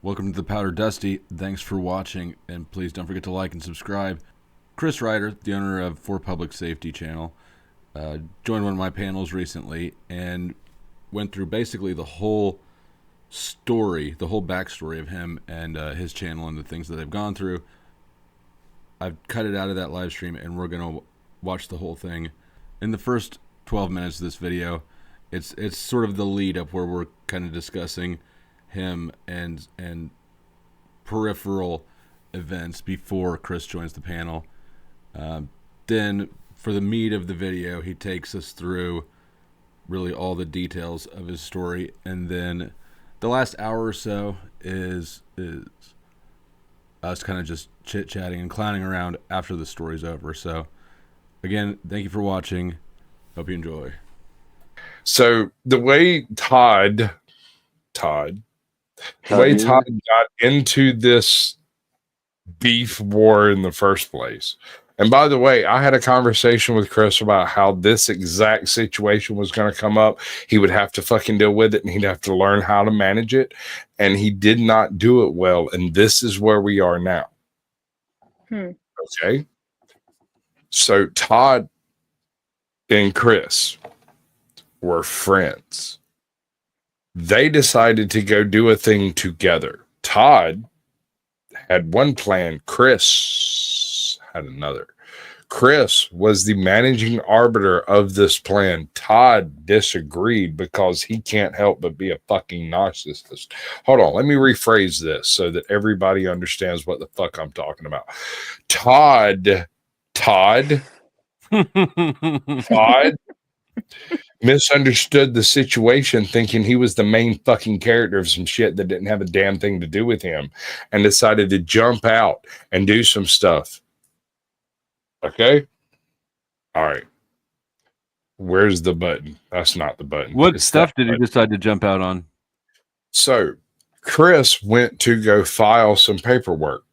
Welcome to the Powder Dusty. Thanks for watching, and please don't forget to like and subscribe. Chris Ryder, the owner of For Public Safety channel, joined one of my panels recently and went through basically the whole story, the whole backstory of him and his channel and the things that they've gone through. I've cut it out of that live stream, and we're going to watch the whole thing. In the first 12 minutes of this video, it's sort of the lead up where we're kind of discussing him and peripheral events before Chris joins the panel. Then for the meat of the video, he takes us through really all the details of his story, and then the last hour or so is us kind of just chit-chatting and clowning around after the story's over. So again, thank you for watching. Hope you enjoy. So the way Todd got into this beef war in the first place. And by the way, I had a conversation with Chris about how this exact situation was going to come up. He would have to fucking deal with it, and he'd have to learn how to manage it. And he did not do it well. And this is where we are now. Okay. So Todd and Chris were friends. They decided to go do a thing together. Todd had one plan. Chris had another. Chris was the managing arbiter of this plan. Todd disagreed because he can't help but be a fucking narcissist. Hold on. Let me rephrase this so that everybody understands what the fuck I'm talking about. Todd misunderstood the situation, thinking he was the main fucking character of some shit that didn't have a damn thing to do with him, and decided to jump out and do some stuff. Okay? All right. Where's the button? That's not the button. What stuff did he decide to jump out on? So Chris went to go file some paperwork.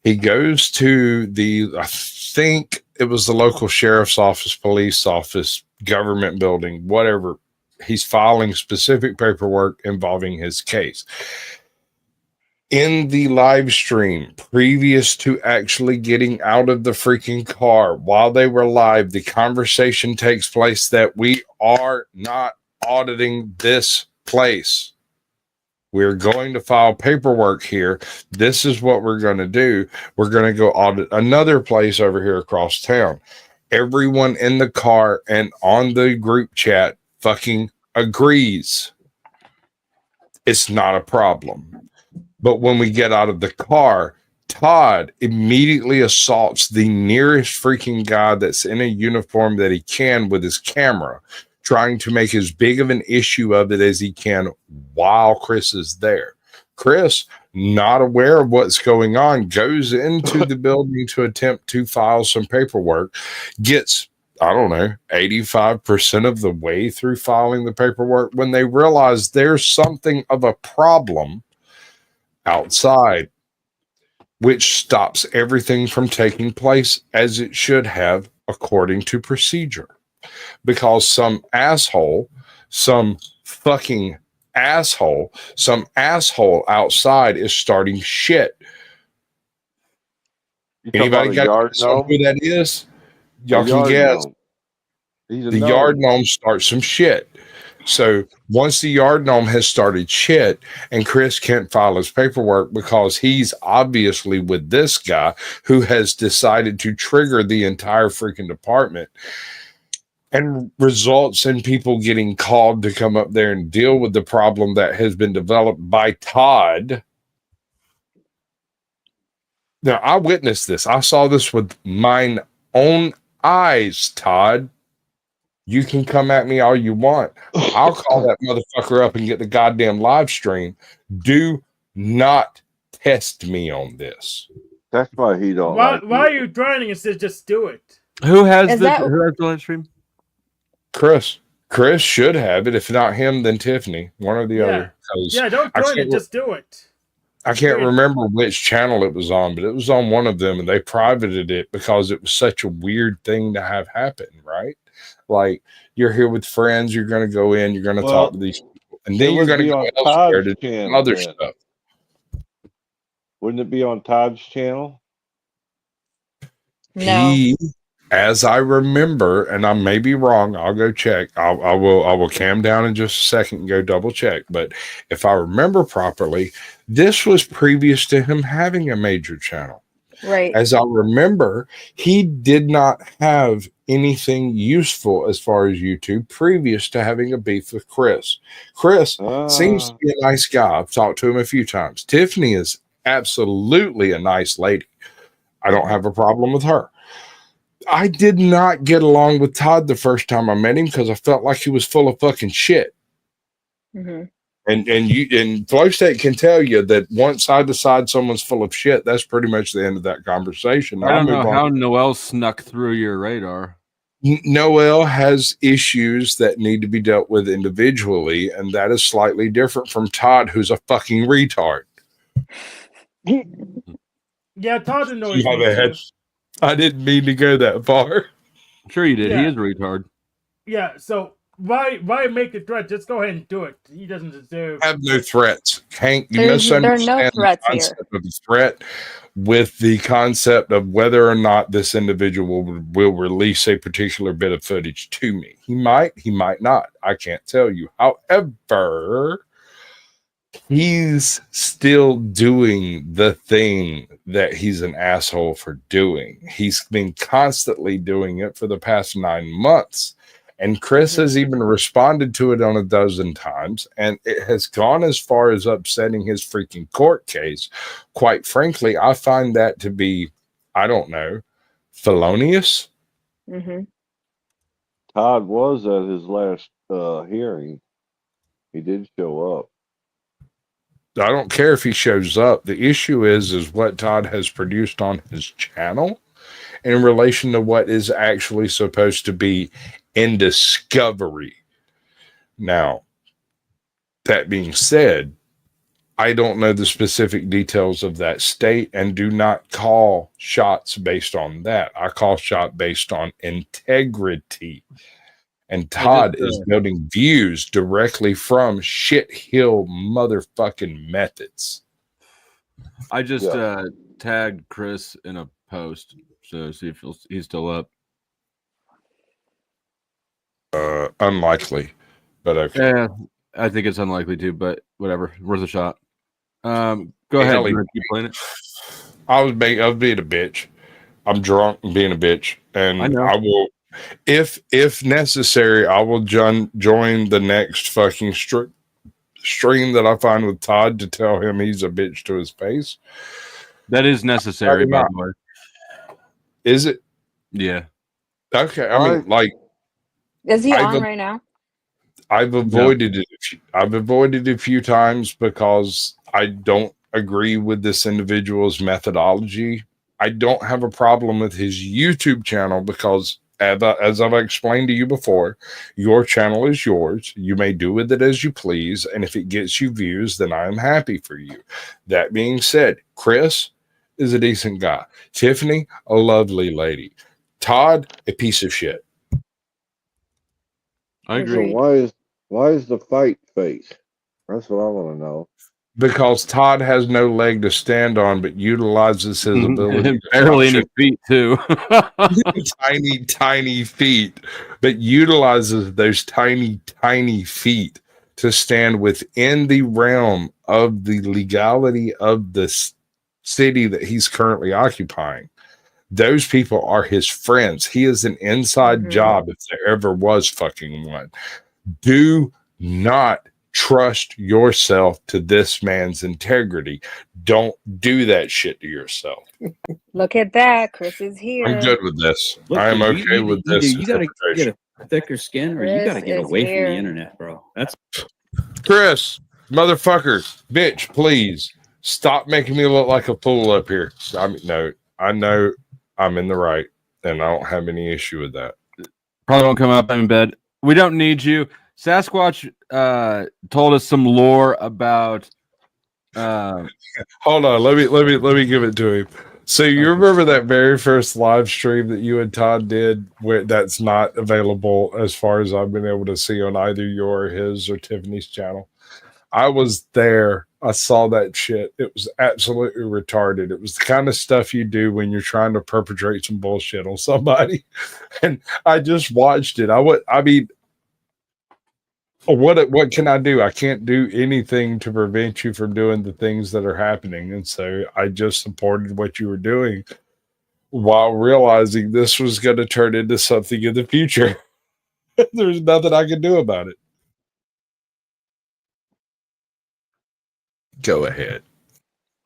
He goes to I think it was the local sheriff's office, police office, government building, whatever. He's filing specific paperwork involving his case. In the live stream, previous to actually getting out of the freaking car, while they were live, the conversation takes place that we are not auditing this place. We're going to file paperwork here. This is what we're going to do. We're going to go audit another place over here across town. Everyone in the car and on the group chat fucking agrees. It's not a problem. But when we get out of the car, Todd immediately assaults the nearest freaking guy that's in a uniform that he can with his camera, trying to make as big of an issue of it as he can while Chris is there. Chris, not aware of what's going on, goes into the building to attempt to file some paperwork, gets, 85% of the way through filing the paperwork when they realize there's something of a problem outside, which stops everything from taking place as it should have according to procedure. Because some asshole outside is starting shit. Anybody got who that is? Y'all can guess. The yard gnome starts some shit. So once the yard gnome has started shit, and Chris can't file his paperwork because he's obviously with this guy who has decided to trigger the entire freaking department, and results in people getting called to come up there and deal with the problem that has been developed by Todd. Now, I witnessed this. I saw this with mine own eyes, Todd. You can come at me all you want. I'll call that motherfucker up and get the goddamn live stream. Do not test me on this. That's why he don't. Why are you trying instead? Just do it. Who has the live stream? Chris should have it. If not him, then Tiffany. One or the other. Yeah, don't join it. Just do it. I can't remember which channel it was on, but it was on one of them, and they privated it because it was such a weird thing to have happen, right? Like, you're here with friends, you're going to go in, you're going to talk to these people, and then you're going to go elsewhere to do other stuff. Wouldn't it be on Todd's channel? No. He, as I remember, and I may be wrong, I'll go check. I will cam down in just a second and go double check. But if I remember properly, this was previous to him having a major channel. Right. As I remember, he did not have anything useful as far as YouTube previous to having a beef with Chris. Chris seems to be a nice guy. I've talked to him a few times. Tiffany is absolutely a nice lady. I don't have a problem with her. I did not get along with Todd the first time I met him because I felt like he was full of fucking shit. Mm-hmm. And FlowState can tell you that once I decide someone's full of shit, that's pretty much the end of that conversation. I don't know how Noel snuck through your radar. Noel has issues that need to be dealt with individually, and that is slightly different from Todd, who's a fucking retard. Yeah, Todd annoys me too. I didn't mean to go that far. Sure you did. Yeah. He is a retard. Yeah, so why make the threat? Just go ahead and do it. He doesn't deserve. I have no threats. Hank, you There are misunderstand no threats the concept of the threat with the concept of whether or not this individual will release a particular bit of footage to me. He might not. I can't tell you. However, he's still doing the thing that he's an asshole for doing. He's been constantly doing it for the past 9 months. And Chris has even responded to it on a dozen times, and it has gone as far as upsetting his freaking court case. Quite frankly, I find that to be, I don't know, felonious. Mm-hmm. Todd was at his last hearing. He did show up. I don't care if he shows up. The issue is what Todd has produced on his channel in relation to what is actually supposed to be in discovery. Now, that being said, I don't know the specific details of that state and do not call shots based on that. I call shot based on integrity. And Todd is building views directly from shithill motherfucking methods. I just tagged Chris in a post, so see if he's still up. Unlikely, but okay. Yeah, I think it's unlikely too, but whatever, worth a shot. Go ahead. Keep playing it. I was being a bitch. I'm drunk and being a bitch, and I will, if necessary, I will join the next fucking stream that I find with Todd to tell him he's a bitch to his face. That is necessary, by the way. Is it? Yeah. Okay. I mean, like, is he on right now? I've avoided it. I've avoided it a few times because I don't agree with this individual's methodology. I don't have a problem with his YouTube channel because, as I've explained to you before, your channel is yours. You may do with it as you please, and if it gets you views, then I am happy for you. That being said, Chris is a decent guy. Tiffany, a lovely lady. Todd, a piece of shit. I agree. So why is the fight fake? That's what I want to know. Because Todd has no leg to stand on, but utilizes his ability. Barely any feet, too. tiny feet, but utilizes those tiny feet to stand within the realm of the legality of the city that he's currently occupying. Those people are his friends. He is an inside job if there ever was fucking one. Do not trust yourself to this man's integrity. Don't do that shit to yourself. Look at that. Chris is here. I'm good with this. I am okay with this. You gotta get a thicker skin, or you gotta get away from the internet, bro. That's Chris, motherfucker, bitch, please stop making me look like a fool up here. I mean, no, I know I'm in the right, and I don't have any issue with that. Probably won't come up. I'm in bed. We don't need you. Sasquatch told us some lore about. Hold on, let me give it to him. So you remember that very first live stream that you and Todd did, where that's not available as far as I've been able to see on either your or his or Tiffany's channel? I was there I saw that shit. It was absolutely retarded. It was the kind of stuff you do when you're trying to perpetrate some bullshit on somebody. And I just watched it. I mean, what can I do? I can't do anything to prevent you from doing the things that are happening. And so I just supported what you were doing while realizing this was going to turn into something in the future. There's nothing I can do about it. Go ahead.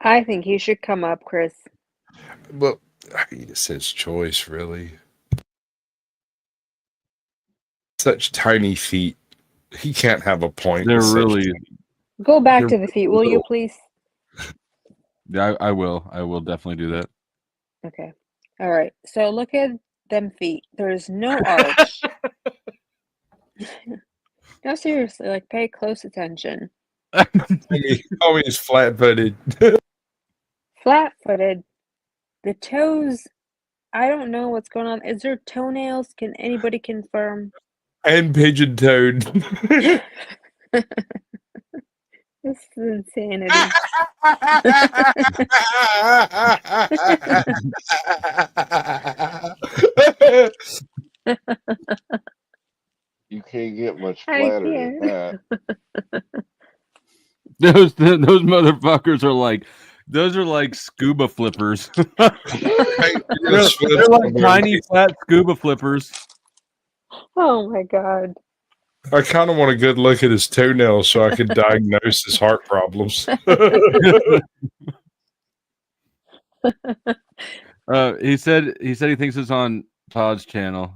I think he should come up, Chris. Well, I mean, it's his choice, really. Such tiny feet. He can't have a point. They're really. Go back They're to the feet, will you, little. please? Yeah, I will. I will definitely do that. Okay. All right. So look at them feet. There's no arch. No, seriously. Like, pay close attention. Always flat-footed. Flat-footed. The toes. I don't know what's going on. Is there toenails? Can anybody confirm? And pigeon-toed. This is insanity. You can't get much I flatter than can't. that. Those motherfuckers are like, those are like scuba flippers. They're like tiny flat scuba flippers. Oh my god. I kind of want a good look at his toenails so I could diagnose his heart problems. He said he thinks it's on Todd's channel.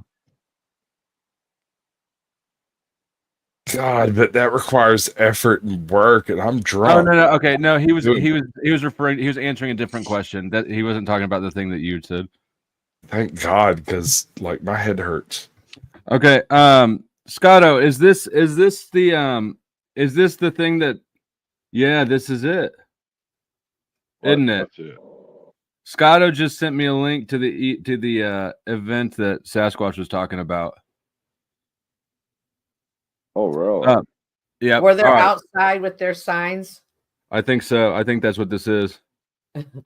God, but that requires effort and work, and I'm drunk. Oh no, okay, no, he was answering a different question. That he wasn't talking about the thing that you said. Thank God, because like my head hurts. Okay, Scotto, is this the thing that? Yeah, this is it, isn't it? That's it. Scotto just sent me a link to the event that Sasquatch was talking about. Oh, really? Yeah. Were they outside with their signs? I think so. I think that's what this is.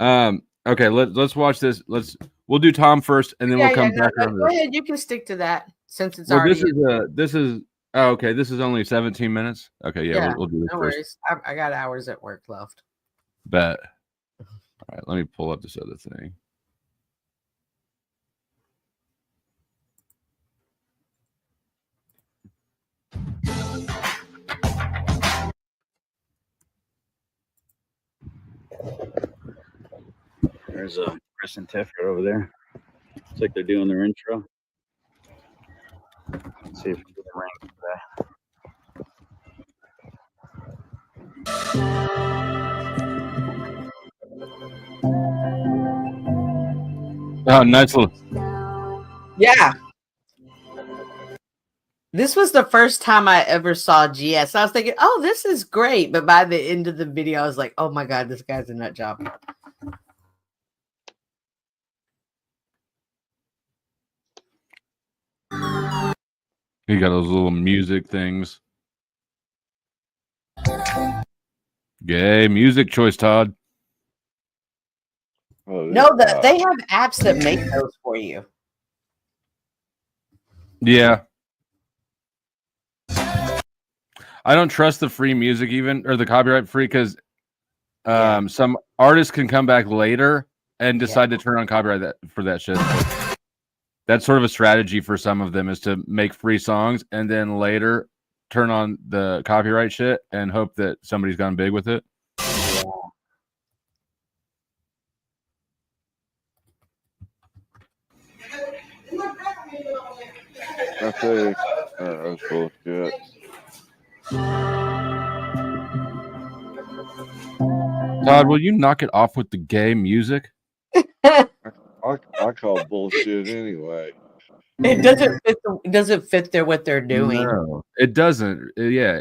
Okay, let's watch this. We'll do Tom first, and then we'll come back around. Go ahead, you can stick to that since it's well, already. This is. Oh, okay. This is only 17 minutes. Okay, yeah, we'll do this no first. worries. I got hours at work left. Bet. All right, let me pull up this other thing. There's Chris and Tiff right over there. Looks like they're doing their intro. Let's see if we can get a rank today. Oh, nice little. Yeah. This was the first time I ever saw GS. I was thinking, oh, this is great. But by the end of the video, I was like, oh my God, this guy's a nut job. You got those little music things. Yay, music choice, Todd. Oh, No, they have apps that make those for you. Yeah. I don't trust the free music even, or the copyright free, because some artists can come back later and decide to turn on copyright for that shit. That's sort of a strategy for some of them, is to make free songs and then later turn on the copyright shit and hope that somebody's gone big with it. I think that's bullshit. Todd, will you knock it off with the gay music? I call bullshit anyway. It doesn't fit what they're doing. No, it doesn't. Yeah.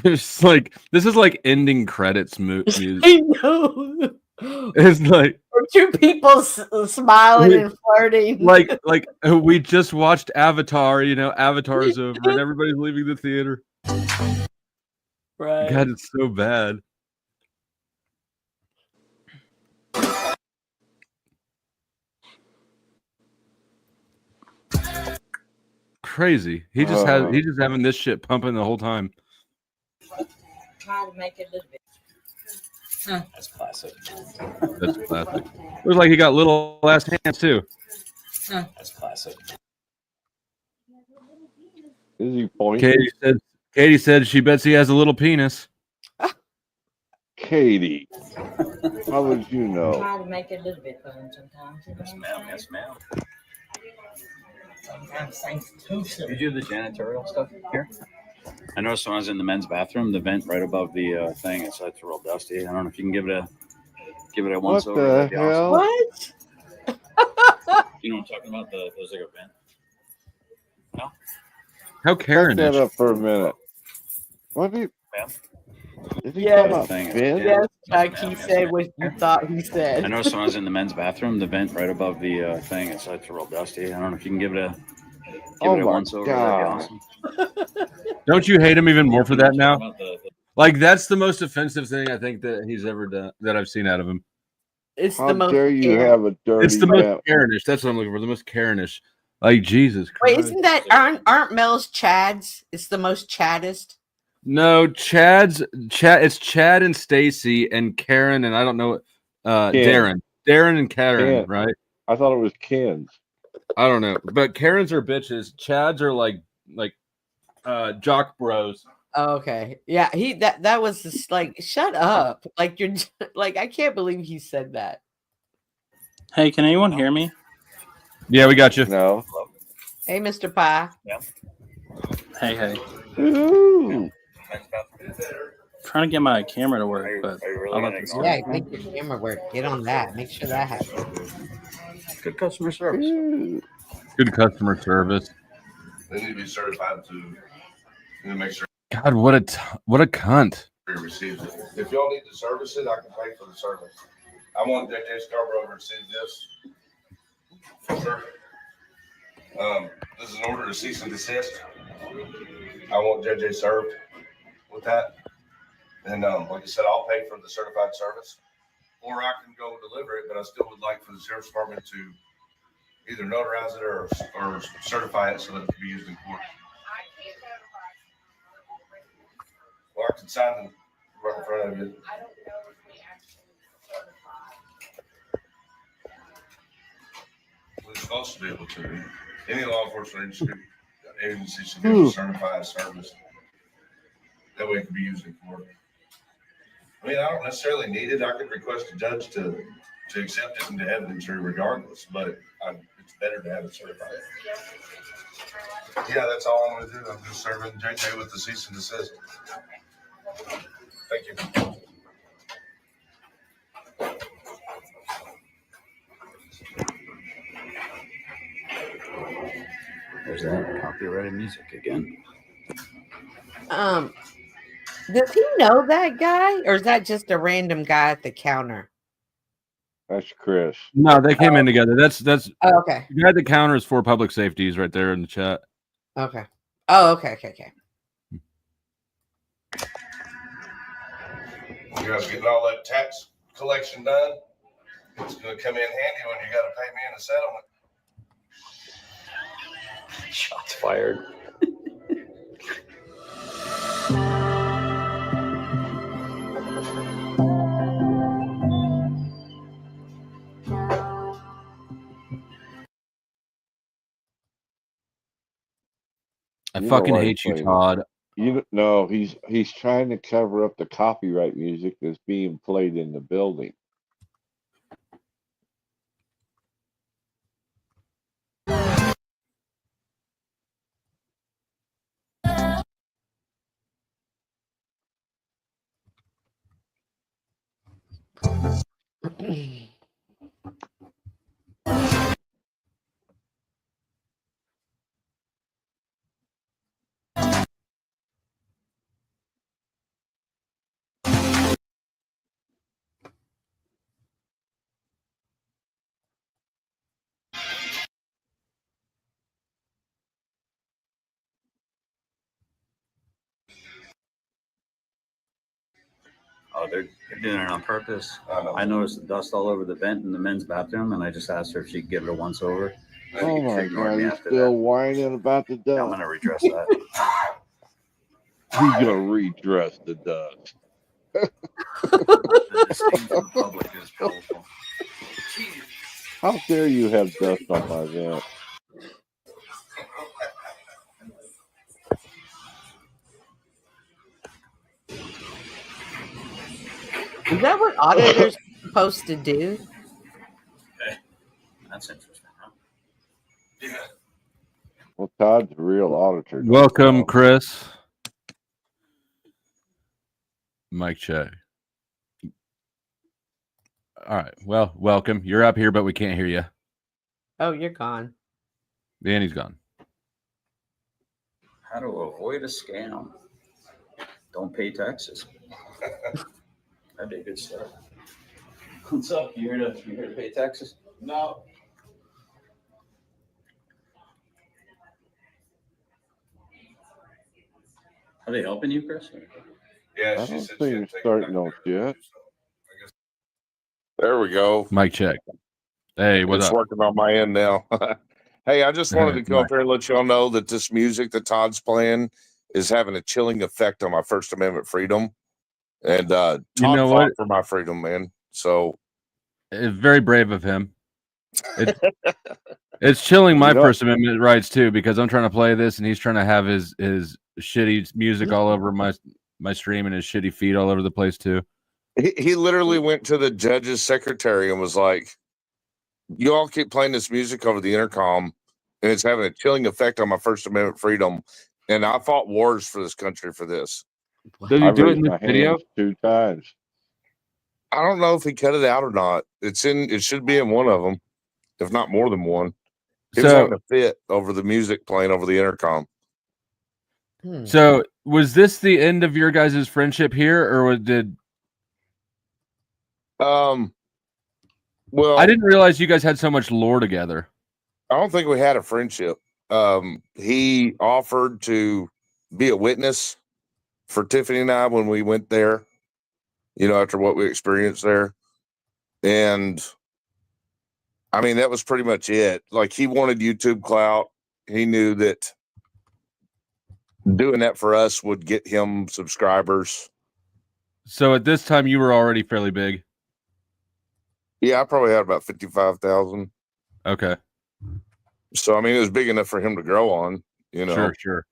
It's like, this is like ending credits music. I know. It's like two people smiling and flirting. Like we just watched Avatar. Avatar's over and everybody's leaving the theater. Right. God, it's so bad. Crazy. He's just having this shit pumping the whole time. Try to make it a little bit. That's classic. That's classic. Looks like he got little ass hands too. That's classic. Is he pointing? Katie said she bets he has a little penis. Katie, how would you know? Try to make it a little bit fun sometimes. Yes, ma'am. Yes, ma'am. Sometimes things too soon. You do the janitorial stuff here? I noticed when I was in the men's bathroom, the vent right above the thing, it's real dusty. I don't know if you can give it a once What over. the That'd be awesome. hell? What? You know what I'm talking about? There's like a vent. No? How Back Karen that is. up for a minute. What did Ma'am? he Yeah. talk about? Thing. Ben? Yes, Chuck, Yes, he ma'am. said what you thought he I said. noticed when I was in the men's bathroom, the vent right above the thing, it's real dusty. I don't know if you can give it a Oh my once over. That'd be God. awesome. Don't you hate him even more for that now? About the Like that's the most offensive thing I think that he's ever done that I've seen out of him. It's How the most. dare you Karen- have a dirty It's the most vent? Karenish. That's what I'm looking for. The most Karenish. Like Jesus Wait, Christ. isn't that aren't Mel's Chads? It's the most Chaddest. No, Chad. It's Chad and Stacy and Karen and I don't know. Ken. Darren and Karen, Ken. right? I thought it was Ken's. I don't know, but Karens are bitches. Chads are like jock bros. Oh, okay, yeah, that was just like shut up. Like you're like I can't believe he said that. Hey, can anyone hear me? Yeah, we got you. No. Hey, Mr. Pie. Hey, hey. Ooh. Trying to get my camera to work, but Are you really I'll gonna let this ignore go. Yeah, make your camera work. Get on that. Make sure that happens. good customer service? Ooh. Good customer service. They need to be certified to make sure God, what a cunt. he receives it. If y'all need to service it, I can pay for the service. I want JJ Scarborough to receive this. For sure. This is an order to cease and desist. I want JJ served with that. And like I said, I'll pay for the certified service. Or I can go deliver it, but I still would like for the sheriff's department to either notarize it or certify it so that it can be used in court. Well, I can sign them right in front of you. We're supposed to be able to. Any law enforcement agency should be able to certify a service. That way it can be used in court. I mean, I don't necessarily need it. I could request a judge to accept it into evidentiary regardless, but it's better to have it certified. Yeah, that's all I'm going to do. I'm just serving JJ with the cease and desist. Thank you. There's that copyrighted music again. Does he know that guy, or is that just a random guy at the counter? That's Chris. No, they came in together. That's Oh, okay. the guy at the counter is for public safety. He's right there in the chat. Okay. Oh, okay. You guys getting all that tax collection done? It's going to come in handy when you got to pay me in a settlement. Shots fired. I You know fucking why hate he's you, playing Todd. He's trying to cover up the copyright music that's being played in the building. Oh, they're doing it on purpose. I noticed the dust all over the vent in the men's bathroom, and I just asked her if she could give it a once over. Oh my ignored God, me he's after still that. whining about the Yeah, I'm dust. gonna redress that. He's gonna redress the dust. The disdain from the public is palpable. How dare you have dust on my vent? Is that what auditors are supposed to do? That's interesting, huh? Well, Todd's a real auditor. Welcome, Chris. Mic check. All right. Well, welcome. You're up here, but we can't hear you. Oh, you're gone. And he's gone. How to avoid a scam. Don't pay taxes. That'd be a good start. What's up? You here to pay taxes? No. Are they helping you, Chris? I don't think you're starting off yet. There we go. Mic check. Hey, what's It's up? working on my end now. Hey, I just wanted to come Nice. up here and let y'all know that this music that Todd's playing is having a chilling effect on my First Amendment freedom. And Todd know fought what? for my freedom, man. So It's very brave of him. It's chilling my First Amendment rights too, because I'm trying to play this and he's trying to have his shitty music all over my stream and his shitty feed all over the place too. he literally went to the judge's secretary and was like, "You all keep playing this music over the intercom, and it's having a chilling effect on my First Amendment freedom. And I fought wars for this country for this." Did you do it in this video? 2 times. I don't know if he cut it out or not. It should be in one of them, if not more than one. He was having a fit over the music playing over the intercom. So was this the end of your guys' friendship here, or did? Well, I didn't realize you guys had so much lore together. I don't think we had a friendship. He offered to be a witness for Tiffany and I when we went there, after what we experienced there. And I mean, that was pretty much it. Like, he wanted YouTube clout. He knew that doing that for us would get him subscribers. So at this time, you were already fairly big. Yeah, I probably had about 55,000. Okay. So, I mean, it was big enough for him to grow on, Sure.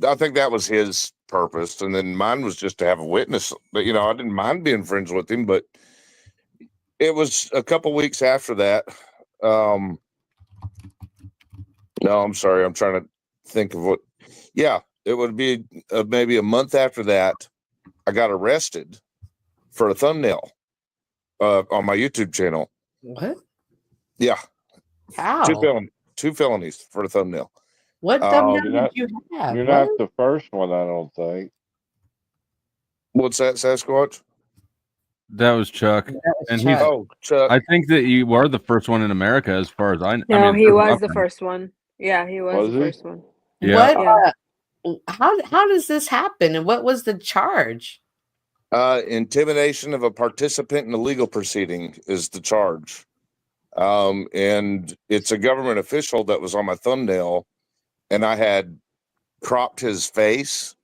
I think that was his purpose. And then mine was just to have a witness. But, I didn't mind being friends with him, but it was a couple weeks after that. No, I'm sorry. I'm trying to think of what. Yeah, it would be maybe a month after that. I got arrested for a thumbnail on my YouTube channel. What? Yeah. How? Two felonies for a thumbnail. What thumbnail did you have? You're not the first one, I don't think. What's that, Sasquatch? That was Chuck. Chuck. I think that you were the first one in America, as far as I know. No, he was the first one. Yeah, he was the first one. Yeah. What? How does this happen? And what was the charge? Intimidation of a participant in a legal proceeding is the charge. And it's a government official that was on my thumbnail, and I had cropped his face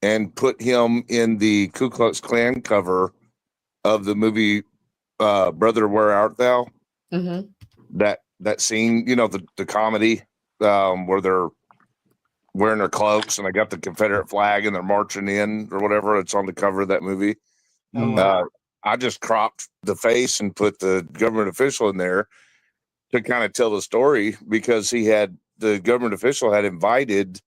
and put him in the Ku Klux Klan cover of the movie Brother, Where Art Thou? Mm-hmm. That scene, the comedy where they're wearing their cloaks and they got the Confederate flag and they're marching in or whatever. It's on the cover of that movie. Oh, wow. I just cropped the face and put the government official in there to kind of tell the story, because the government official had invited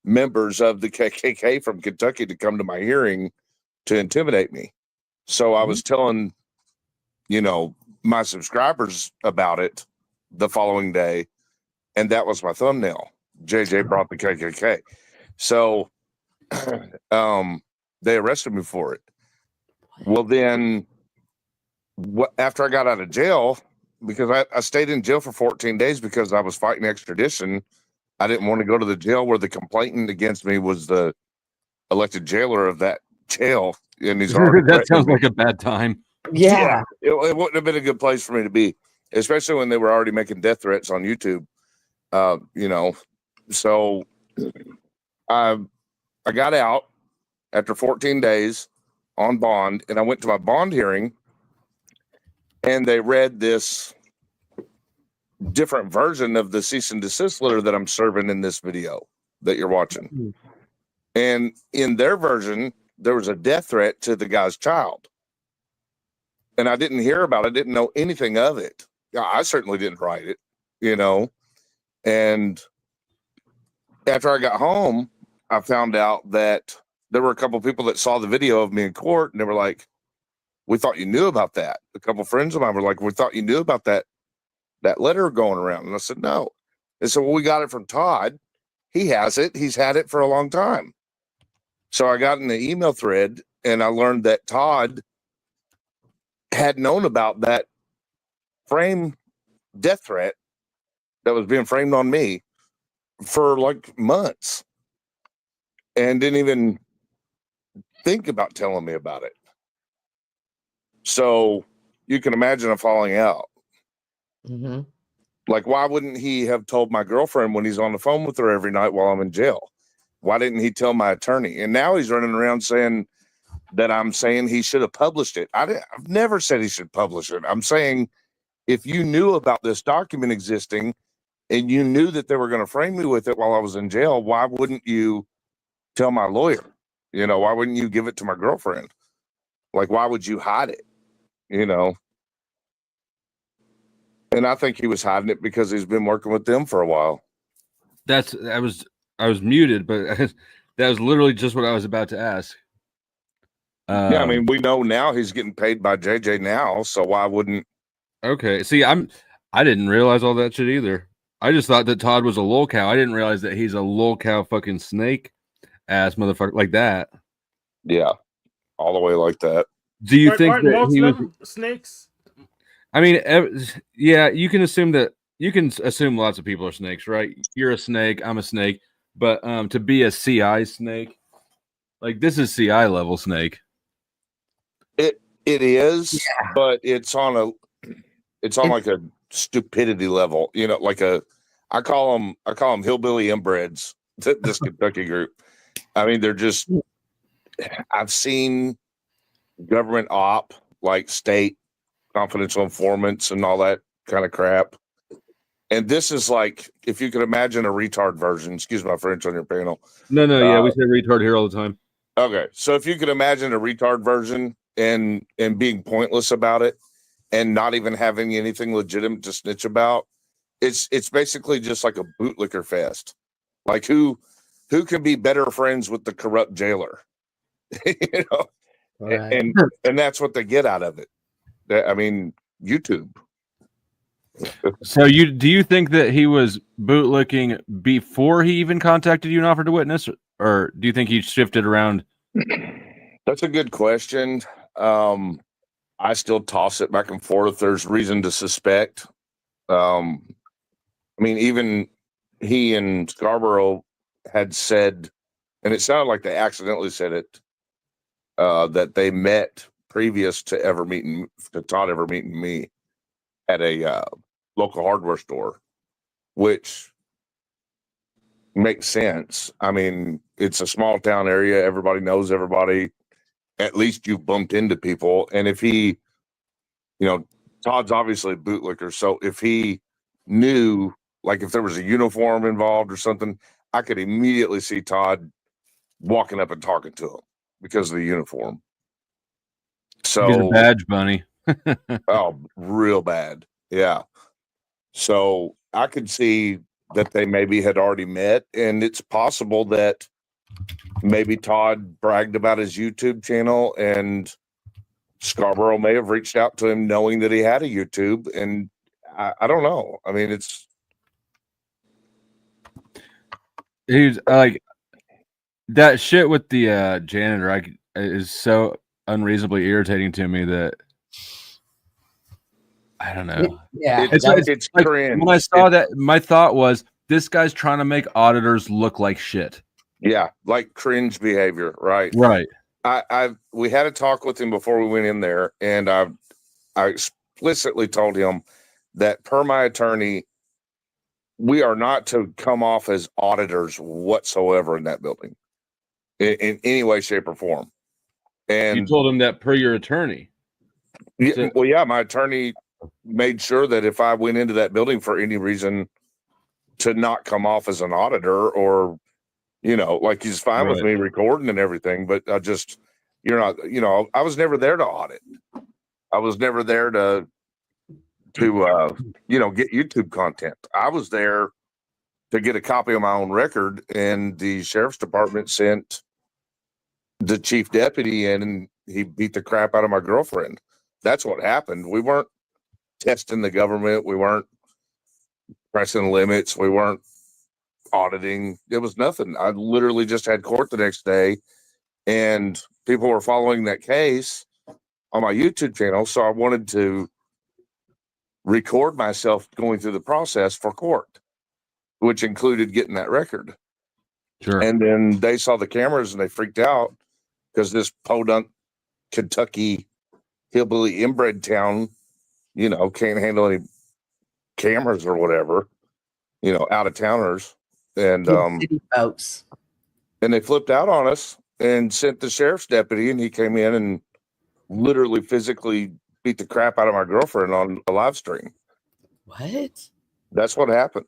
members of the KKK from Kentucky to come to my hearing to intimidate me. So I was telling, my subscribers about it the following day, and that was my thumbnail. JJ brought the KKK. So they arrested me for it. Well, then after I got out of jail, because I stayed in jail for 14 days because I was fighting extradition. I didn't want to go to the jail where the complainant against me was the elected jailer of that jail, and he's already That sounds threatening me. like a bad time. Yeah. It wouldn't have been a good place for me to be, especially when they were already making death threats on YouTube. You know, so I got out after 14 days on bond, and I went to my bond hearing, and they read this different version of the cease and desist letter that I'm serving in this video that you're watching. And in their version, there was a death threat to the guy's child. And I didn't hear about it, didn't know anything of it. I certainly didn't write it, you know. And after I got home, I found out that there were a couple of people that saw the video of me in court, and they were like, "We thought you knew about that." A couple of friends of mine were like, "We thought you knew about that letter going around." And I said, "No." They said, "Well, we got it from Todd. He has it. He's had it for a long time." So I got in the email thread, and I learned that Todd had known about that frame death threat that was being framed on me for like months and didn't even think about telling me about it. So you can imagine a falling out. Mm-hmm. Like, why wouldn't he have told my girlfriend when he's on the phone with her every night while I'm in jail? Why didn't he tell my attorney? And now he's running around saying that I'm saying he should have published it. I've never said he should publish it. I'm saying if you knew about this document existing and you knew that they were going to frame me with it while I was in jail, why wouldn't you tell my lawyer? You know, why wouldn't you give it to my girlfriend? Like, why would you hide it? You know? And I think he was hiding it because he's been working with them for a while. I was muted, but that was literally just what I was about to ask. Yeah, I mean, we know now he's getting paid by JJ now, so why wouldn't? Okay, see, I didn't realize all that shit either. I just thought that Todd was a lolcow. I didn't realize that he's a lolcow fucking snake ass motherfucker like that. Yeah, all the way like that. Do you think Aren't that most he of was? them snakes? I mean, yeah, you can assume lots of people are snakes, right? You're a snake, I'm a snake, but to be a CI snake, like this is CI level snake. It is, but it's on like a stupidity level, you know, like I call them hillbilly inbreds, this Kentucky group. I mean, they're just, I've seen government op, like state confidential informants and all that kind of crap. And this is like, if you could imagine a retard version, excuse my French on your panel. No, yeah, we say retard here all the time. Okay. So if you could imagine a retard version and being pointless about it and not even having anything legitimate to snitch about, it's basically just like a bootlicker fest. Like who can be better friends with the corrupt jailer? You know, Right. and that's what they get out of it. I mean, YouTube. So do you think that he was bootlicking before he even contacted you and offered to witness, or do you think he shifted around? That's a good question. I still toss it back and forth. There's reason to suspect. I mean, even he and Scarborough had said, and it sounded like they accidentally said it, that they met previous to Todd ever meeting me at a local hardware store, which makes sense. I mean, it's a small town area. Everybody knows everybody. At least you've bumped into people. And if he, you know, Todd's obviously a bootlicker. So if he knew, like if there was a uniform involved or something, I could immediately see Todd walking up and talking to him because of the uniform. So He's a badge bunny. Oh, real bad. Yeah. So I could see that they maybe had already met, and it's possible that maybe Todd bragged about his YouTube channel and Scarborough may have reached out to him knowing that he had a YouTube, and I don't know. I mean, He's like that shit with the janitor is so unreasonably irritating to me that I don't know. Yeah, it's like, cringe. when I saw that, my thought was, this guy's trying to make auditors look like shit. Yeah, like cringe behavior, right? Right. we had a talk with him before we went in there, and I explicitly told him that per my attorney, we are not to come off as auditors whatsoever in that building in any way, shape, or form. And you told him that per your attorney. Yeah, well, yeah, my attorney made sure that if I went into that building for any reason to not come off as an auditor, or, you know, like he's fine with me recording and everything, but I just, you're not, you know, I was never there to audit. I was never there to you know, get YouTube content. I was there to get a copy of my own record, and the sheriff's department sent the chief deputy in, and he beat the crap out of my girlfriend. That's what happened. We weren't testing the government. We weren't pressing limits. We weren't auditing. It was nothing. I literally just had court the next day, and people were following that case on my YouTube channel. So I wanted to record myself going through the process for court, which included getting that record. Sure. And then they saw the cameras and they freaked out because this podunk Kentucky hillbilly inbred town, you know, can't handle any cameras or whatever, you know, out of towners. And city folks. And they flipped out on us and sent the sheriff's deputy, and he came in and literally physically beat the crap out of my girlfriend on a live stream. What? That's what happened.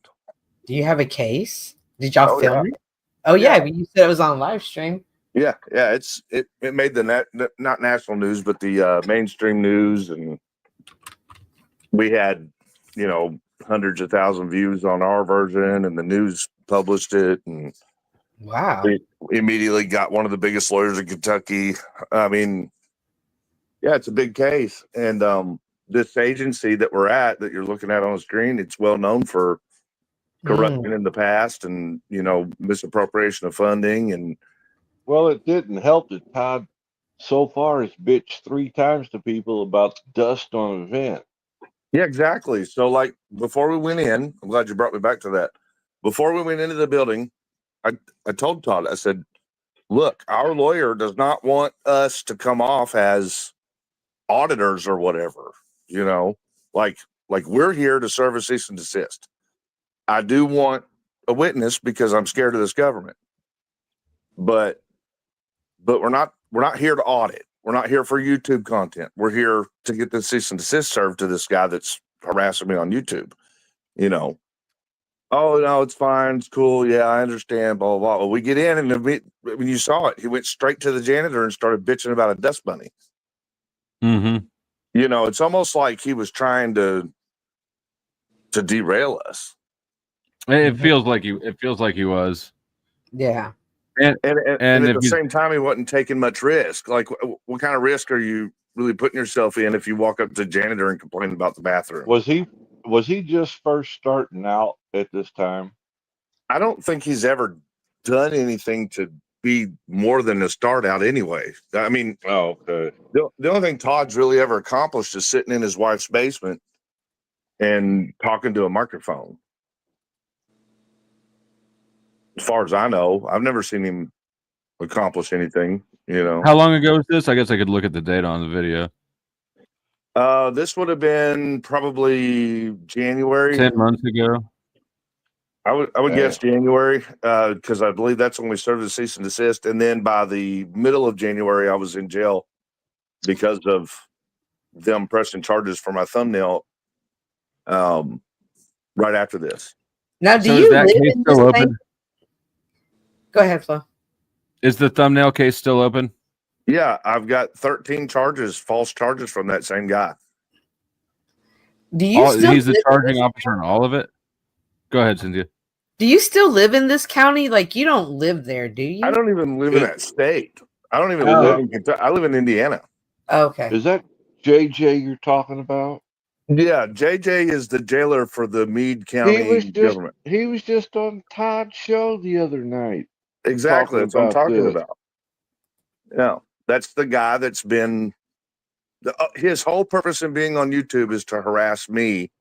Do you have a case? Did y'all film it? Oh yeah, but you said it was on live stream. Yeah, it made the not national news, but the mainstream news, and we had, you know, hundreds of thousands of views on our version, and the news published it, and wow, we immediately got one of the biggest lawyers in Kentucky. I mean, yeah, it's a big case, and this agency that we're at, that you're looking at on the screen, it's well known for corruption in the past, and, you know, misappropriation of funding. And well, it didn't help that Todd so far has bitched 3 times to people about dust on an event. Yeah, exactly. So, like, before we went in, I'm glad you brought me back to that. Before we went into the building, I told Todd, I said, look, our lawyer does not want us to come off as auditors or whatever, you know, like we're here to serve a cease and desist. I do want a witness because I'm scared of this government, but we're not here to audit. We're not here for YouTube content. We're here to get the cease and desist served to this guy that's harassing me on YouTube. You know, oh no, it's fine, it's cool. Yeah, I understand. Blah blah blah. Well, we get in, and when you saw it, he went straight to the janitor and started bitching about a dust bunny. Mm-hmm. You know, it's almost like he was trying to derail us. It feels like he was. Yeah. And at the same time, he wasn't taking much risk. Like, what kind of risk are you really putting yourself in if you walk up to the janitor and complain about the bathroom? Was he just first starting out at this time? I don't think he's ever done anything to be more than a start out anyway. I mean, oh, okay. The only thing Todd's really ever accomplished is sitting in his wife's basement and talking to a microphone. As far as I know, I've never seen him accomplish anything, you know. How long ago was this? I guess I could look at the date on the video. This would have been probably January. 10 months ago. I would guess January, because I believe that's when we served the cease and desist. And then by the middle of January, I was in jail because of them pressing charges for my thumbnail right after this. Now, do you live in this thing? Go ahead, Flo. Is the thumbnail case still open? Yeah, I've got 13 charges, false charges from that same guy. Do you he's the charging officer in all of it? Go ahead, Cynthia. Do you still live in this county? Like, you don't live there, do you? I don't even live in that state. I don't even live in Kentucky. I live in Indiana. Okay. Is that JJ you're talking about? Yeah, JJ is the jailer for the Meade County government. He was just on Todd's show the other night. Exactly. That's what I'm talking about. Yeah, that's the guy that's been his whole purpose in being on YouTube is to harass me,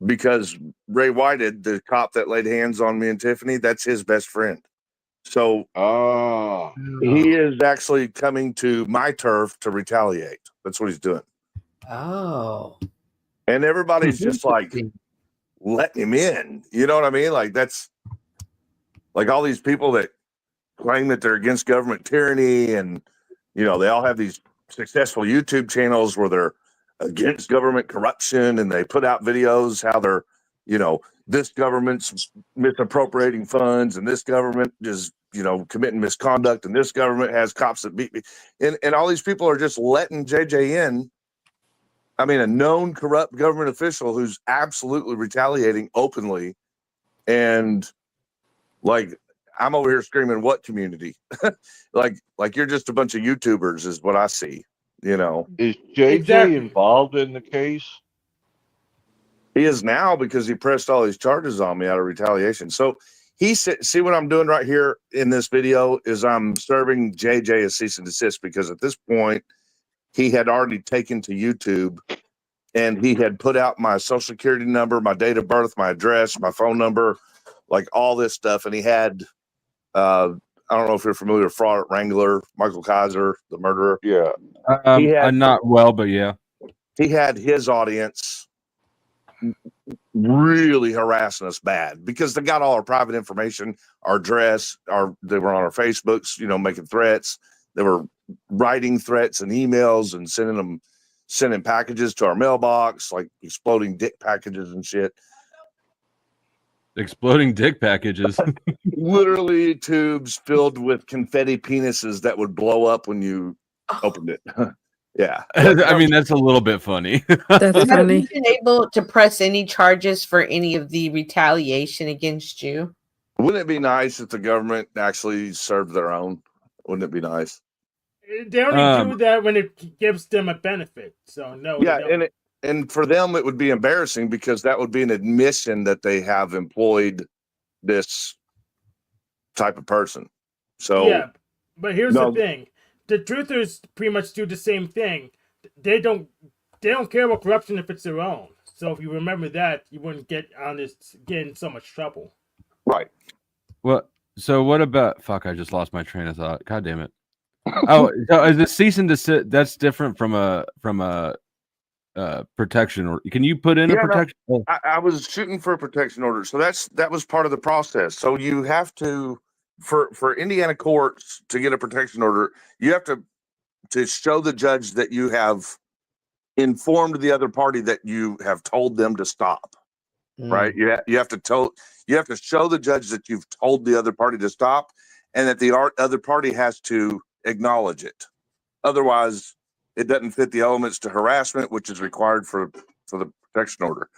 because Ray Whited, the cop that laid hands on me and Tiffany, that's his best friend. So Ah, he is actually coming to my turf to retaliate. That's what he's doing. Oh. And everybody's just like letting him in. You know what I mean? Like that's like all these people that claim that they're against government tyranny, and you know, they all have these successful YouTube channels where they're against government corruption, and they put out videos how they're, you know, this government's misappropriating funds, and this government is, you know, committing misconduct, and this government has cops that beat me, and all these people are just letting JJ in. I mean, a known corrupt government official who's absolutely retaliating openly, and like I'm over here screaming, "What community?" like you're just a bunch of YouTubers, is what I see. You know, is JJ Exactly. involved in the case? he is now because he pressed all these charges on me out of retaliation. So he said, "See what I'm doing right here in this video is I'm serving JJ a cease and desist because at this point he had already taken to YouTube." And he had put out my social security number, my date of birth, my address, my phone number, like all this stuff. And he had, I don't know if you're familiar with Fraud Wrangler, Michael Kaiser, the murderer. Yeah. I'm not well, but yeah. He had his audience really harassing us bad because they got all our private information, our address, they were on our Facebooks, you know, making threats. They were writing threats and emails and sending packages to our mailbox, like exploding dick packages and shit. Exploding dick packages. Literally tubes filled with confetti penises that would blow up when you opened it. Yeah. I mean, that's a little bit funny. That's Have funny. you been able to press any charges for any of the retaliation against you? Wouldn't it be nice if the government actually served their own? Wouldn't it be nice? They only do that when it gives them a benefit. So no. Yeah, they don't. and for them it would be embarrassing because that would be an admission that they have employed this type of person. So Yeah, but here's the thing: the truthers pretty much do the same thing. They don't care about corruption if it's their own. So if you remember that, you wouldn't get in so much trouble. Right. Well, so what about? Fuck! I just lost my train of thought. God damn it! Oh, so is the cease and desist? That's different from a protection order. Can you put in a protection? No, I was shooting for a protection order, so that was part of the process. So you have to, for Indiana courts to get a protection order, you have to show the judge that you have informed the other party that you have told them to stop. Right? You have to show the judge that you've told the other party to stop, and that the other party has to acknowledge it. Otherwise, it doesn't fit the elements to harassment, which is required for the protection order.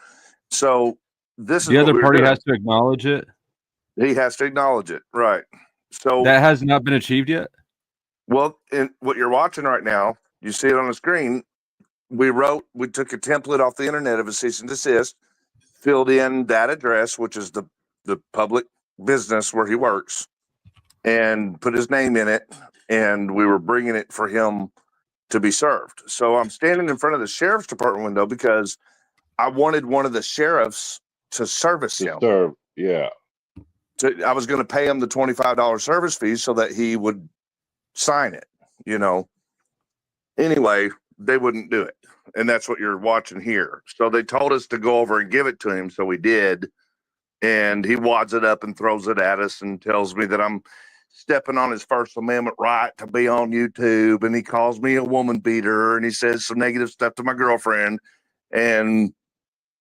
So this is The other party doing. has to acknowledge it. He has to acknowledge it, right? So that has not been achieved yet. Well, in what you're watching right now, you see it on the screen. We took a template off the internet of a cease and desist, filled in that address, which is the public business where he works, and put his name in it, and we were bringing it for him to be served. So I'm standing in front of the sheriff's department window because I wanted one of the sheriffs to service him. Yeah. I was going to pay him the $25 service fee so that he would sign it, you know. Anyway, they wouldn't do it. And that's what you're watching here. So they told us to go over and give it to him. So we did. And he wads it up and throws it at us and tells me that I'm stepping on his First Amendment right to be on YouTube. And he calls me a woman beater. And he says some negative stuff to my girlfriend. And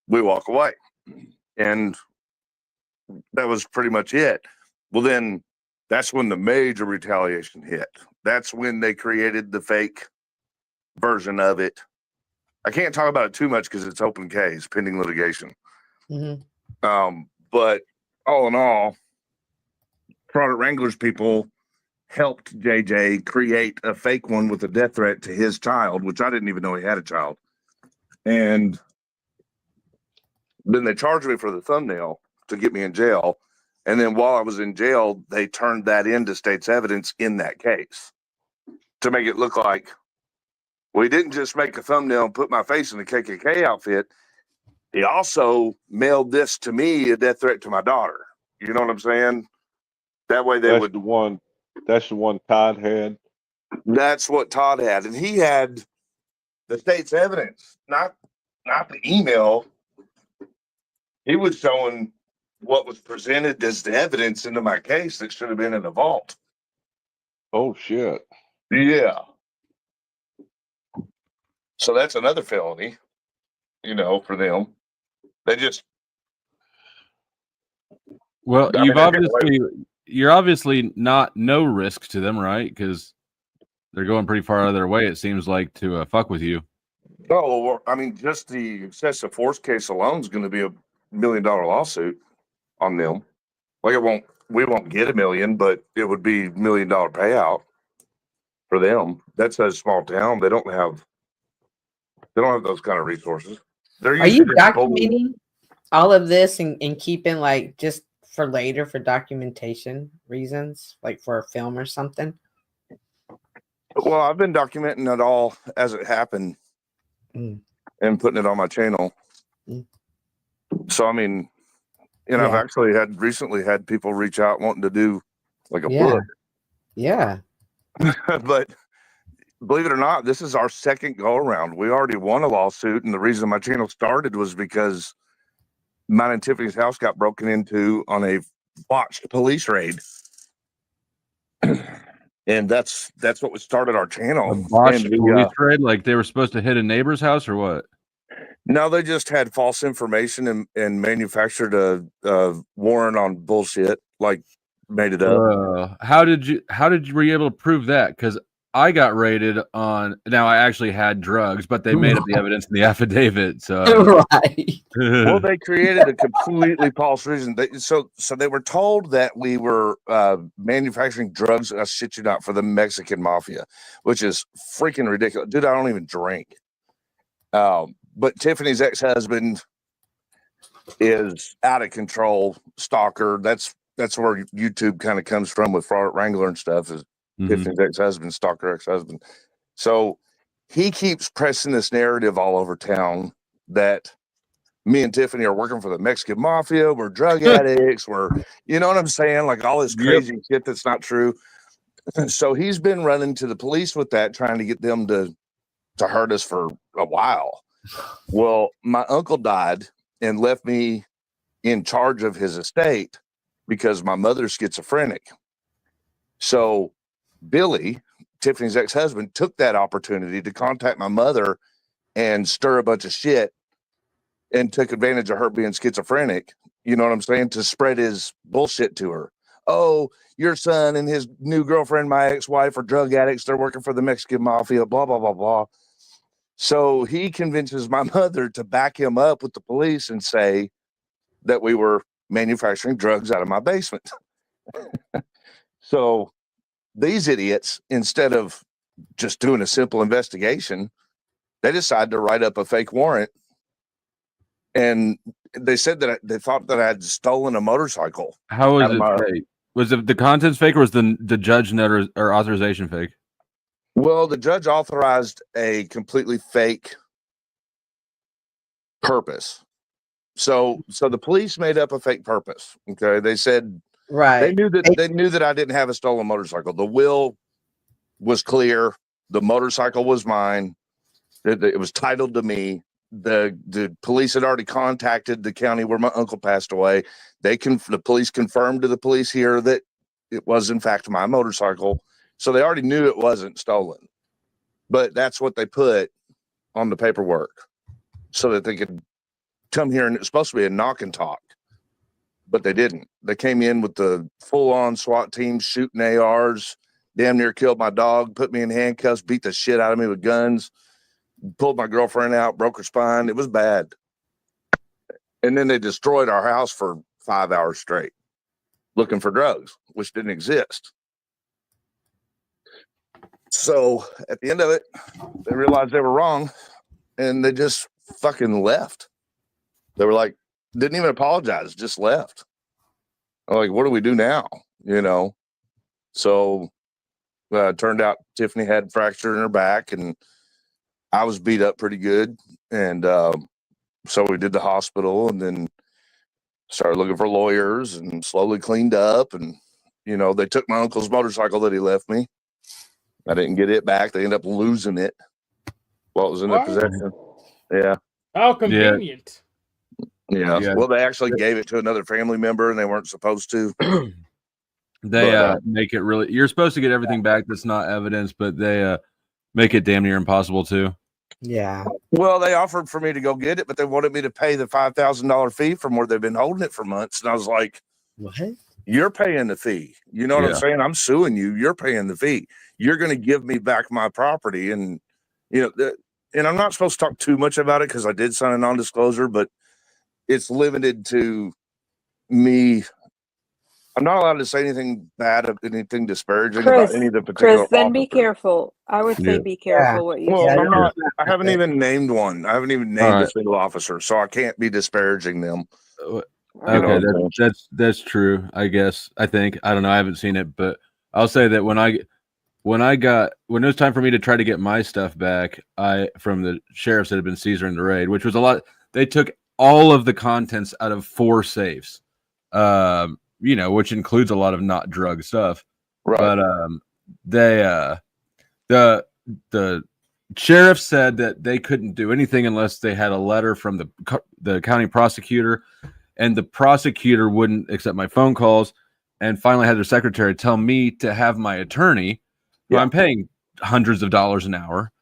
we walk away. And that was pretty much it. Well, then that's when the major retaliation hit. That's when they created the fake version of it. I can't talk about it too much because it's open case, pending litigation. Mm-hmm. But all in all, Product Wranglers people helped JJ create a fake one with a death threat to his child, which I didn't even know he had a child. And then they charged me for the thumbnail to get me in jail. And then while I was in jail, they turned that into state's evidence in that case to make it look like we didn't just make a thumbnail and put my face in the KKK outfit. He also mailed this to me, a death threat to my daughter. You know what I'm saying? That way they That's would. the one. That's the one Todd had. That's what Todd had, and he had the state's evidence, not the email. He was showing what was presented as the evidence into my case that should have been in the vault. Oh shit! Yeah. So that's another felony, for them. They just. Well, I mean, you're obviously not no risk to them, right? Because they're going pretty far out of their way, it seems like, to fuck with you. Oh, well, I mean, just the excessive force case alone is going to be $1 million lawsuit on them. Like we won't get $1 million, but it would be $1 million payout for them. That's a small town. They don't have those kind of resources. Are you documenting all of this and keeping like just for later for documentation reasons, like for a film or something? Well, I've been documenting it all as it happened and putting it on my channel. So, I mean, I've actually recently had people reach out wanting to do like a book. Yeah. But believe it or not, this is our second go around. We already won a lawsuit. And the reason my channel started was because mine and Tiffany's house got broken into on a botched police raid. And that's what started our channel. A botched police raid? Like they were supposed to hit a neighbor's house or what? No, they just had false information and manufactured a warrant on bullshit, like made it up. How did you were you able to prove that? Because I got raided on. Now I actually had drugs, but they made up the evidence in the affidavit. So right. Well, they created a completely false reason. So they were told that we were manufacturing drugs. I shit you not, for the Mexican mafia, which is freaking ridiculous, dude. I don't even drink. But Tiffany's ex-husband is out of control stalker. That's where YouTube kind of comes from with Fraud Wrangler and stuff. Is Tiffany's ex-husband, stalker ex-husband. So he keeps pressing this narrative all over town that me and Tiffany are working for the Mexican mafia. We're drug addicts. You know what I'm saying? Like all this crazy shit that's not true. So he's been running to the police with that, trying to get them to hurt us for a while. Well, my uncle died and left me in charge of his estate because my mother's schizophrenic. So Billy, Tiffany's ex-husband, took that opportunity to contact my mother and stir a bunch of shit and took advantage of her being schizophrenic, you know what I'm saying, to spread his bullshit to her. Oh, your son and his new girlfriend, my ex-wife, are drug addicts. They're working for the Mexican mafia, blah, blah, blah, blah. So he convinces my mother to back him up with the police and say that we were manufacturing drugs out of my basement. So these idiots, instead of just doing a simple investigation, they decided to write up a fake warrant. And they said that they thought that I had stolen a motorcycle. How was it fake? Was it the contents fake, or was the judge note or authorization fake? Well, the judge authorized a completely fake purpose. So the police made up a fake purpose. Okay, they said they knew that I didn't have a stolen motorcycle. The will was clear. The motorcycle was mine. It was titled to me. The police had already contacted the county where my uncle passed away. The police confirmed to the police here that it was in fact my motorcycle. So they already knew it wasn't stolen, but that's what they put on the paperwork so that they could come here. And it was supposed to be a knock and talk, but they didn't. They came in with the full-on SWAT team, shooting ARs, damn near killed my dog, put me in handcuffs, beat the shit out of me with guns, pulled my girlfriend out, broke her spine. It was bad. And then they destroyed our house for 5 hours straight looking for drugs, which didn't exist. So at the end of it, they realized they were wrong and they just fucking left. They were like, didn't even apologize, just left. I'm like, what do we do now? So it turned out Tiffany had fracture in her back and I was beat up pretty good. And so we did the hospital and then started looking for lawyers and slowly cleaned up. And You know, they took my uncle's motorcycle that he left me. I didn't get it back. They ended up losing it while it was in their What? possession. Yeah. How convenient. Yeah. Well, they actually gave it to another family member and they weren't supposed to. They make it really. You're supposed to get everything back that's not evidence, but they make it damn near impossible too. Yeah. Well, they offered for me to go get it, but they wanted me to pay the $5,000 fee from where they've been holding it for months. And I was like, What? you're paying the fee. You know what I'm saying? I'm suing you. You're paying the fee. You're going to give me back my property. And, you know, and I'm not supposed to talk too much about it because I did sign a non-disclosure, but it's limited to me. I'm not allowed to say anything bad, anything disparaging about any of the particular Chris, then be officers. careful. I would say be careful what you Well, say. I'm not. I haven't even named one. I haven't even named a single officer, so I can't be disparaging them. Okay, that's true. I guess. I think. I don't know. I haven't seen it, but I'll say that when it was time for me to try to get my stuff back, from the sheriffs that had been seized during the raid, which was a lot. They took all of the contents out of 4 safes. You know, which includes a lot of not drug stuff. Right. But the sheriff said that they couldn't do anything unless they had a letter from the county prosecutor, and the prosecutor wouldn't accept my phone calls, and finally had their secretary tell me to have my attorney, who I'm paying hundreds of dollars an hour.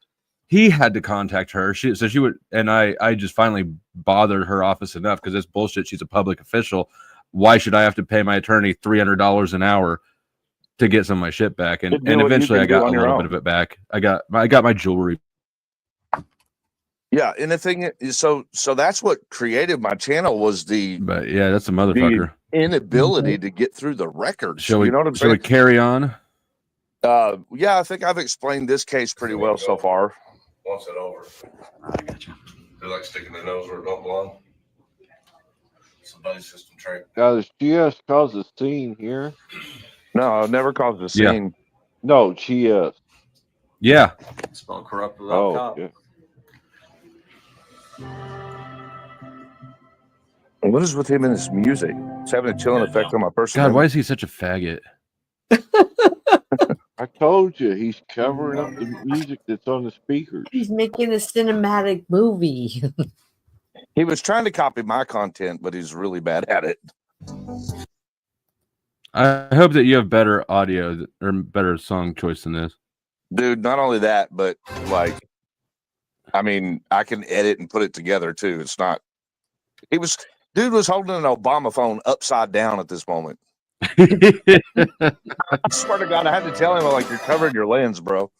He had to contact her. She would, and I just finally bothered her office enough because it's bullshit. She's a public official. Why should I have to pay my attorney $300 an hour to get some of my shit back? And eventually I got a little bit of it back. I got my jewelry. Yeah, and the thing is, so that's what created my channel was But yeah, that's a motherfucker. The inability to get through the records. Shall we, you know what I'm saying? Shall we carry on? Yeah, I think I've explained this case pretty well so far. Once it over. I got you. They're like sticking their nose where it don't belong. Somebody's system trick. Does GS cause a scene here? No, I've never caused a scene. No, GS. Yeah. Spell corrupt without cop. Yeah. What is with him and his music? It's having a chilling effect on my personal. God, why is he such a faggot? I told you, he's covering up the music that's on the speakers. He's making a cinematic movie. He was trying to copy my content, but he's really bad at it. I hope that you have better audio or better song choice than this. Dude, not only that, but like, I mean, I can edit and put it together too. It's not, dude was holding an Obama phone upside down at this moment. I swear to God, I had to tell him, like, you're covering your lens, bro.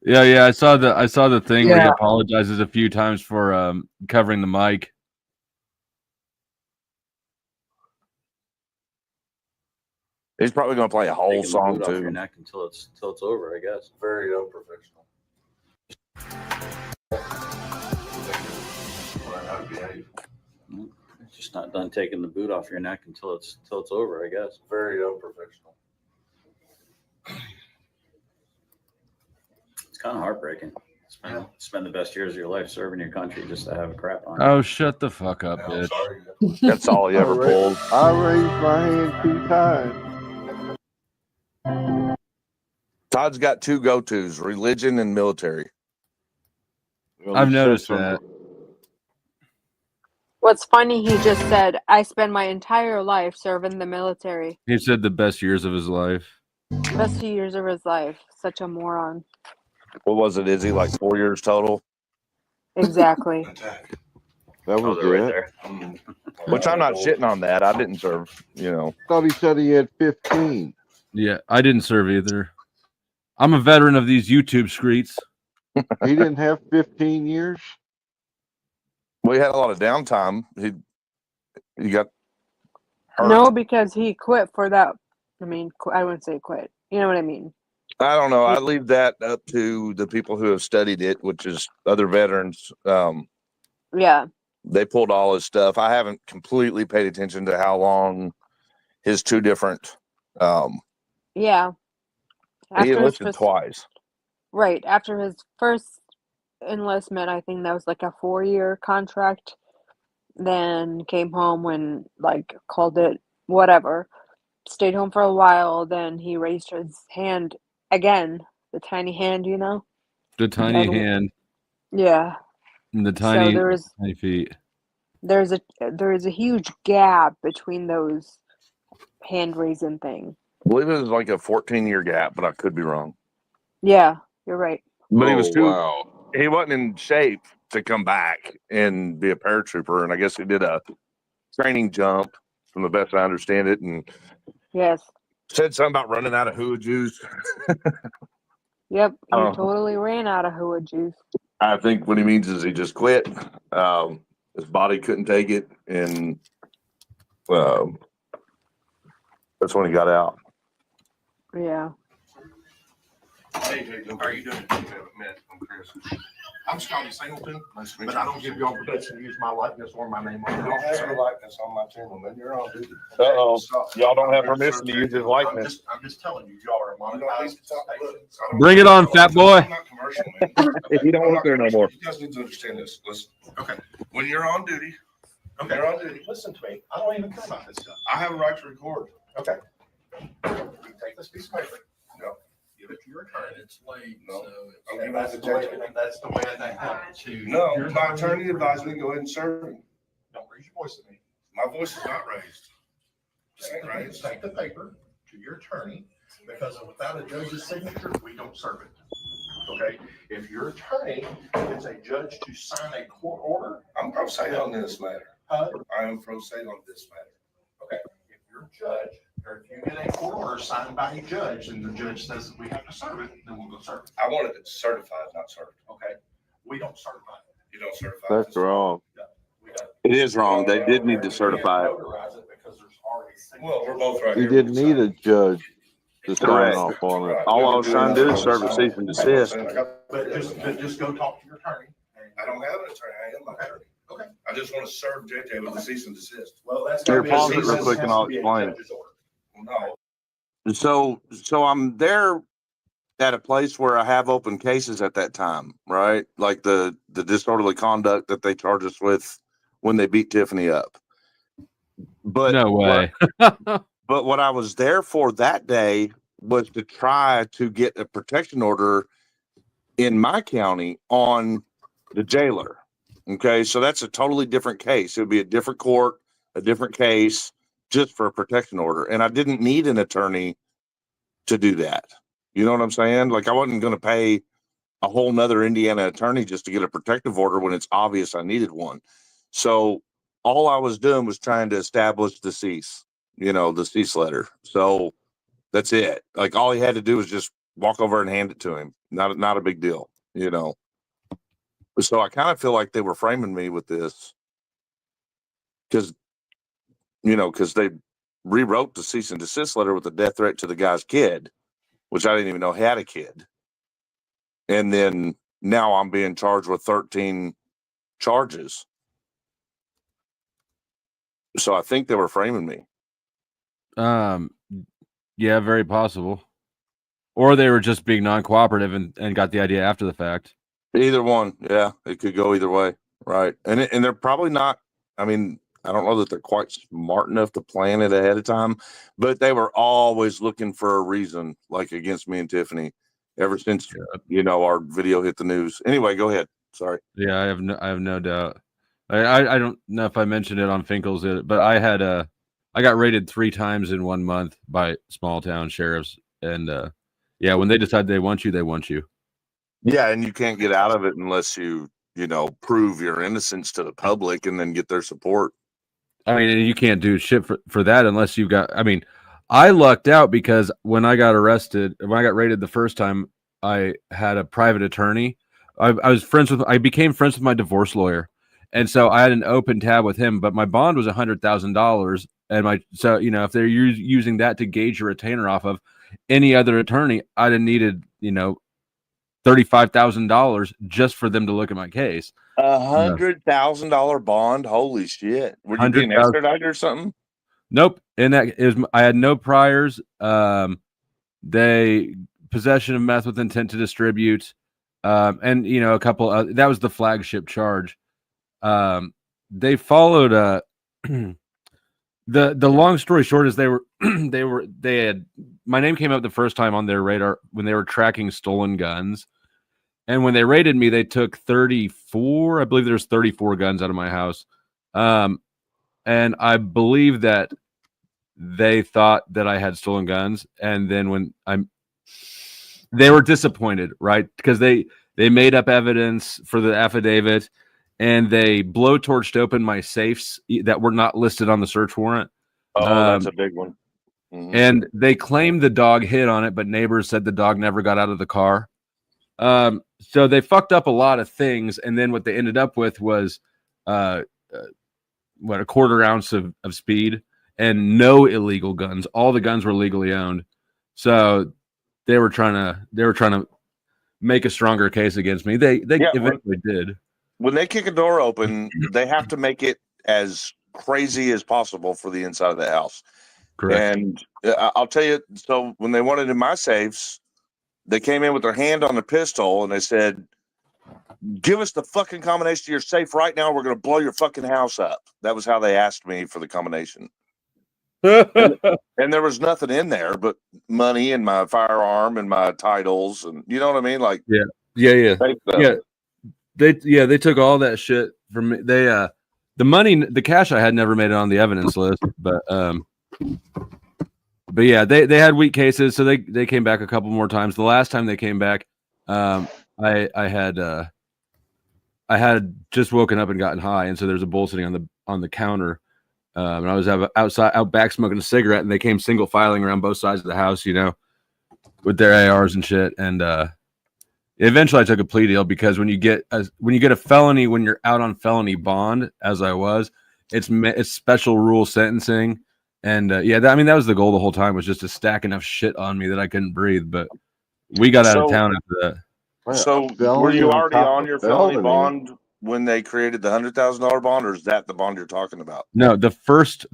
Yeah, I saw the thing where he apologizes a few times for covering the mic. He's probably going to play a whole song Off too. your neck until it's over, I guess. Very unprofessional. It's just not done taking the boot off your neck until it's over, I guess. Very unprofessional. It's kind of heartbreaking. Spend the best years of your life serving your country just to have a crap on. Oh, shut the fuck up, bitch. That's all he ever pulled. I raised my hand 2 times. Todd's got 2 go-tos, religion and military. I've noticed that. What's funny, he just said, I spend my entire life serving the military. He said the best years of his life. Best 2 years of his life. Such a moron. What was it? Is he like 4 years total? Exactly. That was right it. there. Which I'm not shitting on that. I didn't serve, you know. Thought he said he had 15. Yeah, I didn't serve either. I'm a veteran of these YouTube streets. He didn't have 15 years? We had a lot of downtime. He got hurt. No, because he quit for that. I mean, I wouldn't say quit. You know what I mean? I don't know. I leave that up to the people who have studied it, which is other veterans. Yeah. They pulled all his stuff. I haven't completely paid attention to how long his 2 different. Yeah. He enlisted twice. Right. After his first enlistment, I think that was like a 4-year contract. Then came home when, like, called it whatever. stayed home for a while. Then he raised his hand again, the tiny hand, you know. The tiny And hand yeah, and the so tiny there's feet. there's a huge gap between those hand raising thing. I believe it was like a 14-year gap, but I could be wrong. Yeah, you're right. But he was too. Wow. He wasn't in shape to come back and be a paratrooper, and I guess he did a training jump, from the best I understand it, and Yes. said something about running out of hua juice. Yep. He Oh. totally ran out of hua juice. I think what he means is he just quit. His body couldn't take it, and that's when he got out. Yeah. Hey, Jacob, how are you doing? We haven't met. I'm Chris. I'm Scotty Singleton, but I don't give y'all permission to use my likeness or my name on it. I don't have your likeness on my channel, man. You're on duty. Uh-oh. Y'all don't have permission to use his likeness. I'm just telling you, y'all are monetized. Bring it on, fat boy. I'm not commercial, man. You don't work there no more. You guys need to understand this. Listen. Okay. When you're on duty, you're on duty. Listen to me. I don't even care about this stuff. I have a right to record. Okay. You can take this piece of paper. No. Give it to your attorney. It's late. No. So that's the way that happened. No, my attorney advised me to go ahead and serve him. Don't raise your voice at me. My voice is not raised. Take the paper to your attorney, because without a judge's signature, we don't serve it. Okay? If your attorney gets a judge to sign a court order. I'm pro se on this matter. I am pro se on this matter. Okay. If your judge, or if you get a court order signed by a judge and the judge says that we have to serve it, then we'll go serve it. I wanted it certified, not served. Okay. We don't certify it. You don't certify it. That's wrong. It is wrong. They did need to certify it. Well, we're both right You here. didn't need a judge to sign Correct. off on it. All I was trying to do is serve a cease and desist. But just go talk to your attorney. I don't have an attorney. I am my attorney. Okay. I just want to serve JJ with a cease and desist. Well, that's. Here, pause it real quick and I'll explain. No. So I'm there at a place where I have open cases at that time, right? Like the disorderly conduct that they charge us with when they beat Tiffany up. But No way. But what I was there for that day was to try to get a protection order in my county on the jailer. Okay, so that's a totally different case. It would be a different court, a different case, just for a protection order. And I didn't need an attorney to do that. You know what I'm saying? Like, I wasn't going to pay a whole nother Indiana attorney just to get a protective order when it's obvious I needed one. So all I was doing was trying to establish the cease, the cease letter. So that's it. Like, all he had to do was just walk over and hand it to him. Not a big deal, So I kind of feel like they were framing me with this because they rewrote the cease and desist letter with a death threat to the guy's kid, which I didn't even know had a kid. And then now I'm being charged with 13 charges. So I think they were framing me. Yeah, very possible. Or they were just being non-cooperative and got the idea after the fact. Either one. Yeah, it could go either way. Right. And they're probably not, I don't know that they're quite smart enough to plan it ahead of time, but they were always looking for a reason, like against me and Tiffany, ever since, our video hit the news. Anyway, go ahead. Sorry. Yeah, I have no doubt. I don't know if I mentioned it on Finkel's, but I got raided 3 times in 1 month by small town sheriffs. And when they decide they want you, they want you. Yeah, and you can't get out of it unless you prove your innocence to the public and then get their support. You can't do shit for that unless you got. I lucked out because when I got raided the first time, I had a private attorney. I became friends with my divorce lawyer, and so I had an open tab with him. But my bond was $100,000, and if they're using that to gauge your retainer off of any other attorney, I'd have needed $35,000 just for them to look at my case. $100,000 bond. Holy shit! Were you being extradited or something? Nope. And I had no priors. They possession of meth with intent to distribute, and a couple. That was the flagship charge. They followed The long story short is they had my name came up the first time on their radar when they were tracking stolen guns. And when they raided me, they took 34. I believe there's 34 guns out of my house. And I believe that they thought that I had stolen guns. And then they were disappointed, right? Because they made up evidence for the affidavit and they blowtorched open my safes that were not listed on the search warrant. Oh, that's a big one. Mm-hmm. And they claimed the dog hit on it, but neighbors said the dog never got out of the car. So they fucked up a lot of things, and then what they ended up with was a quarter ounce of speed and no illegal guns. All the guns were legally owned. So they were trying to make a stronger case against me. They eventually did. When they kick a door open, they have to make it as crazy as possible for the inside of the house. Correct. And I'll tell you, so when they wanted in my safes, they came in with their hand on the pistol and they said, "Give us the fucking combination to your safe right now. We're going to blow your fucking house up." That was how they asked me for the combination. and there was nothing in there but money and my firearm and my titles, and you know what I mean? Like, they took all that shit from me. They the money, the cash I had never made it on the evidence list, but yeah, they had weak cases, so they came back a couple more times. The last time they came back, I had just woken up and gotten high, and so there's a bowl sitting on the counter, and I was out back smoking a cigarette, and they came single filing around both sides of the house, you know, with their ARs and shit, and eventually I took a plea deal because when you get a felony, when you're out on felony bond, as I was, it's special rule sentencing. And that was the goal the whole time, was just to stack enough shit on me that I couldn't breathe. But we got out of town after that. So were you already on your felony bond when they created the $100,000 bond, or is that the bond you're talking about? No, the first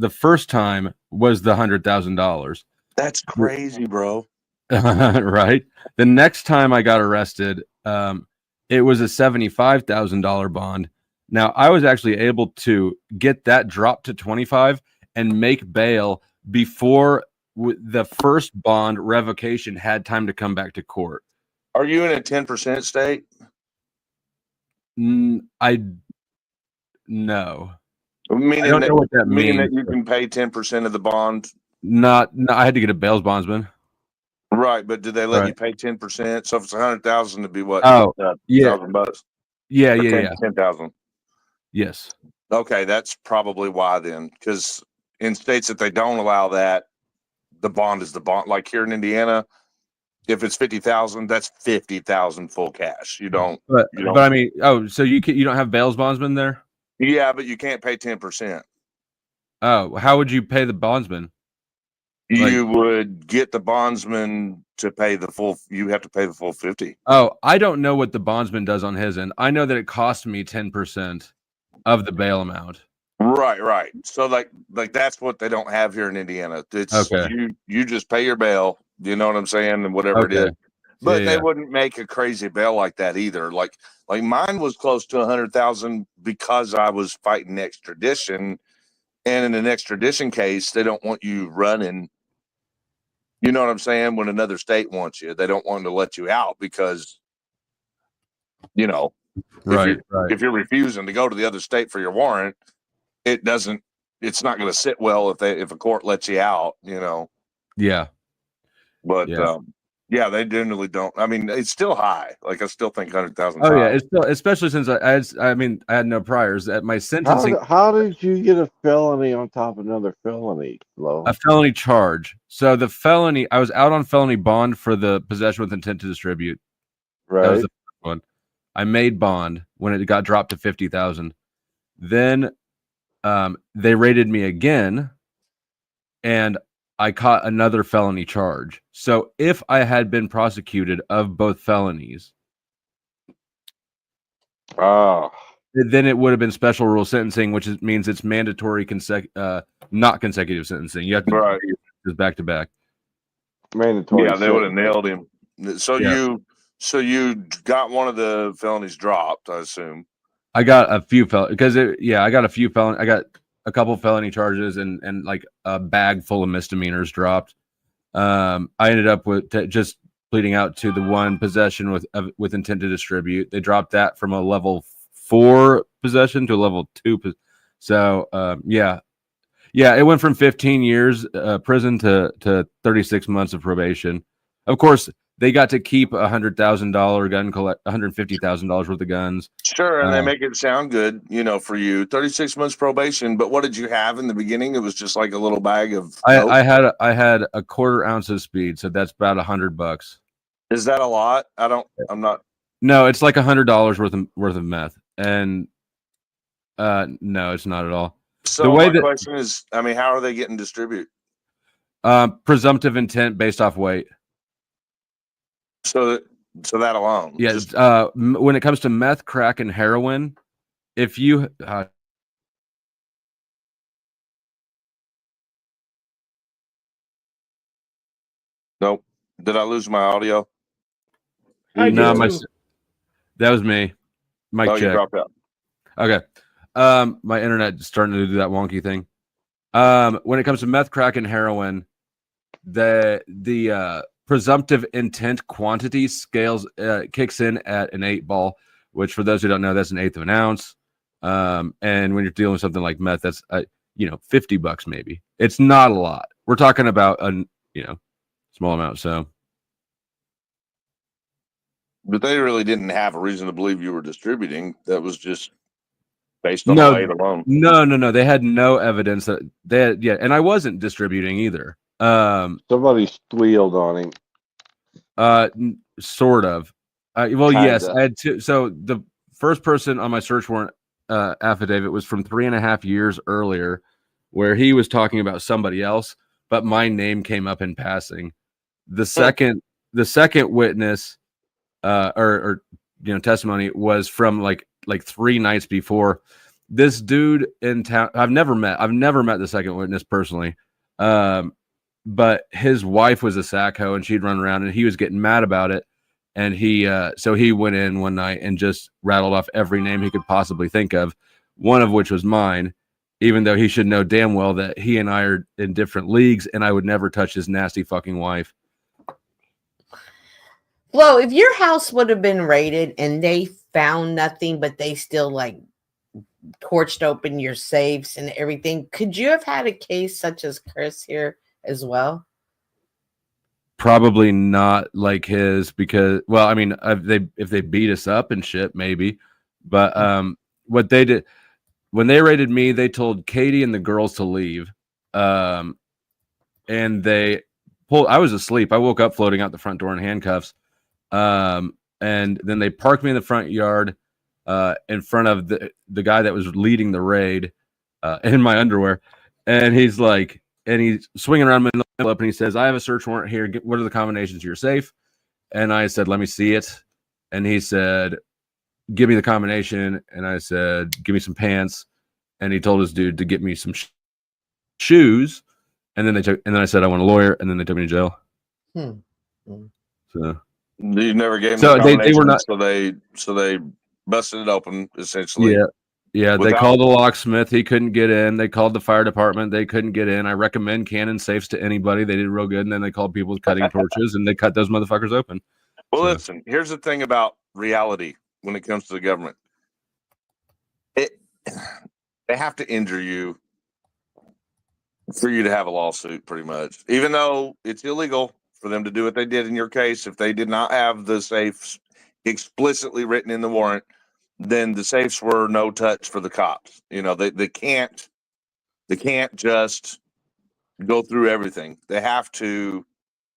time was the $100,000. That's crazy, bro. Right. The next time I got arrested, it was a $75,000 bond. Now I was actually able to get that dropped to 25 and make bail before the first bond revocation had time to come back to court. Are you in a 10% state? No. I don't know what that means. Meaning that you can pay 10% of the bond? No, I had to get a bail bondsman. Right, but did they let you pay 10%? So if it's 100,000, it'd be what? $1,000. Yeah, 10,000. Yes. Okay, that's probably why then, because in states that they don't allow that, the bond is the bond. Like here in Indiana, if it's 50,000, that's 50,000 full cash. You don't. But I mean, so you don't have bail bondsman there? Yeah, but you can't pay 10%. Oh, how would you pay the bondsman? You would get the bondsman to pay the full. You have to pay the full 50. Oh, I don't know what the bondsman does on his end. I know that it cost me 10% of the bail amount. Right. So like that's what they don't have here in Indiana. It's you just pay your bail. You know what I'm saying, and whatever it is. But they wouldn't make a crazy bail like that either. Like mine was close to 100,000 because I was fighting extradition, and in an extradition case, they don't want you running. You know what I'm saying? When another state wants you, they don't want to let you out because, you know, if you're refusing to go to the other state for your warrant, it's not going to sit well if a court lets you out, you know. Yeah. But they generally don't. I mean, it's still high. Like I still think 100,000. Oh yeah, it's still, especially since I had no priors at my sentencing. How did you get a felony on top of another felony, Flo? A felony charge. So the felony, I was out on felony bond for the possession with intent to distribute. Right. That was the first one. I made bond when it got dropped to 50,000. Then they raided me again, and I caught another felony charge. So if I had been prosecuted of both felonies, then it would have been special rule sentencing, which means it's mandatory not consecutive sentencing. You have to just back to back. Mandatory. Yeah, they would have nailed him. So you got one of the felonies dropped, I assume. I got a few felonies because I got a few felonies. I got a couple felony charges and like a bag full of misdemeanors dropped. I ended up with just pleading out to the one possession with intent to distribute. They dropped that from a level 4 possession to a level 2. So yeah, it went from 15 years prison to 36 months of probation. Of course, they got to keep $100,000 gun $150,000 worth of guns. Sure, and they make it sound good, for you. 36 months probation, but what did you have in the beginning? It was just like a little bag of dope? I had a quarter ounce of speed, so that's about $100. Is that a lot? I'm not. No, it's like $100 worth of meth, and no, it's not at all. So my question is, how are they getting distributed? Presumptive intent based off weight. So that alone. Yes. When it comes to meth, crack, and heroin, if you nope. Did I lose my audio? No, that was me. Mic check. You dropped out. Okay. My internet is starting to do that wonky thing. When it comes to meth, crack, and heroin, the presumptive intent quantity scales kicks in at an 8-ball, which for those who don't know, that's an 1/8 of an ounce. And when you're dealing with something like meth, that's $50 maybe. It's not a lot. We're talking about a small amount. So, but they really didn't have a reason to believe you were distributing. That was just based on the weight alone. No. They had no evidence that they had, and I wasn't distributing either. Somebody squealed on him. Sort of. Well, kinda. Yes, I had two. So the first person on my search warrant affidavit was from 3.5 years earlier, where he was talking about somebody else, but my name came up in passing. The second witness, or testimony was from like 3 nights before. This dude in town, I've never met the second witness personally. But his wife was a sack hoe and she'd run around and he was getting mad about it. And so he went in one night and just rattled off every name he could possibly think of, one of which was mine, even though he should know damn well that he and I are in different leagues and I would never touch his nasty fucking wife. Well, if your house would have been raided and they found nothing, but they still torched open your safes and everything, could you have had a case such as Chris here as well? Probably not like his, because if they beat us up and shit, maybe. But what they did when they raided me, they told Katie and the girls to leave. And they pulled. I was asleep. I woke up floating out the front door in handcuffs. And then they parked me in the front yard in front of the guy that was leading the raid in my underwear. And he's like, and he's swinging around my up and he says, I have a search warrant here. What are the combinations to your safe? And I said, let me see it. And he said, give me the combination. And I said, give me some pants. And he told his dude to get me some shoes. And then I said, I want a lawyer. And then they took me to jail. So you never gave them they were not. So they busted it open essentially. Yeah. They called the locksmith. He couldn't get in. They called the fire department. They couldn't get in. I recommend Canon safes to anybody. They did real good. And then they called people with cutting torches and they cut those motherfuckers open. Well, listen, here's the thing about reality when it comes to the government. They have to injure you for you to have a lawsuit, pretty much. Even though it's illegal for them to do what they did in your case, if they did not have the safes explicitly written in the warrant, then the safes were no touch for the cops. They can't just go through everything. They have to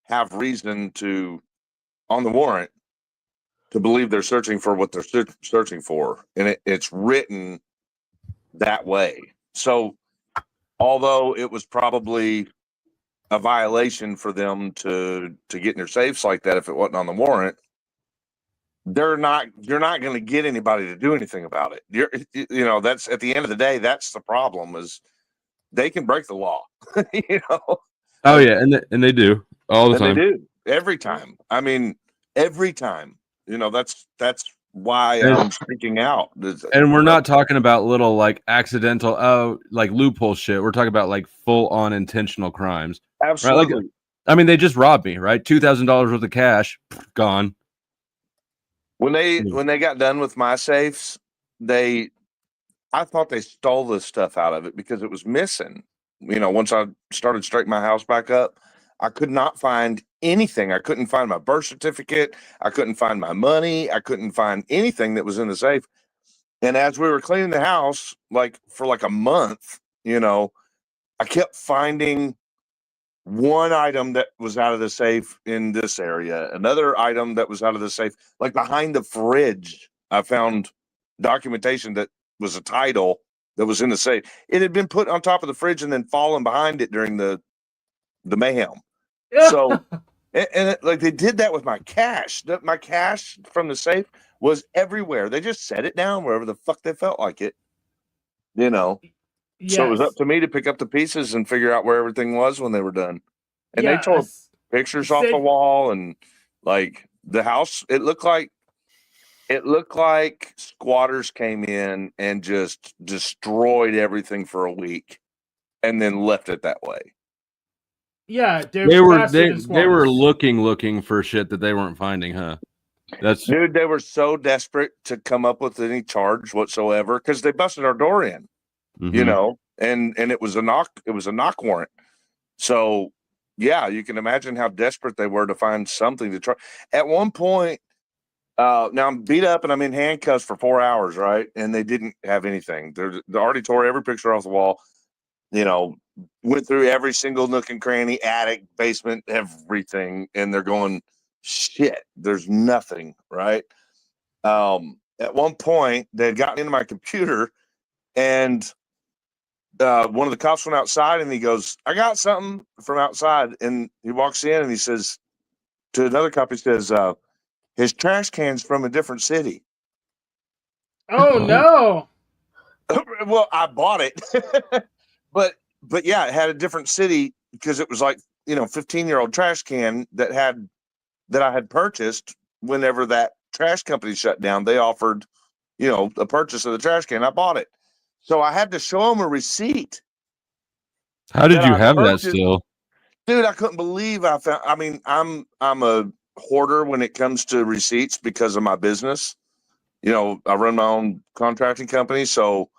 have reason to, on the warrant, to believe they're searching for what they're searching for. And it's written that way. So although it was probably a violation for them to get in their safes like that if it wasn't on the warrant, you're not going to get anybody to do anything about it. That's at the end of the day, that's the problem, is they can break the law. Oh yeah, and they do all the time. They do every time. Every time. That's why I'm speaking out. And we're not talking about little like accidental, like loophole shit. We're talking about like full on intentional crimes. Absolutely. Right? Like, I mean, they just robbed me, right? $2,000 worth of cash, gone. When they got done with my safes, I thought they stole this stuff out of it because it was missing. You know, once I started straightening my house back up, I could not find anything. I couldn't find my birth certificate. I couldn't find my money. I couldn't find anything that was in the safe. And as we were cleaning the house, like for like a month, you know, I kept finding one item that was out of the safe in this area, another item that was out of the safe, like behind the fridge. I found documentation that was a title that was in the safe. It had been put on top of the fridge and then fallen behind it during the mayhem. So, like they did that with my cash. My cash from the safe was everywhere. They just set it down wherever the fuck they felt like it. You know. Yes. So it was up to me to pick up the pieces and figure out where everything was when they were done. And they tore pictures off the wall and like the house. It looked like squatters came in and just destroyed everything for a week and then left it that way. Yeah, they were looking for shit that they weren't finding, huh? Dude, they were so desperate to come up with any charge whatsoever because they busted our door in. Mm-hmm. You know, and it was a knock warrant. So yeah, you can imagine how desperate they were to find something to try. At one point, now I'm beat up and I'm in handcuffs for 4 hours, right? And they didn't have anything. They already tore every picture off the wall, you know, went through every single nook and cranny, attic, basement, everything, and they're going, shit, there's nothing, right? At one point, they had gotten into my computer and one of the cops went outside and he goes, I got something from outside. And he walks in and he says to another cop, he says, his trash can's from a different city. Oh no. Well, I bought it. but yeah, it had a different city because it was like, you know, 15-year-old trash can that I had purchased whenever that trash company shut down. They offered, you know, a purchase of the trash can. I bought it. So I had to show him a receipt. How did you have that still? Dude, I couldn't believe I found. I mean, I'm a hoarder when it comes to receipts because of my business. You know, I run my own contracting company. So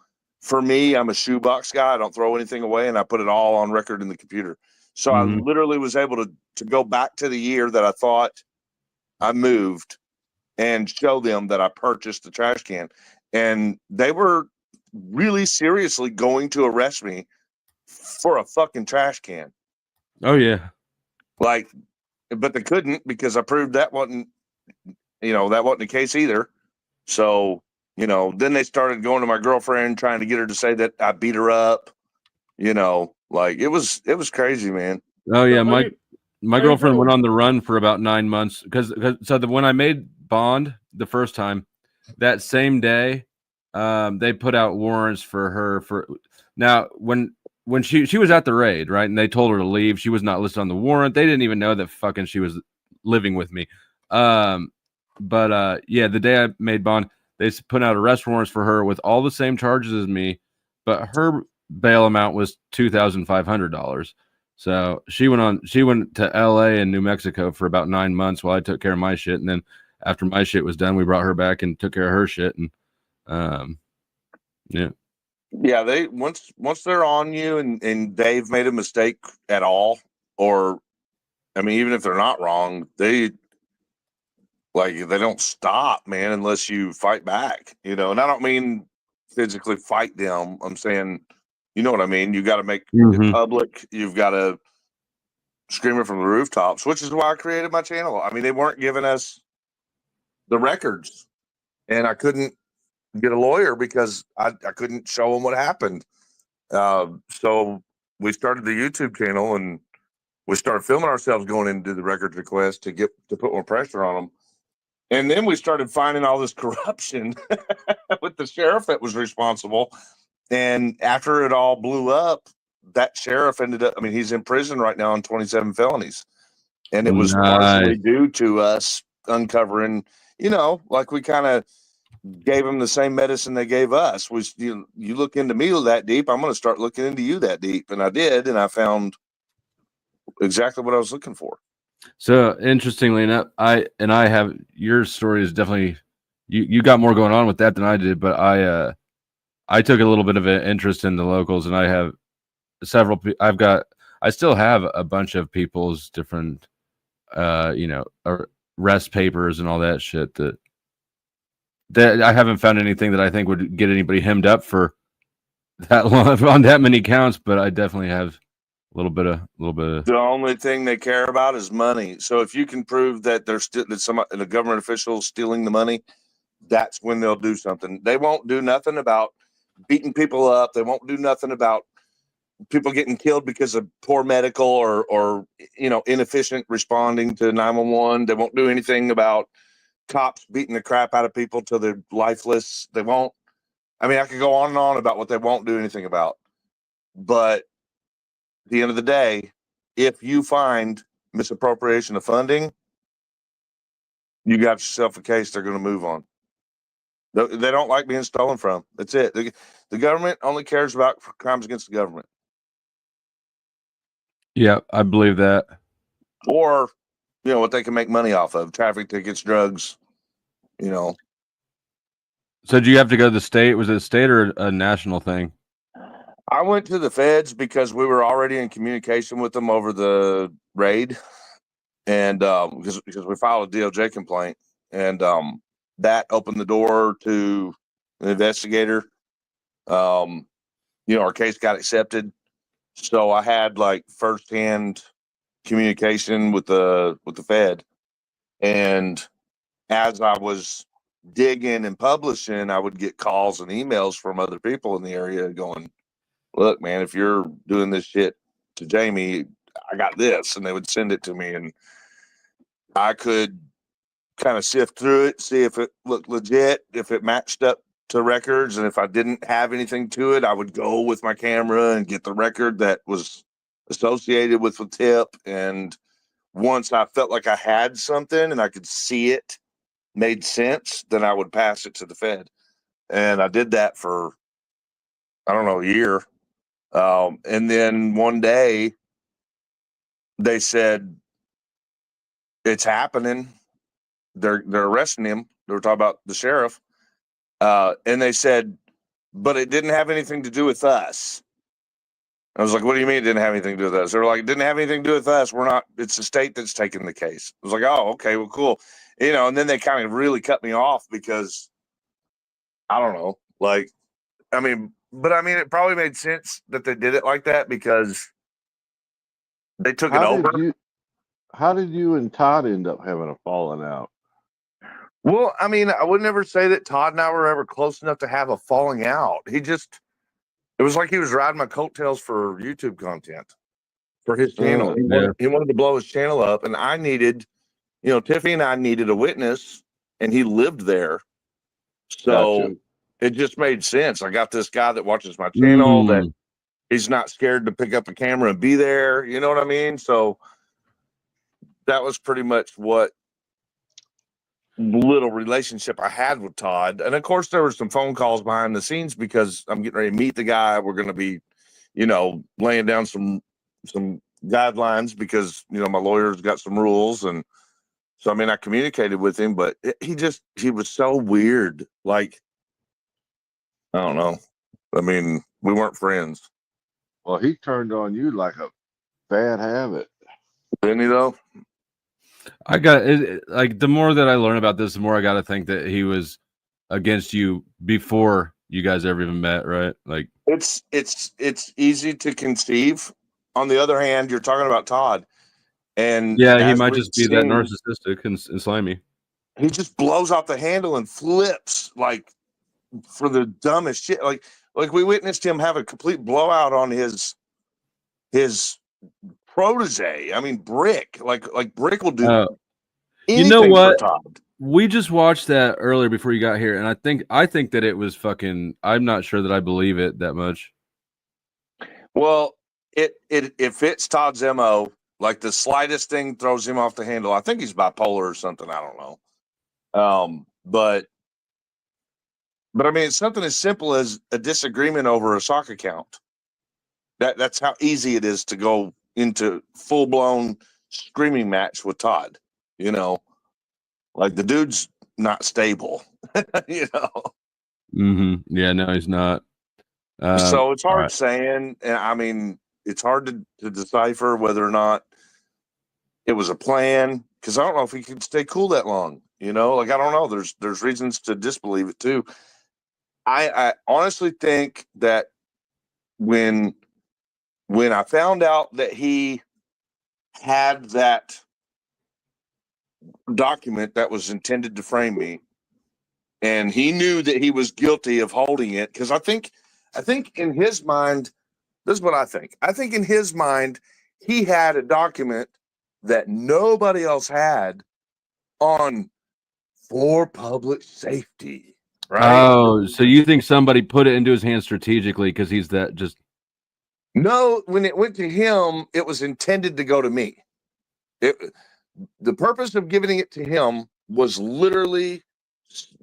for me, I'm a shoebox guy. I don't throw anything away and I put it all on record in the computer. So I literally was able to go back to the year that I thought I moved and show them that I purchased the trash can. And they were really seriously going to arrest me for a fucking trash can. Oh yeah. Like, but they couldn't because I proved that wasn't the case either. So, you know, then they started going to my girlfriend trying to get her to say that I beat her up. You know, like it was crazy, man. Oh yeah, my girlfriend went on the run for about 9 months because when I made bond the first time, that same day, they put out warrants for her now when she was at the raid, right? And they told her to leave. She was not listed on the warrant. They didn't even know that fucking she was living with me. Yeah, the day I made bond, they put out arrest warrants for her with all the same charges as me, but her bail amount was $2,500. So she went to LA and New Mexico for about 9 months while I took care of my shit. And then after my shit was done, we brought her back and took care of her shit. And yeah, they once they're on you and they've made a mistake at all, or I mean, even if they're not wrong, they don't stop, man, unless you fight back, you know. And I don't mean physically fight them. I'm saying, you know what I mean? You got to make it public. You've got to scream it from the rooftops, which is why I created my channel. I mean, they weren't giving us the records, and I couldn't get a lawyer because I couldn't show them what happened. So we started the YouTube channel and we started filming ourselves going into the records request to put more pressure on them. And then we started finding all this corruption with the sheriff that was responsible. And after it all blew up, that sheriff ended up, I mean, he's in prison right now on 27 felonies. And it was partially due to us uncovering, you know, like we kind of gave them the same medicine they gave us. Was you look into me that deep, I'm going to start looking into you that deep, and I did, and I found exactly what I was looking for. So interestingly enough, I have your story is definitely you got more going on with that than I did, but I took a little bit of an interest in the locals, and I have several. I still have a bunch of people's different, arrest papers and all that shit that I haven't found anything that I think would get anybody hemmed up for that long on that many counts, but I definitely have a little bit of. The only thing they care about is money. So if you can prove that the government official stealing the money, that's when they'll do something. They won't do nothing about beating people up. They won't do nothing about people getting killed because of poor medical or inefficient responding to 911. They won't do anything about cops beating the crap out of people till they're lifeless. They won't. I mean, I could go on and on about what they won't do anything about. But at the end of the day, if you find misappropriation of funding, you got yourself a case they're going to move on. They don't like being stolen from. That's it. The government only cares about crimes against the government. Yeah, I believe that. Or, what they can make money off of. Traffic tickets, drugs, So did you have to go to the state? Was it a state or a national thing? I went to the feds because we were already in communication with them over the raid. And because we filed a DOJ complaint. And that opened the door to an investigator. Our case got accepted. So I had like firsthand communication with the Fed. And as I was digging and publishing, I would get calls and emails from other people in the area going, look, man, if you're doing this shit to Jamie, I got this. And they would send it to me, and I could kind of sift through it, see if it looked legit, if it matched up to records. And if I didn't have anything to it, I would go with my camera and get the record that was associated with the tip. And once I felt like I had something and I could see it made sense, then I would pass it to the Fed. And I did that for, I don't know, a year. And then one day they said, it's happening. They're arresting him. They were talking about the sheriff. And they said, but it didn't have anything to do with us. I was like, what do you mean it didn't have anything to do with us? They were like, it didn't have anything to do with us. It's the state that's taking the case. I was like, oh, okay, well, cool. And then they kind of really cut me off because I don't know, it probably made sense that they did it like that because they took it over. How did you and Todd end up having a falling out? Well, I would never say that Todd and I were ever close enough to have a falling out. It was like he was riding my coattails for YouTube content for his channel. He wanted to blow his channel up, and I needed, Tiffany and I needed a witness, and he lived there. So Gotcha. It just made sense. I got this guy that watches my channel that he's not scared to pick up a camera and be there. You know what I mean? So that was pretty much what little relationship I had with Todd. And of course there were some phone calls behind the scenes because I'm getting ready to meet the guy. We're going to be, laying down some guidelines because, my lawyer's got some rules. And so, I communicated with him, but he was so weird. Like, I don't know. We weren't friends. Well, he turned on you like a bad habit. Didn't he though? I got it. Like, the more that I learn about this, the more I got to think that he was against you before you guys ever even met, right? Like, it's easy to conceive. On the other hand, you're talking about Todd, and yeah, he might just be that narcissistic and slimy. He just blows off the handle and flips like for the dumbest shit. Like we witnessed him have a complete blowout on his protege. Brick. Like Brick will do anything. You know what? For Todd. We just watched that earlier before you got here, and I think that it was fucking. I'm not sure that I believe it that much. Well, it fits Todd's MO. Like the slightest thing throws him off the handle. I think he's bipolar or something. I don't know. But But I mean, it's something as simple as a disagreement over a Saga account. That's how easy it is to go into full blown screaming match with Todd. You know, like the dude's not stable. You know. Mm-hmm. Yeah, no, he's not. So it's hard right. saying. I mean, it's hard to decipher whether or not it was a plan, because I don't know if he could stay cool that long. You know, like I don't know. There's reasons to disbelieve it too. I honestly think that when I found out that he had that document that was intended to frame me, and he knew that he was guilty of holding it, because I think in his mind, this is what I think. I think in his mind, he had a document that nobody else had on for public safety, right? Oh, so you think somebody put it into his hand strategically because he's that just... No, when it went to him, it was intended to go to me. The purpose of giving it to him was literally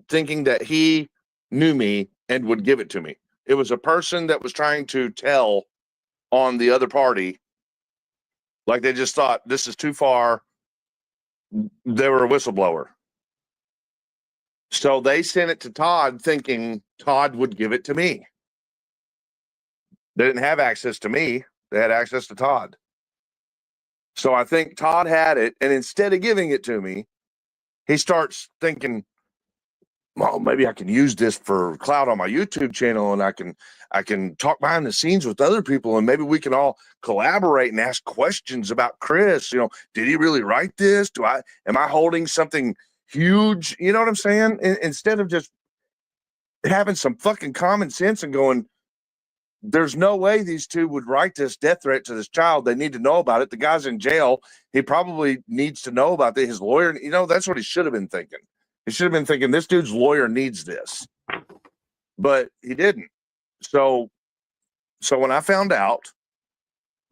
thinking that he knew me and would give it to me. It was a person that was trying to tell on the other party, like they just thought this is too far. They were a whistleblower. So they sent it to Todd thinking Todd would give it to me. They didn't have access to me. They had access to Todd. So I think Todd had it, and instead of giving it to me, he starts thinking, well, maybe I can use this for clout on my YouTube channel, and I can talk behind the scenes with other people, and maybe we can all collaborate and ask questions about Chris. You know, did he really write this? Am I holding something huge? You know what I'm saying? Instead of just having some fucking common sense and going, there's no way these two would write this death threat to this child. They need to know about it. The guy's in jail. He probably needs to know about it. His lawyer, you know, that's what he should have been thinking. He should have been thinking this dude's lawyer needs this, but he didn't. So when I found out,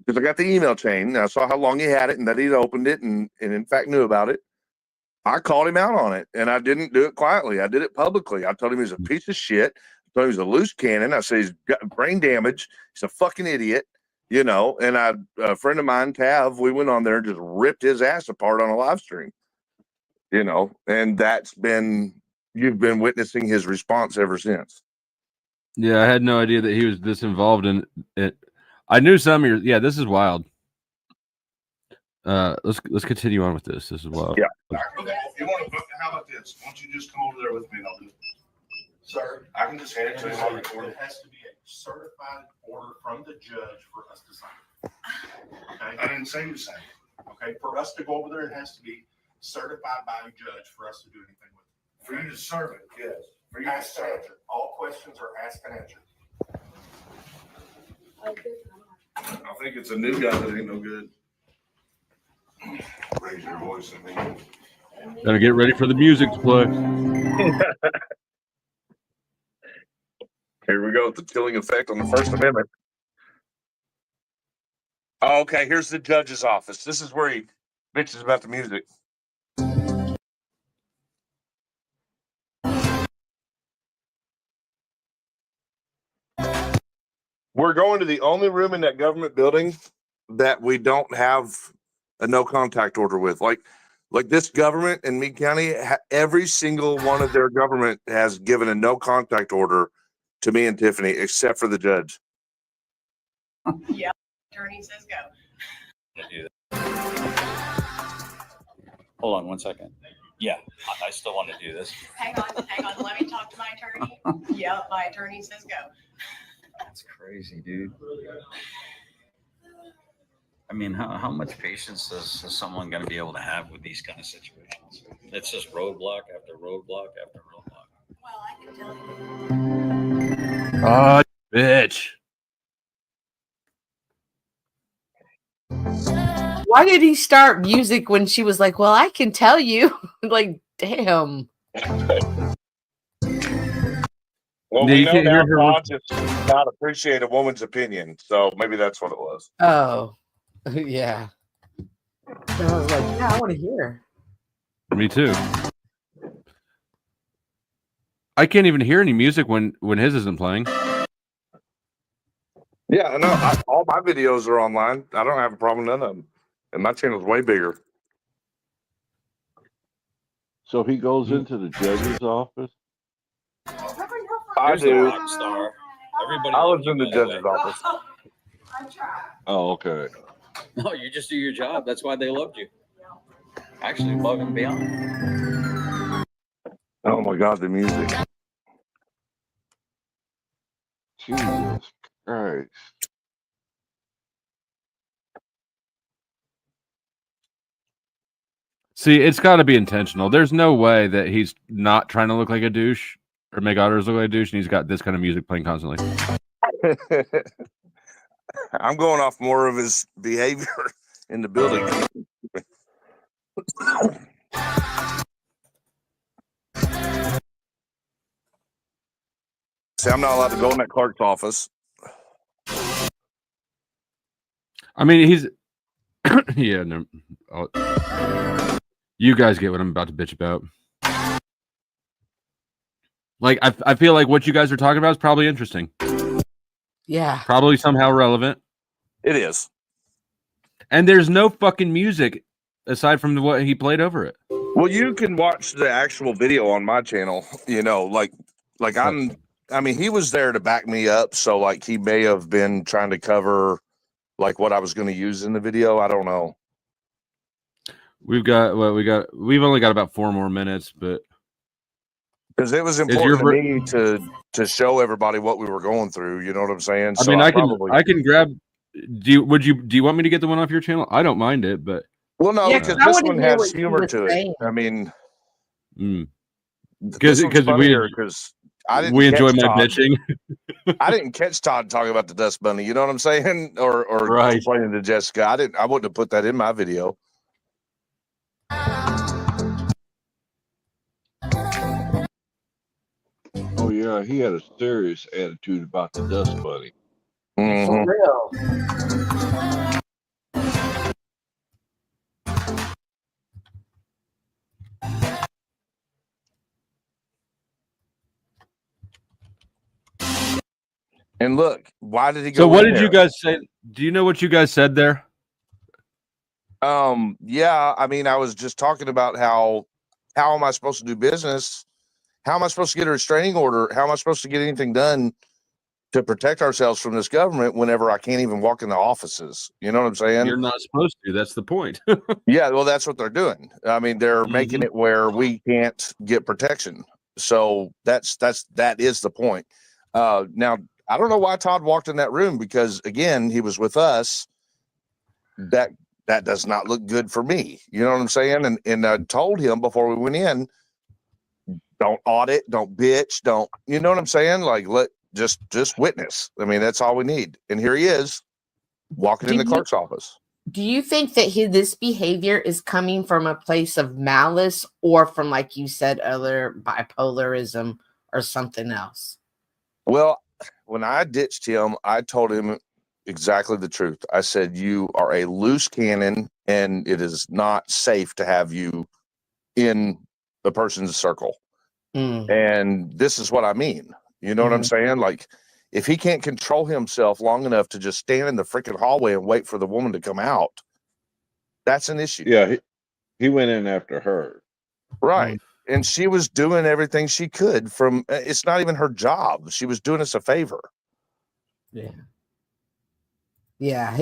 because I got the email chain and I saw how long he had it and that he'd opened it and in fact knew about it, I called him out on it, and I didn't do it quietly. I did it publicly. I told him he was a piece of shit. I told him he was a loose cannon. I said he's got brain damage. He's a fucking idiot, you know. And a friend of mine, Tav, we went on there and just ripped his ass apart on a live stream, you know. And you've been witnessing his response ever since. Yeah, I had no idea that he was this involved in it. I knew some of your... Yeah, this is wild. Let's continue on with this. This is wild. Yeah. Okay. If you want to book, how about this? Why don't you just come over there with me and I'll do it? Sir, I can just hand it to him. It has to be a certified order from the judge for us to sign. Okay. I didn't say you signed. Okay. For us to go over there, it has to be certified by a judge for us to do anything with it. For you to serve it, yes. For you to Ask and serve answer. All questions are asked and answered. I think it's a new guy that ain't no good. Raise your voice at me. Gotta get ready for the music to play. Here we go with the chilling effect on the First Amendment. Oh, okay, here's the judge's office. This is where he bitches about the music. We're going to the only room in that government building that we don't have a no contact order with. Like this government in Meade County, every single one of their government has given a no contact order to me and Tiffany, except for the judge. Yeah, attorney says go. Hold on one second. Yeah, I still want to do this. Hang on. Let me talk to my attorney. Yeah, my attorney says go. That's crazy, dude. I mean, how much patience is someone going to be able to have with these kind of situations? It's just roadblock after roadblock after roadblock. Well, I can tell you. Oh, bitch. Why did he start music when she was like, well, I can tell you? Like, damn. Well, Yeah, we you know can't now hear her God just not appreciate a woman's opinion, so maybe that's what it was. Oh, yeah. And I was like, yeah, I want to hear. Me too. I can't even hear any music when his isn't playing. Yeah, I know. All my videos are online. I don't have a problem with none of them, and my channel's way bigger. So he goes into the judge's office. I Here's the do. rock star. Everybody I was loves you, in the by the judge's way. office. Oh, okay. No, you just do your job. That's why they loved you. Actually, above and beyond. Oh my God, the music. Jesus Christ. See, it's got to be intentional. There's no way that he's not trying to look like a douche or make others look like a douche, and he's got this kind of music playing constantly. I'm going off more of his behavior in the building. See, I'm not allowed to go in that clerk's office. I mean, he's yeah. No, you guys get what I'm about to bitch about. Like, I feel like what you guys are talking about is probably interesting. Yeah. Probably somehow relevant. It is. And there's no fucking music aside from what he played over it. Well, you can watch the actual video on my channel. You know, like I mean, he was there to back me up, so like he may have been trying to cover like what I was going to use in the video. I don't know. We've only got about 4 more minutes, but because it was important to me to show everybody what we were going through. You know what I'm saying? I mean, I can grab. Do you want me to get the one off your channel? I don't mind it, but well, no, because this one has humor to it. I mean, because we enjoy my bitching. I didn't catch Todd talking about the dust bunny. You know what I'm saying? Or complaining to Jessica. I wouldn't have put that in my video. Oh yeah, he had a serious attitude about the dust bunny. For real. And look, why did he go? So what did you guys say? Do you know what you guys said there? Yeah, I mean, I was just talking about how am I supposed to do business? How am I supposed to get a restraining order? How am I supposed to get anything done to protect ourselves from this government whenever I can't even walk in the offices? You know what I'm saying? You're not supposed to. That's the point. Yeah, well, that's what they're doing. I mean, they're making it where we can't get protection. So that is the point. Now, I don't know why Todd walked in that room because, again, he was with us. That does not look good for me. You know what I'm saying? And I told him before we went in, don't audit, don't bitch, don't, you know what I'm saying? Like, just witness. I mean, that's all we need. And here he is walking in the clerk's office. Do you think that this behavior is coming from a place of malice or from, like you said earlier, bipolarism or something else? Well, when I ditched him, I told him exactly the truth. I said, you are a loose cannon and it is not safe to have you in a person's circle. And this is what I mean. You know what I'm saying? Like, if he can't control himself long enough to just stand in the freaking hallway and wait for the woman to come out, that's an issue. Yeah, he went in after her. Right. And she was doing everything she could from, it's not even her job. She was doing us a favor. Yeah. Yeah.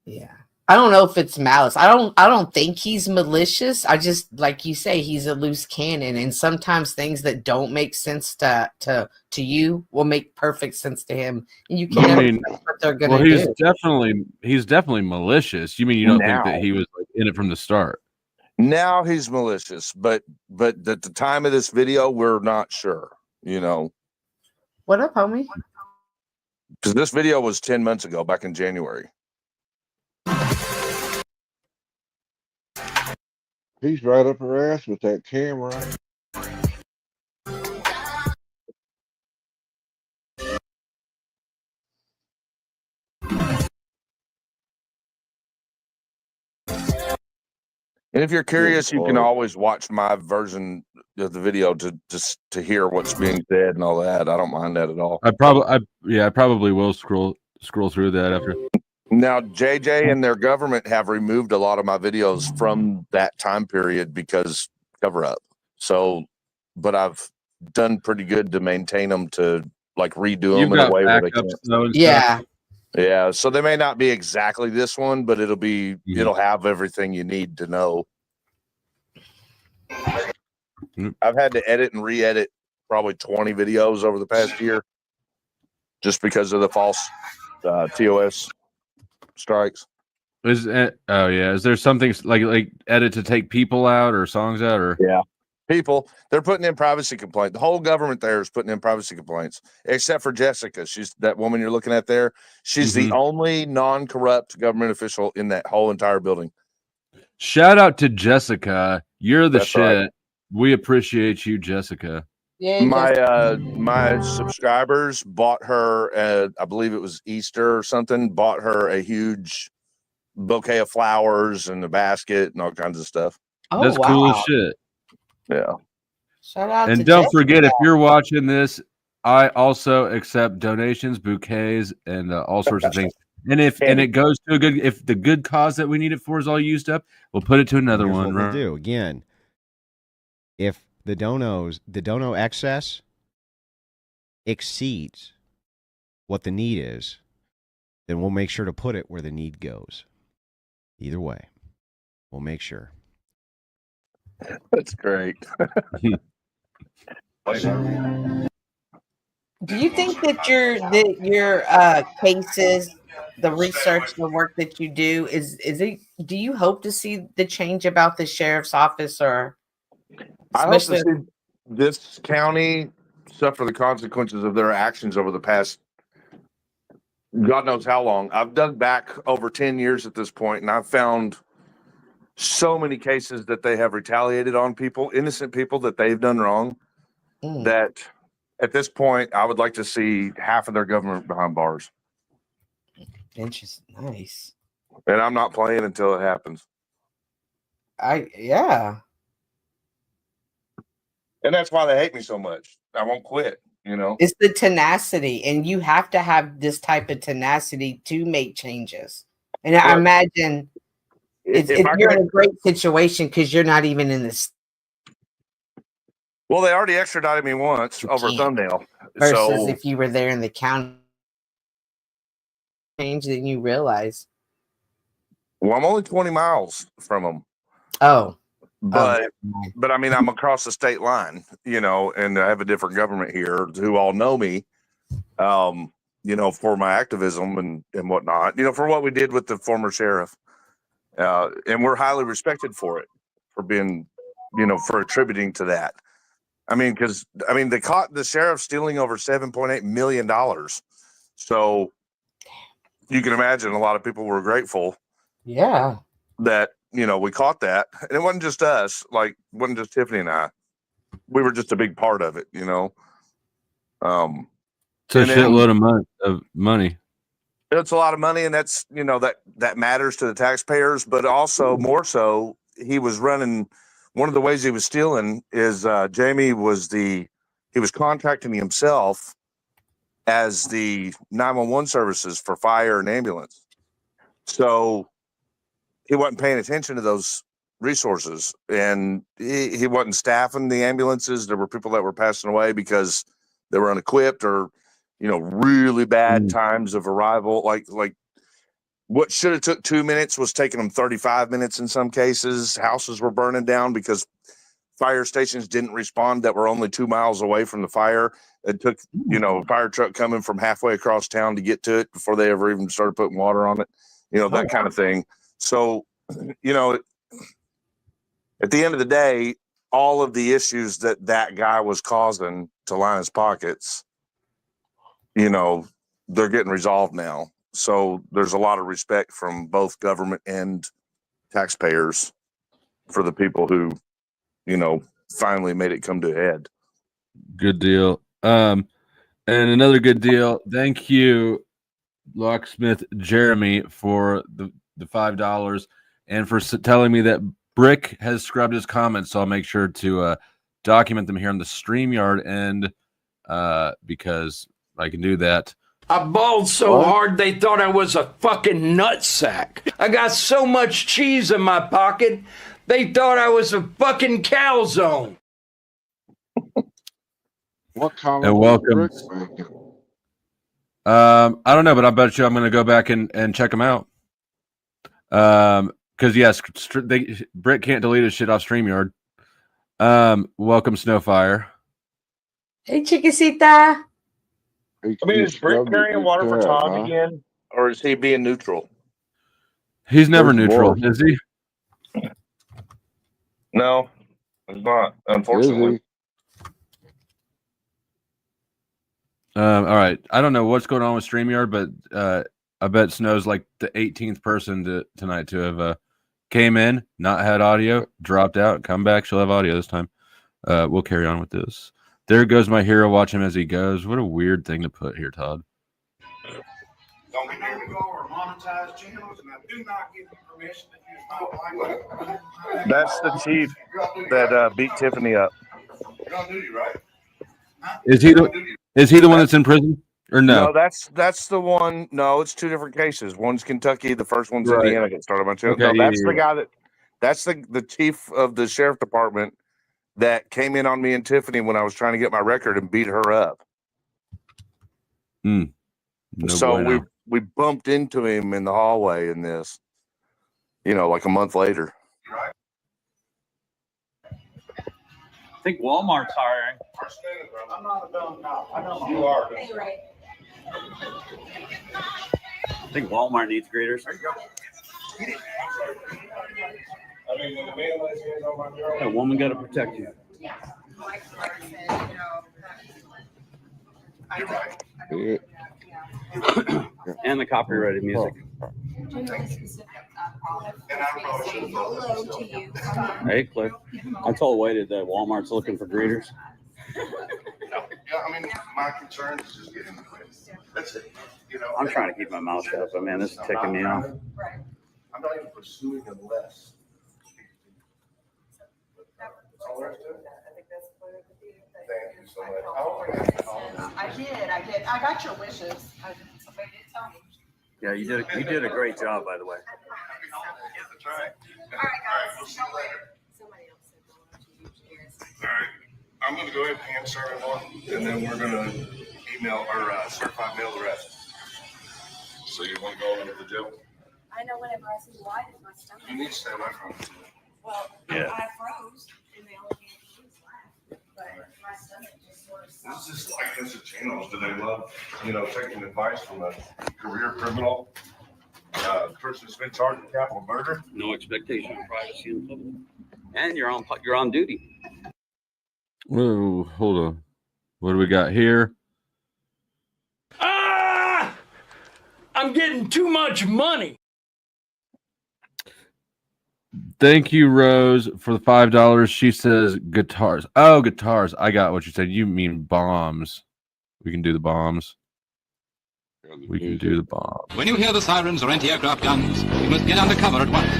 Yeah. I don't know if it's malice. I don't think he's malicious. I just, like you say, he's a loose cannon, and sometimes things that don't make sense to you will make perfect sense to him. And you can never know what they're gonna do. He's definitely malicious. You mean you don't think that he was like in it from the start? Now he's malicious, but at the time of this video, we're not sure, you know. What up, homie? Because this video was 10 months ago, back in January. He's right up her ass with that camera. And if you're curious, you can Lord. always watch my version of the video to hear what's being said and all that. I don't mind that at all. I probably will scroll through that after. Now, JJ and their government have removed a lot of my videos from that time period because cover up. So, but I've done pretty good to maintain them to like redo them in a way where they can't. Yeah. Yeah. So they may not be exactly this one, but it'll have everything you need to know. I've had to edit and re-edit probably 20 videos over the past year just because of the false TOS strikes. Is there something like edit to take people out or songs out or people? They're putting in privacy complaints. The whole government there is putting in privacy complaints, except for Jessica. She's that woman you're looking at there. She's the only non-corrupt government official in that whole entire building. Shout out to Jessica. You're the That's shit. right. We appreciate you, Jessica. Yeah, My subscribers bought her, I believe it was Easter or something, bought her a huge bouquet of flowers and a basket and all kinds of stuff. Oh, That's cool as shit. Yeah. Shout out And to don't Jessica. forget, if you're watching this, I also accept donations, bouquets, and all sorts of things. And if it goes to if the good cause that we need it for is all used up, we'll put it to another Here's one. What Right? we'll do again. If the dono excess exceeds what the need is, then we'll make sure to put it where the need goes. Either way, we'll make sure. That's great. Do you think that your cases, the research, the work that you do, do you hope to see the change about the sheriff's office, or I hope to see this county suffer the consequences of their actions over the past God knows how long. I've dug back over 10 years at this point, and I've found so many cases that they have retaliated on people, innocent people that they've done wrong, that at this point, I would like to see half of their government behind bars. Interesting. Nice. And I'm not playing until it happens. Yeah. And that's why they hate me so much. I won't quit, you know. It's the tenacity, and you have to have this type of tenacity to make changes. And I imagine you're in a great situation because you're not even in this. Well, they already extradited me once over a thumbnail. Versus if you were there in the county, change, then you realize. Well, I'm only 20 miles from them. Oh. But I mean, I'm across the state line, you know, and I have a different government here who all know me, you know, for my activism and whatnot, you know, for what we did with the former sheriff. And we're highly respected for it, for being, you know, for attributing to that. I mean, because, I mean, they caught the sheriff stealing over $7.8 million. So you can imagine a lot of people were grateful. Yeah. That, you know, we caught that. And it wasn't just us, like, it wasn't just Tiffany and I. We were just a big part of it, you know. It's a shitload of money. It's a lot of money, and that's, you know, that matters to the taxpayers, but also more so, he was running. One of the ways he was stealing is Jamie he was contracting himself as the 911 services for fire and ambulance. So he wasn't paying attention to those resources, and he wasn't staffing the ambulances. There were people that were passing away because they were unequipped or, you know, really bad times of arrival. Like what should have took 2 minutes was taking them 35 minutes in some cases. Houses were burning down because fire stations didn't respond that were only 2 miles away from the fire. It took, you know, a fire truck coming from halfway across town to get to it before they ever even started putting water on it, you know, that kind of thing. So, you know, at the end of the day, all of the issues that guy was causing to line his pockets, you know, they're getting resolved now. So there's a lot of respect from both government and taxpayers for the people who, you know, finally made it come to a head. Good deal. And another good deal. Thank you, Locksmith Jeremy, for the $5 and for telling me that Brick has scrubbed his comments, so I'll make sure to document them here on the StreamYard end because I can do that. I bawled so hard they thought I was a fucking nutsack. I got so much cheese in my pocket, they thought I was a fucking calzone. What comment? And welcome. I don't know, but I bet you I'm going to go back and check them out. Because yes, Brick can't delete his shit off StreamYard. Welcome, Snowfire. Hey, Chiquisita. I mean, is Brick carrying water for Todd again, or is he being neutral? He's never neutral, is he? No, he's not. Unfortunately. All right. I don't know what's going on with StreamYard, but I bet Snow's like the 18th person tonight to have came in, not had audio, dropped out, come back. She'll have audio this time. We'll carry on with this. There goes my hero. Watch him as he goes. What a weird thing to put here, Todd. Don't get near to go or monetize channels, and I do not give you permission to use my language. That's the chief that beat Tiffany up. You're on duty, right? Is he the one that's in prison? Or no? No, that's the one. No, it's two different cases. One's Kentucky, the first one's Right. Indiana. Get started on my channel. Okay, No, that's yeah, the guy that's the chief of the sheriff department that came in on me and Tiffany when I was trying to get my record and beat her up. No So bueno. we bumped into him in the hallway in this, like a month later. I think Walmart's hiring. I'm not a dumb cop. I know you are. I think Walmart needs greeters. There you go. I mean, when the man lays hands on my girl. A woman got to protect you. And the copyrighted music. Hey, Cliff. I told Wade that Walmart's looking for greeters. Yeah, I mean, my concern is just getting the wins. That's it. I'm trying to keep my mouth shut, but man, this is ticking me off. I'm not even pursuing unless. Thank you so much. I did. I got your wishes. Somebody did tell me. Yeah, you did a great job, by the way. That's right. All right, guys. See you later. All right. I'm going to go ahead and hand serve one, and then we're going to email or certified mail the rest. So you want to go over to the jail? I know whenever I see white in my stomach. You need to stay away from it. Well, Yeah. I froze and they only gave me cheese left, but my stomach just sort of stopped. This is like this at channels. Do they love, taking advice from a career criminal, person that's been charged with capital murder? No expectation of privacy in public. And you're on duty. Whoa, hold on. What do we got here? I'm getting too much money. Thank you, Rose, for the $5. She says guitars. Oh, guitars. I got what you said. You mean bombs. We can do the bombs. We can do the bombs. When you hear the sirens or anti-aircraft guns, you must get under cover at once.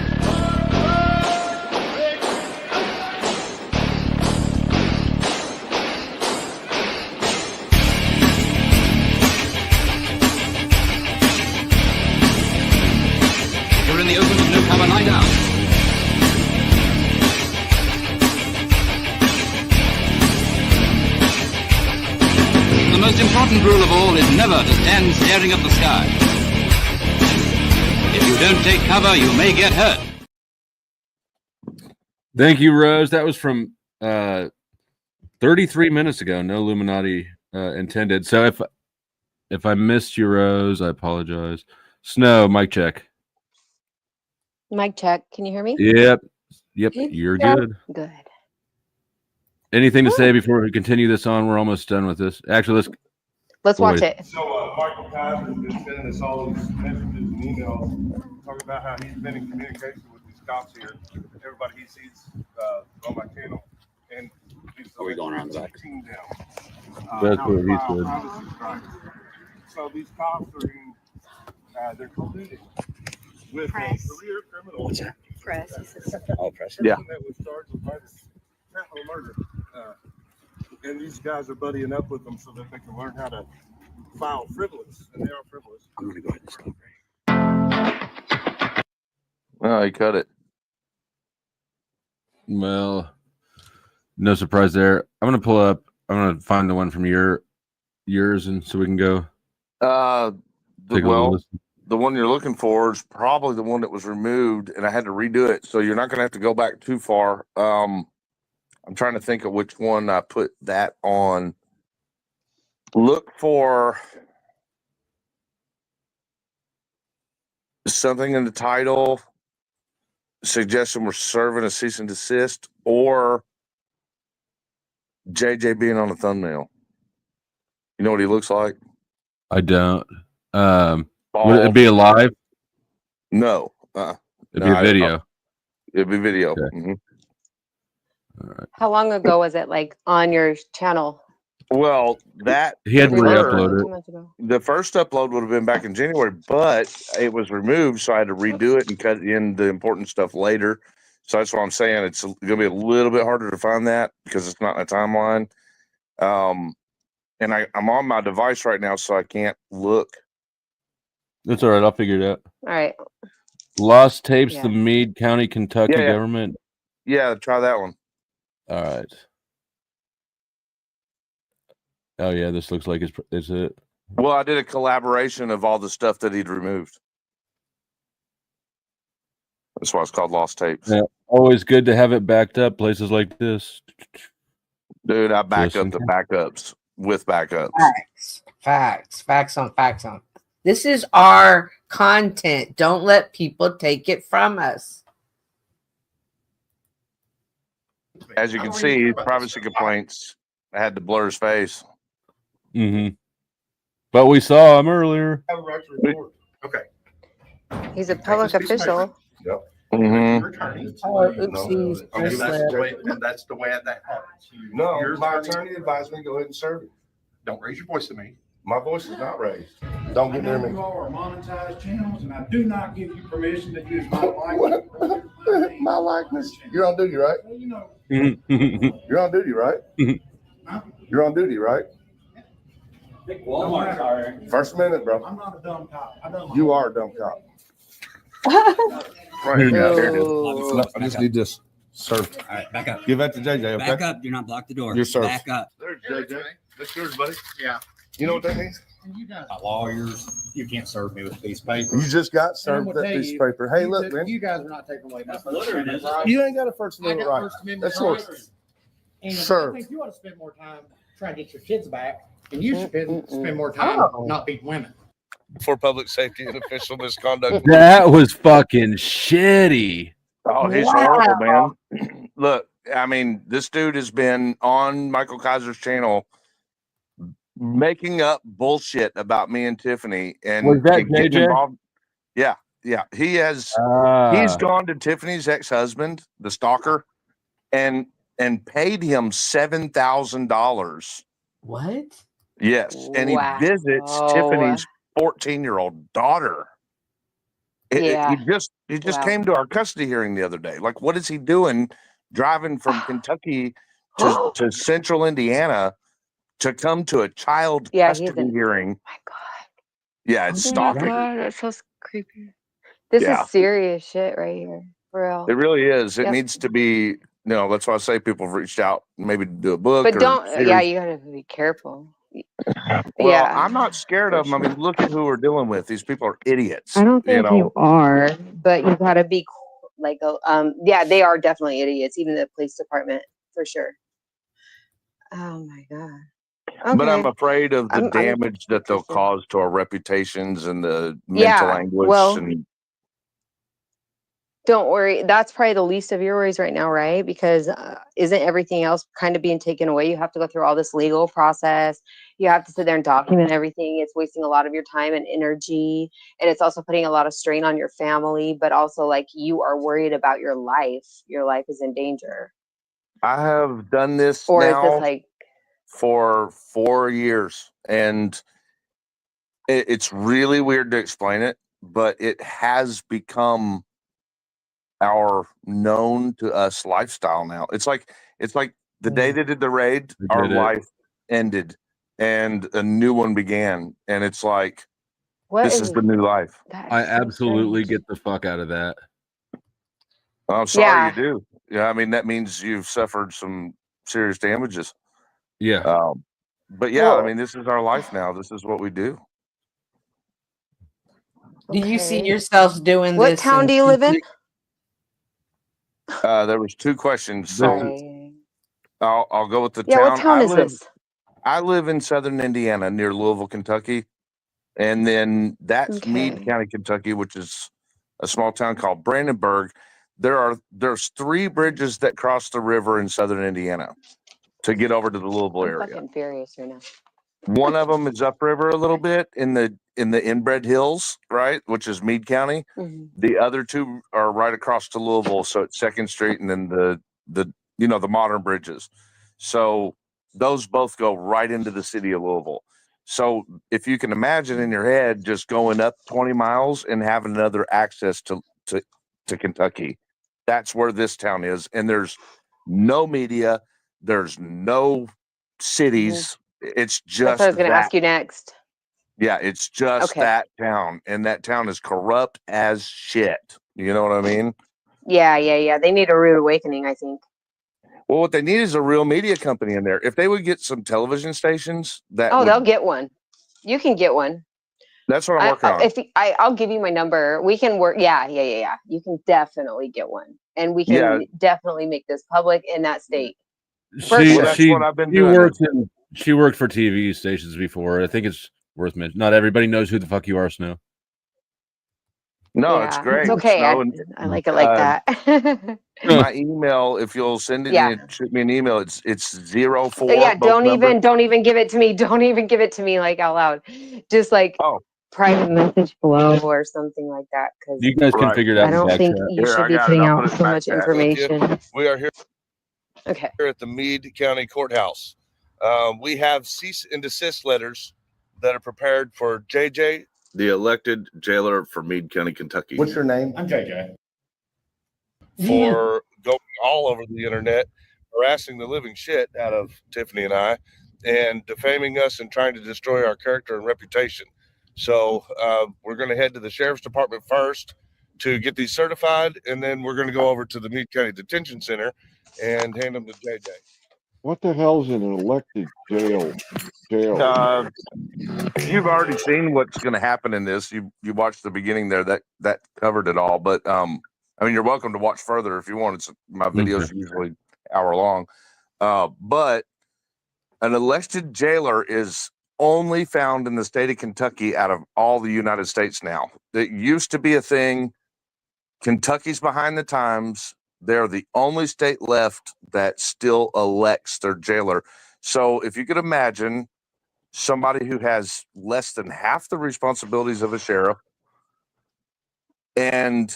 If you're in the open with no cover, lie down. The most important rule of all is never to stand staring at the sky. If you don't take cover, you may get hurt. Thank you, Rose. That was from 33 minutes ago. No Illuminati intended. So if I missed you, Rose, I apologize. Snow, mic check. Mic check. Can you hear me? Yep. You're good. Good. Anything to say before we continue this on? We're almost done with this. Actually, let's watch it. So Michael Kaiser has been sending us all these messages and emails talking about how he's been in communication with these cops here. Everybody he sees on my channel. And Are we going around the back? That's what he said. So these cops are in, they're colluding with career criminals press. He says, Oh, press. Yeah. That was charged with murder. And these guys are buddying up with them so that they can learn how to file frivolous, and they are frivolous. I'm gonna go ahead and stop. Oh, he cut it. Well, no surprise there. I'm gonna pull up. I'm gonna find the one from yours, and so we can go. Take a little listen. The one you're looking for is probably the one that was removed, and I had to redo it. So you're not gonna have to go back too far. I'm trying to think of which one I put that on. Look for something in the title. Suggestion we're serving a cease and desist, or JJ being on the thumbnail. You know what he looks like? I don't. Would it be a live? No. It'd be a video. It'd be video. Okay. Mm-hmm. All right. how long ago was it, like, on your channel? Well, that He had to 3 months re-upload ago, it. 2 months ago? the first upload would have been back in January, but it was removed, so I had to redo it and cut in the important stuff later. So that's what I'm saying. It's going to be a little bit harder to find that because it's not in a timeline. And I'm on my device right now, so I can't look. That's all right. I'll figure it out. All right. Lost tapes. Yeah. The Meade County, Kentucky Yeah. government. Yeah, try that one. All right. Oh yeah, this looks like it's it. Well, I did a collaboration of all the stuff that he'd removed. That's why it's called Lost Tapes. Yeah, always good to have it backed up. Places like this. Dude, I back Just up in the case. backups with backups. Facts on. This is our content. Don't let people take it from us. As you can see, privacy complaints. I had to blur his face. Mm-hmm. But we saw him earlier. Have a right to report. Okay. He's a public official. Yep. Mm-hmm. Your attorney. Oh, oopsies. Okay, that's the way that happens. No, my attorney advised me to go ahead and serve it. Don't raise your voice to me. My voice is not raised. Don't get near me. You all are monetized channels, and I do not give you permission to use my likeness. My likeness. You're on duty, right? Well, you know, You're on duty, right? You're on duty, right? big Walmart car. First minute, bro. I'm not a dumb cop. I don't. You are a dumb cop. Right here. No. I just need this served. All right, back up. Give that to JJ, okay? Back up. Do not block the door. You're served. Back up. There's JJ. That's yours, buddy. Yeah. You know what that means? You guys are lawyers. You can't serve me with a piece of paper. You just got And I'm served gonna that tell piece of you, paper. Hey, you look, just- man. You guys are not taking away my First Amendment rights. You ain't got a First I Amendment got right. First Amendment That's yours. rights. And Served. I think you ought to spend more time trying to get your kids back, and you should spend more time not beating women. For public safety and official misconduct. That was fucking shitty. Oh, he's horrible, man. Look, I mean, this dude has been on Michael Kaiser's channel making up bullshit about me and Tiffany and Was that and getting JJ? involved. Yeah. He has he's gone to Tiffany's ex-husband, the stalker, and paid him $7,000. What? Yes. And Wow. he visits Tiffany's 14-year-old daughter. Yeah. He just Wow. came to our custody hearing the other day. Like, what is he doing driving from Kentucky to central Indiana to come to a child Yeah, he's custody an- hearing? My God. Yeah, it's Oh my stalking. God, that's so creepy. This Yeah. is serious shit right here. For real. It really is. It Yep. needs to be, that's why I say people have reached out, maybe to do a book. But or don't, series. yeah, you gotta be careful. Well, Yeah. I'm not scared of them. I mean, look at who we're dealing with. These people are idiots. I don't you think know. you are, but you gotta be like, yeah, they are definitely idiots, even the police department, for sure. Oh my God. But I'm Okay. afraid of the I'm damage that they'll interested. cause to our reputations and the Yeah, mental anguish. well, And don't worry. That's probably the least of your worries right now, right? Because isn't everything else kind of being taken away? You have to go through all this legal process. You have to sit there and document everything. It's wasting a lot of your time and energy. And it's also putting a lot of strain on your family, but also like you are worried about your life. Your life is in danger. I have done this Or is now this like, for 4 years, and it's really weird to explain it, but it has become our known to us lifestyle now. It's like the day they did the raid, our life ended and a new one began. And it's like, this is the new life. I absolutely get the fuck out of that. I'm sorry you do. Yeah, I mean, that means you've suffered some serious damages. Yeah. But yeah, I mean, this is our life now. This is what we do. Do you see yourselves doing What this? town do you live in? There was 2 questions. So I'll go with the Yeah, town. what town is this? I live in southern Indiana near Louisville, Kentucky. And then that's Meade County, Kentucky, which is a small town called Brandenburg. There's 3 bridges that cross the river in southern Indiana to get over to the Louisville I'm area. fucking furious right now. One of them is upriver a little bit in the inbred hills, right, which is Meade County. The other 2 are right across to Louisville, so it's 2nd Street and then the modern bridges. So those both go right into the city of Louisville. So if you can imagine in your head just going up 20 miles and having another access to Kentucky, that's where this town is. And there's no media, there's no cities. It's just That's what I was going to ask you next. Yeah, it's just that town, and that town is corrupt as shit. You know what I mean? Yeah. They need a rude awakening, I think. Well, what they need is a real media company in there. If they would get some television stations that they'll get one. You can get one. That's what I'm working on. I'll give you my number. We can work. Yeah. You can definitely get one, and we can definitely make this public in that state. That's what I've been doing. She worked for TV stations before. I think it's worth mentioning. Not everybody knows who the fuck you are, Snow. No, it's great. It's okay. I like it like that. My email, if you'll send it, shoot me an email. It's 04. Yeah, don't even give it to me. Don't even give it to me like out loud. Just like private message below or something like that. Because you guys can figure it out. I don't think you should be putting out so much information. We are here. Okay. Here at the Meade County Courthouse. We have cease and desist letters that are prepared for JJ, the elected jailer for Meade County, Kentucky. What's your name? I'm JJ. For going all over the internet, harassing the living shit out of Tiffany and I, and defaming us and trying to destroy our character and reputation. So we're going to head to the Sheriff's Department first to get these certified, and then we're going to go over to the Meade County Detention Center and hand them to JJ. What the hell's an elected jail? You've already seen what's going to happen in this. You watched the beginning there. That covered it all. But I mean, you're welcome to watch further if you want. My videos are usually hour long. But an elected jailer is only found in the state of Kentucky out of all the United States now. It used to be a thing. Kentucky's behind the times. They're the only state left that still elects their jailer. So if you could imagine somebody who has less than half the responsibilities of a sheriff and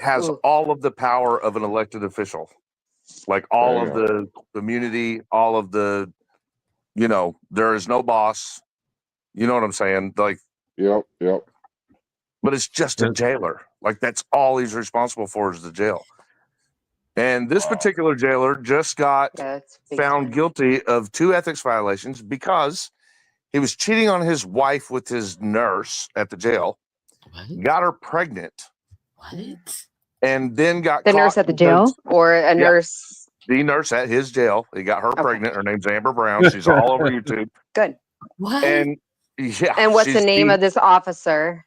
has all of the power of an elected official, like all of the immunity, all of the, there is no boss. You know what I'm saying? Like, yep. But it's just a jailer. Like, that's all he's responsible for is the jail. And this particular jailer just got found guilty of 2 ethics violations because he was cheating on his wife with his nurse at the jail, got her pregnant, and then got the nurse at the jail or a nurse. The nurse at his jail. He got her pregnant. Her name's Amber Brown. She's all over YouTube. Good. What? And and what's the name of this officer?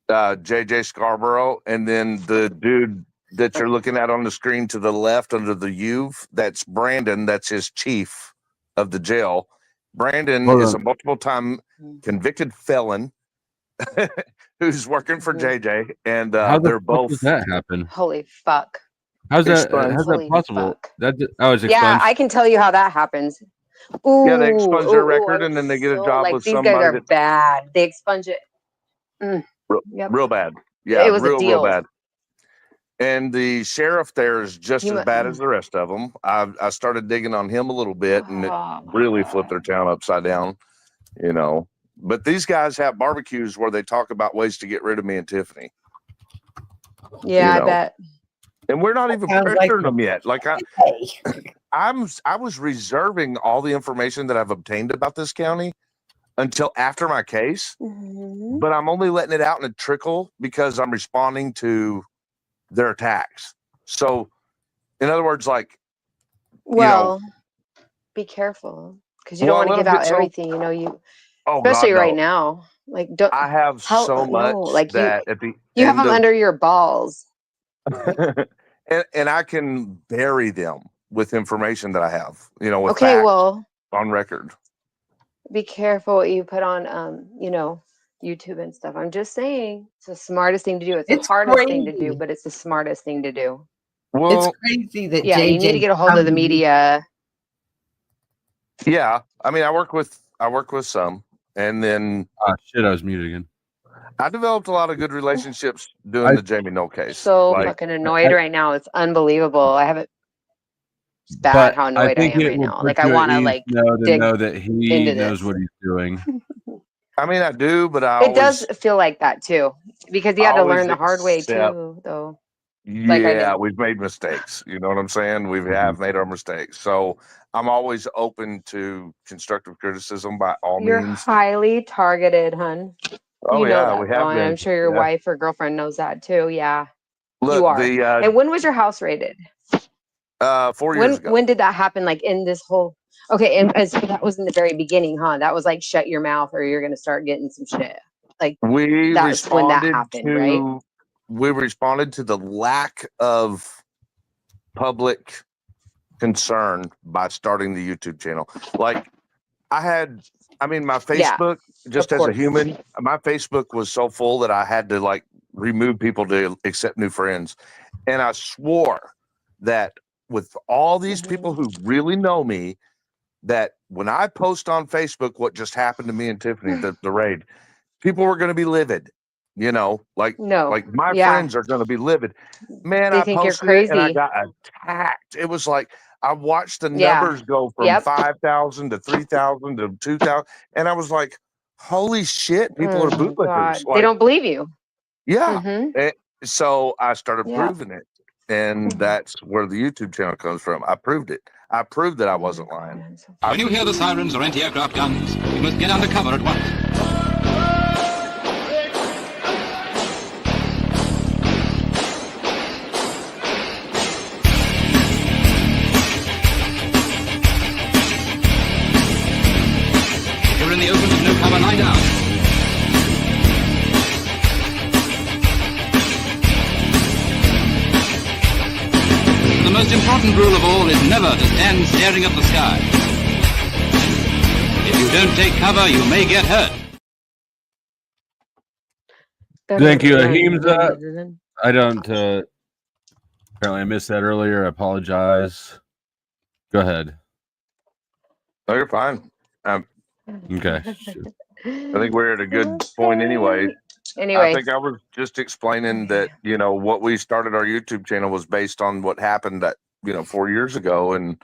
JJ Scarborough. And then the dude that you're looking at on the screen to the left under the U, that's Brandon. That's his chief of the jail. Brandon is a multiple-time convicted felon who's working for JJ, and they're both. How does that happen? Holy fuck! How's that possible? Yeah, I can tell you how that happens. Yeah, they expunge their record, and then they get a job with somebody. These guys are bad. They expunge it. Real bad. Yeah, it was real bad. And the sheriff there is just as bad as the rest of them. I started digging on him a little bit, and it really flipped their town upside down, But these guys have barbecues where they talk about ways to get rid of me and Tiffany. Yeah, I bet. And we're not even sounds like pressuring them yet. Like I was reserving all the information that I've obtained about this county until after my case, but I'm only letting it out in a trickle because I'm responding to their attacks. So, in other words, like, Well, be careful because you don't want to give out everything. You know, especially God, right no. now. Like, don't. I have so much like that at the you have end them of, under your balls. and I can bury them with information that I have, you know, with Okay, facts well, on record. be careful what you put on, you know, YouTube and stuff. I'm just saying, it's the smartest thing to do. It's the hardest thing to do, crazy. but it's the smartest thing to do. Well, It's crazy that Yeah, you need to JJ get a hold of the media. Yeah, I mean, I work with some, and then shit, I was muted again. I developed a lot of good relationships doing the Jamie Knoll case. So fucking annoyed right now. It's unbelievable. I haven't. It's bad how annoyed I am right now. Like I want to like dig know that he into knows this. what he's doing. I mean, I do, but It does feel like that too, because you had to always learn the hard way accept- too, though. Like I Yeah, did. we've made mistakes. You know what I'm saying? We have made our mistakes. So I'm always open to constructive criticism by all You're means. highly targeted, hun. Oh, You know yeah, that, we though, have and I'm been. sure your Yeah. wife or girlfriend knows that too. Yeah, Look, you are. the And when was your house raided? 4 years ago. When did that happen? Like in this whole? Okay, and so that was in the very beginning, huh? That was like shut your mouth, or you're gonna start getting some shit. Like We that's when that responded happened, right? we responded to the lack of public concern by starting the YouTube channel. Like my Facebook, just of as a course. human, my Facebook was so full that I had to like remove people to accept new friends. And I swore that with all these people who really know me, that when I post on Facebook what just happened to me and Tiffany, the raid, people were going to be livid. You know, like my friends are going to be livid. Man, They I think you're posted it and I crazy. got attacked. It was like I watched the numbers go from 5,000 to 3,000 to 2,000, and I was like, "Holy shit! People are bootlickers." They don't believe you. Yeah. Mhm. So I started Yeah. proving it, and that's where the YouTube channel comes from. I proved it. I proved that I wasn't lying. When you hear the sirens or anti-aircraft guns, you must get under cover at once. If you're in the open with no cover, lie down. The most important rule of all is never to stand staring at the sky. If you don't take cover, you may get hurt. Thank you, Ahimza. I don't. Apparently, I missed that earlier. I apologize. Go ahead. No, you're fine. Okay. I think we're at a good point anyway. Anyway. I think I was just explaining that, you know, what we started our YouTube channel was based on what happened that, 4 years ago. And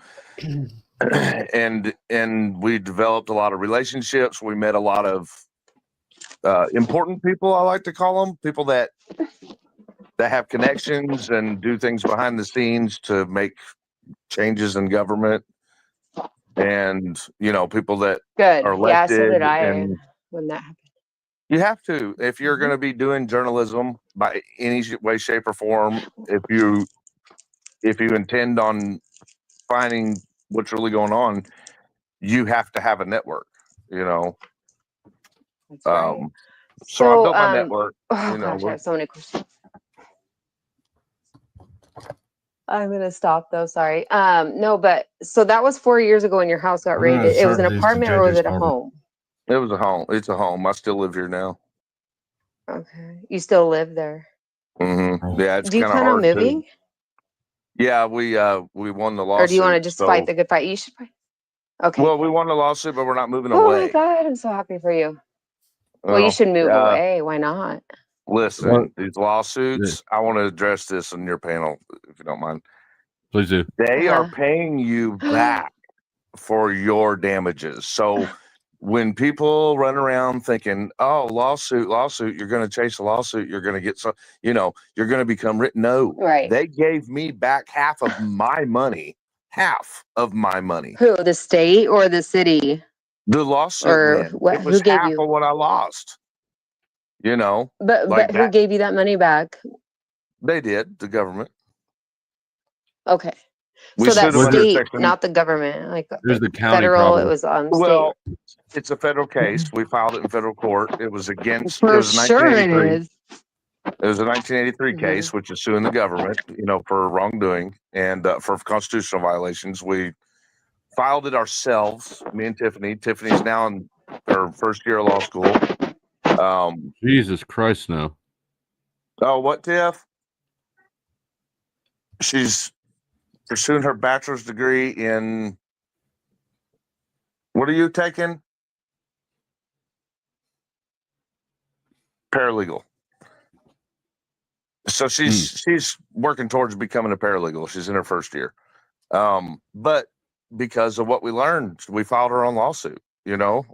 and we developed a lot of relationships. We met a lot of important people, I like to call them, people that have connections and do things behind the scenes to make changes in government. And, people that Good. are Yeah, so elected. did I And when that happened. you have to, if you're going to be doing journalism by any way, shape, or form, if you intend on finding what's really going on, you have to have a network, That's right. So I So, built my network. Oh gosh, I have so many questions. I'm gonna stop though. Sorry. No, but so that was 4 years ago when your house got raided. It was an apartment or was it a home? It was a home. It's a home. I still live here now. Okay. You still live there? Mm-hmm. Yeah, it's Do you kind of plan on hard moving? Yeah, we won the lawsuit. Or do you want to just fight the good fight? You should fight. Okay. Well, we won the lawsuit, but we're not moving Oh away. my God, I'm so happy for you. Well, you should move away. Why not? Listen, these lawsuits, I want to address this on your panel, if you don't mind. Please do. They are paying you back for your damages. So when people run around thinking, oh, lawsuit, you're going to chase a lawsuit, you're going to get some, you're going to become written. No, Right. they gave me back half of my money. Who, the state or the city? The lawsuit Or win. what? It was Who gave half you? of what I lost. But like who that. gave you that money back? They did, the government. Okay. We So that's sued them under state, section. not the government. Like There's the county federal, problem. it was Well, state. it's a federal case. We filed it in federal court. It was against. It For was a sure it 1983. is. It was a 1983 Mhm. case, which is suing the government, for wrongdoing and for constitutional violations. We filed it ourselves, me and Tiffany. Tiffany's now in her first year of law school. Jesus Christ, no. Oh, what, Tiff? She's pursuing her bachelor's degree in. What are you taking? Paralegal. So she's working towards becoming a paralegal. She's in her first year. But because of what we learned, we filed our own lawsuit.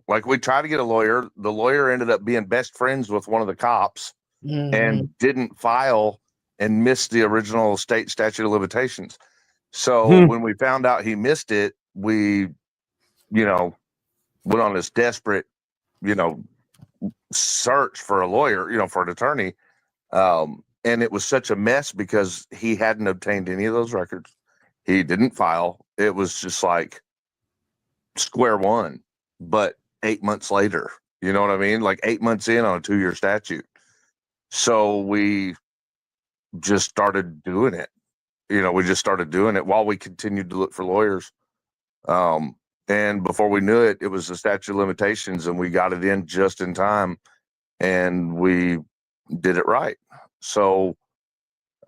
Like we tried to get a lawyer. The lawyer ended up being best friends with one of the cops and didn't file and missed the original state statute of limitations. So when we found out he missed it, we, went on this desperate, search for a lawyer, for an attorney. And it was such a mess because he hadn't obtained any of those records. He didn't file. It was just like square one, but 8 months later, you know what I mean? Like 8 months in on a 2-year statute. So we just started doing it. We just started doing it while we continued to look for lawyers. And before we knew it, it was the statute of limitations and we got it in just in time and we did it right. So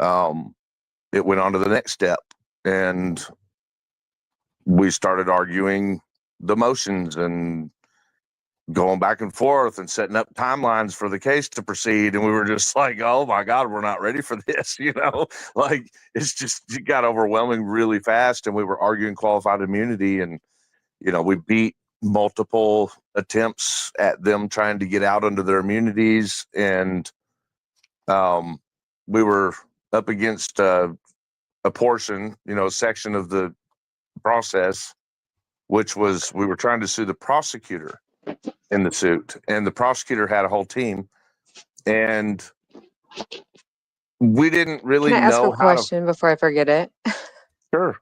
it went on to the next step and we started arguing the motions and going back and forth and setting up timelines for the case to proceed. And we were just like, oh my God, we're not ready for this. Like it got overwhelming really fast. And we were arguing qualified immunity and, we beat multiple attempts at them trying to get out under their immunities. And we were up against a portion, a section of the process, which was we were trying to sue the prosecutor in the suit. And the prosecutor had a whole team. And we didn't really Can I ask know a question before I forget it? Sure.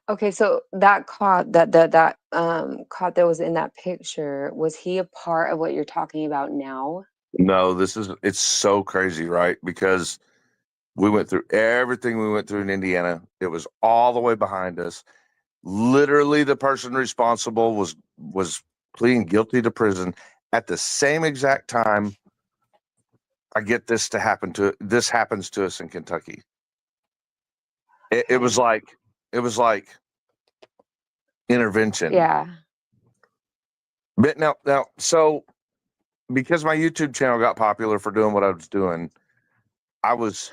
Okay, so that cop that cop that was in that picture, was he a part of what you're talking about now? No, it's so crazy, right? Because we went through everything we went through in Indiana. It was all the way behind us. Literally, the person responsible was pleading guilty to prison at the same exact time. I get this happens to us in Kentucky. It was like intervention. Yeah. But now, so because my YouTube channel got popular for doing what I was doing, I was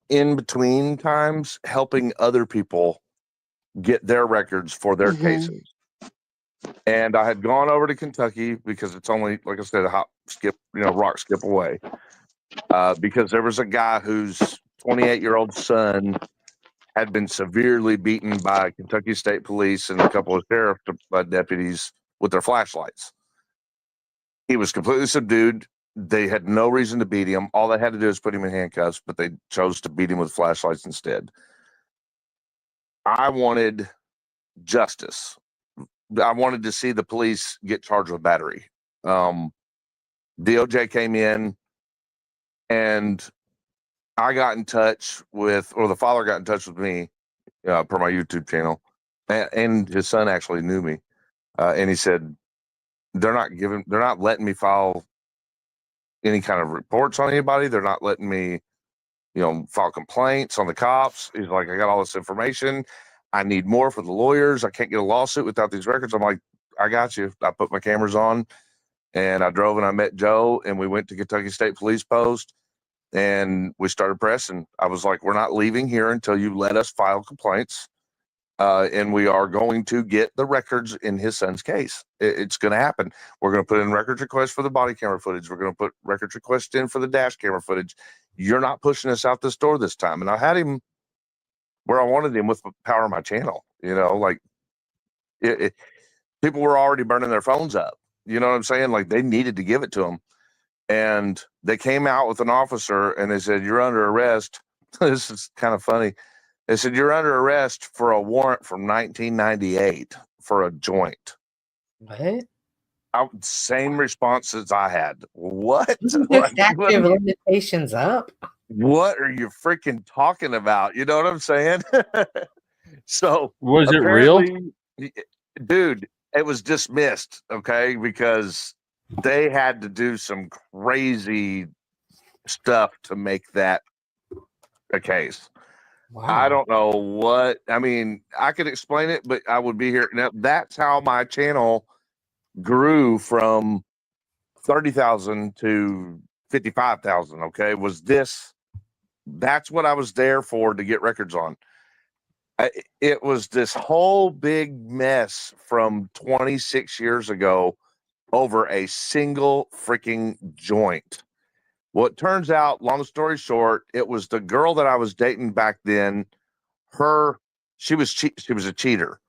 in between times helping other people get their records for their cases. And I had gone over to Kentucky because it's only, like I said, a hop, skip, rock skip away. Because there was a guy whose 28-year-old son had been severely beaten by Kentucky State Police and a couple of sheriff deputies with their flashlights. He was completely subdued. They had no reason to beat him. All they had to do was put him in handcuffs, but they chose to beat him with flashlights instead. I wanted justice. I wanted to see the police get charged with battery. DOJ came in and I got in touch with, or the father got in touch with me per my YouTube channel, and his son actually knew me. And he said, they're not letting me file any kind of reports on anybody. They're not letting me, file complaints on the cops. He's like, I got all this information. I need more for the lawyers. I can't get a lawsuit without these records. I'm like, I got you. I put my cameras on and I drove and I met Joe and we went to Kentucky State Police Post and we started pressing. I was like, we're not leaving here until you let us file complaints. And we are going to get the records in his son's case. It's going to happen. We're going to put in records requests for the body camera footage. We're going to put records requests in for the dash camera footage. You're not pushing us out this door this time. And I had him where I wanted him with the power of my channel. Like people were already burning their phones up. You know what I'm saying? Like they needed to give it to him. And they came out with an officer and they said, "You're under arrest." This is kind of funny. They said, "You're under arrest for a warrant from 1998 for a joint." What? Same responses I had. What? Isn't the statute of limitations up? What are you freaking talking about? You know what I'm saying? So was it real? Dude, it was dismissed, okay, because they had to do some crazy stuff to make that a case. Wow. I don't know what. I mean, I could explain it, but I would be here. Now, that's how my channel grew from 30,000 to 55,000. Okay. That's what I was there for, to get records on. It was this whole big mess from 26 years ago over a single freaking joint. Well, it turns out, long story short, it was the girl that I was dating back then. She was a cheater.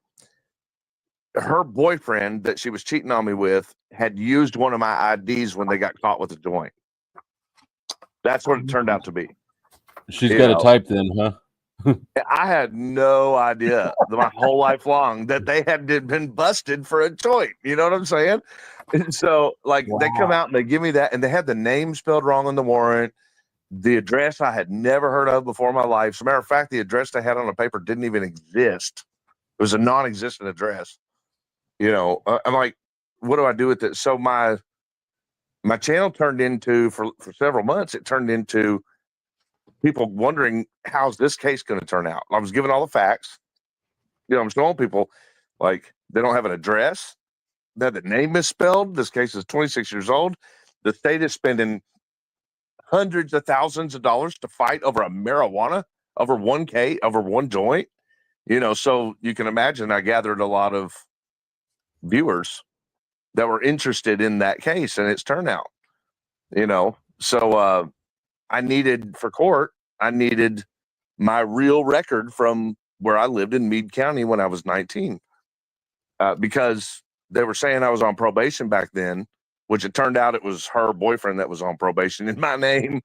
Her boyfriend that she was cheating on me with had used one of my IDs when they got caught with a joint. That's what it turned out to be. She's got a type then, huh? I had no idea my whole life long that they had been busted for a joint. You know what I'm saying? And so, like, they come out and they give me that, and they had the name spelled wrong on the warrant. The address I had never heard of before in my life. As a matter of fact, the address they had on the paper didn't even exist. It was a non-existent address. I'm like, what do I do with it? So my channel turned into, for several months, it turned into people wondering, how's this case going to turn out? I was giving all the facts. I'm showing people, like, they don't have an address. That the name misspelled. This case is 26 years old. The state is spending hundreds of thousands of dollars to fight over a marijuana, over one joint. So you can imagine I gathered a lot of viewers that were interested in that case and its turnout. So I needed, for court, I needed my real record from where I lived in Meade County when I was 19, because they were saying I was on probation back then, which it turned out it was her boyfriend that was on probation in my name.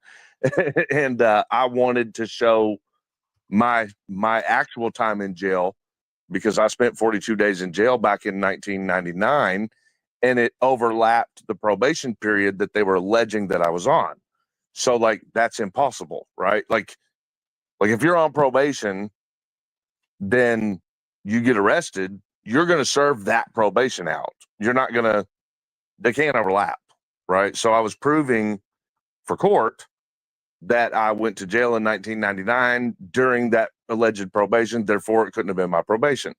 And I wanted to show my actual time in jail, because I spent 42 days in jail back in 1999, and it overlapped the probation period that they were alleging that I was on. So, like, that's impossible, right? Like if you're on probation, then you get arrested, you're going to serve that probation out. They can't overlap, right? So I was proving for court that I went to jail in 1999 during that alleged probation. Therefore, it couldn't have been my probation.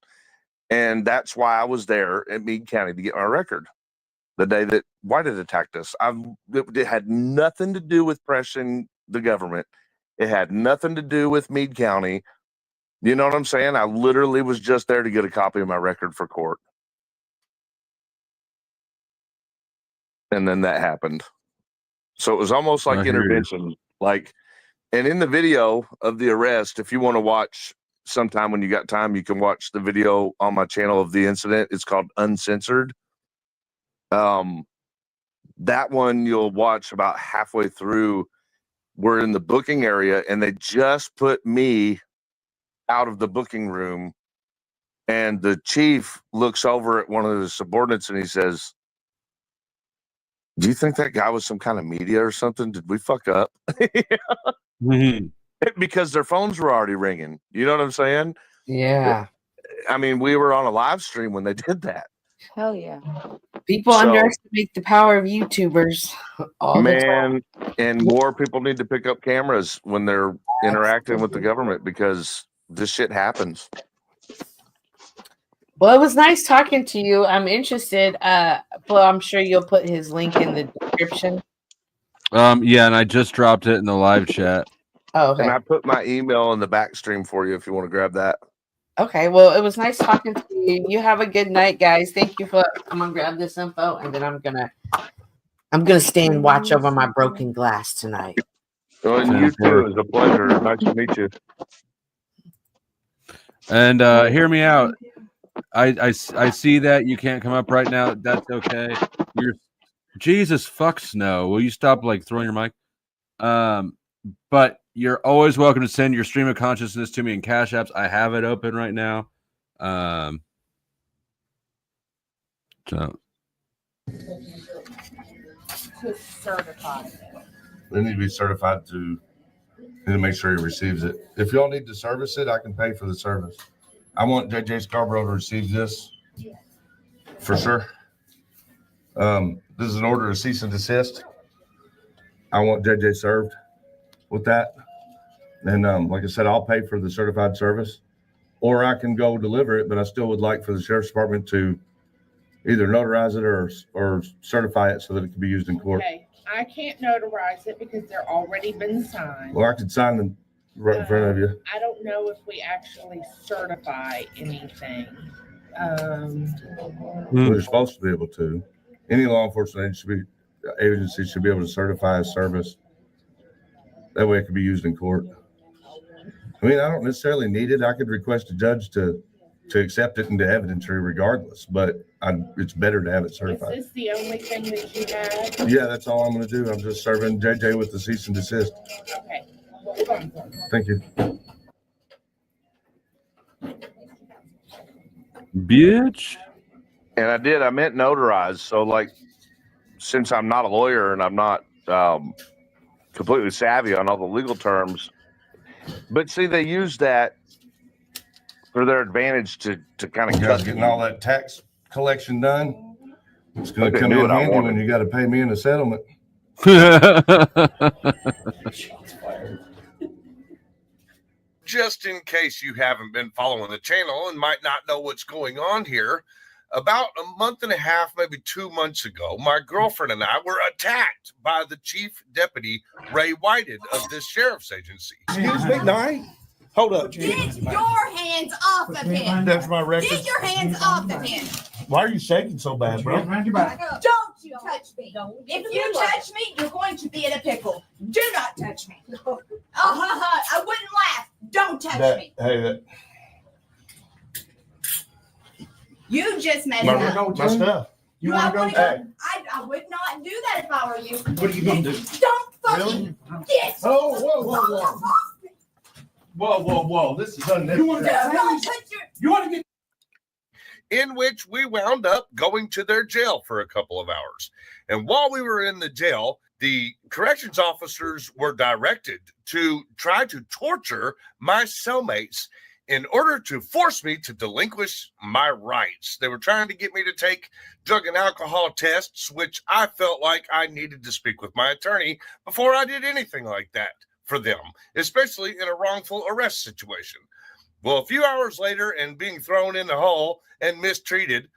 And that's why I was there at Meade County to get my record the day that White had attacked us. It had nothing to do with pressing the government. It had nothing to do with Meade County. You know what I'm saying? I literally was just there to get a copy of my record for court. And then that happened. So it was almost like intervention. And in the video of the arrest, if you want to watch sometime when you got time, you can watch the video on my channel of the incident. It's called Uncensored. That one you'll watch about halfway through. We're in the booking area and they just put me out of the booking room, and the chief looks over at one of the subordinates and he says, "Do you think that guy was some kind of media or something? Did we fuck up?" Mm-hmm. Because their phones were already ringing. You know what I'm saying? Yeah. I mean, we were on a live stream when they did that. Hell yeah. People underestimate the power of YouTubers all the time. And more people need to pick up cameras when they're interacting with the government, because this shit happens. Well, it was nice talking to you. I'm interested. Well, I'm sure you'll put his link in the description. Yeah, and I just dropped it in the live chat. Oh, okay. And I put my email in the back stream for you if you want to grab that. Okay, well, it was nice talking to you. You have a good night, guys. Thank you for. I'm gonna grab this info, and then I'm gonna stay and watch over my broken glass tonight. Well, and you too. It was a pleasure. Nice to meet you. And hear me out. I see that you can't come up right now. That's okay. You're Jesus fuck Snow. Will you stop like throwing your mic? But you're always welcome to send your stream of consciousness to me in Cash Apps. I have it open right now. So Certified. They need to be certified to make sure he receives it. If y'all need to service it, I can pay for the service. I want JJ Scarborough to receive this for sure. This is an order to cease and desist. I want JJ served with that. And like I said, I'll pay for the certified service, or I can go deliver it, but I still would like for the sheriff's department to either notarize it or certify it so that it can be used in court. Okay, I can't notarize it because they're already been signed. Well, I could sign them right in front of you. I don't know if we actually certify anything. We're supposed to be able to. Any law enforcement agency should be able to certify a service. That way it can be used in court. I mean, I don't necessarily need it. I could request a judge to accept it into evidentiary regardless, but it's better to have it certified. Is this the only thing that you have? Yeah, that's all I'm going to do. I'm just serving JJ with the cease and desist. Okay. Hold on. Thank you. Bitch. And I meant notarized. So, like, since I'm not a lawyer and I'm not completely savvy on all the legal terms, but see, they use that for their advantage to kind of cut. Getting all that tax collection done. It's going to come in handy when you got to pay me in a settlement. Just in case you haven't been following the channel and might not know what's going on here, about a month and a half, maybe 2 months ago, my girlfriend and I were attacked by the chief deputy, Ray Whited, of this sheriff's agency. Excuse me, Nye? Hold up. Get your hands off of him. That's my record. Get your hands off of him. Why are you shaking so bad, bro? Don't you touch me. If you touch me, you're going to be in a pickle. Do not touch me. I wouldn't laugh. Don't touch me. You just messed up. My stuff. You want to go? I would not do that if I were you. What are you going to do? Don't fucking get. Oh, whoa. This is unnecessary. You want to get. In which we wound up going to their jail for a couple of hours. And while we were in the jail, the corrections officers were directed to try to torture my cellmates in order to force me to delinquish my rights. They were trying to get me to take drug and alcohol tests, which I felt like I needed to speak with my attorney before I did anything like that for them, especially in a wrongful arrest situation. Well, a few hours later, and being thrown in the hole and mistreated,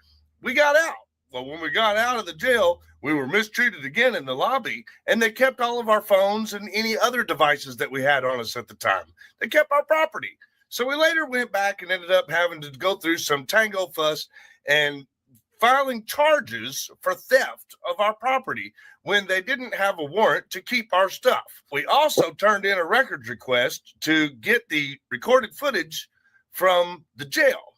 we got out. Well, when we got out of the jail, we were mistreated again in the lobby, and they kept all of our phones and any other devices that we had on us at the time. They kept our property. So we later went back and ended up having to go through some tango fuss and filing charges for theft of our property when they didn't have a warrant to keep our stuff. We also turned in a records request to get the recorded footage from the jail.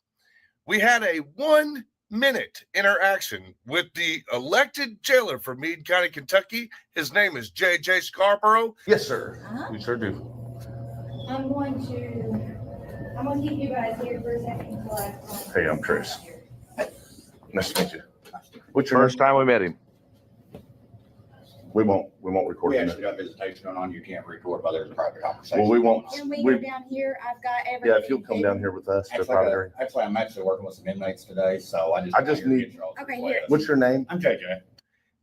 We had a 1-minute interaction with the elected jailer for Meade County, Kentucky. His name is JJ Scarborough. Yes, sir. We sure do. I'm going to keep you guys here for a second until I. Hey, I'm Chris. Nice to meet you. What's your first time we met him? We won't record We it. actually got visitation going on. You can't record while there's a private conversation. Well, we won't. Can we go down here? I've got everything. Yeah, if you'll come down here with us. Actually, I'm actually working with some inmates today, so I just need. Okay, here. What's your name? I'm JJ.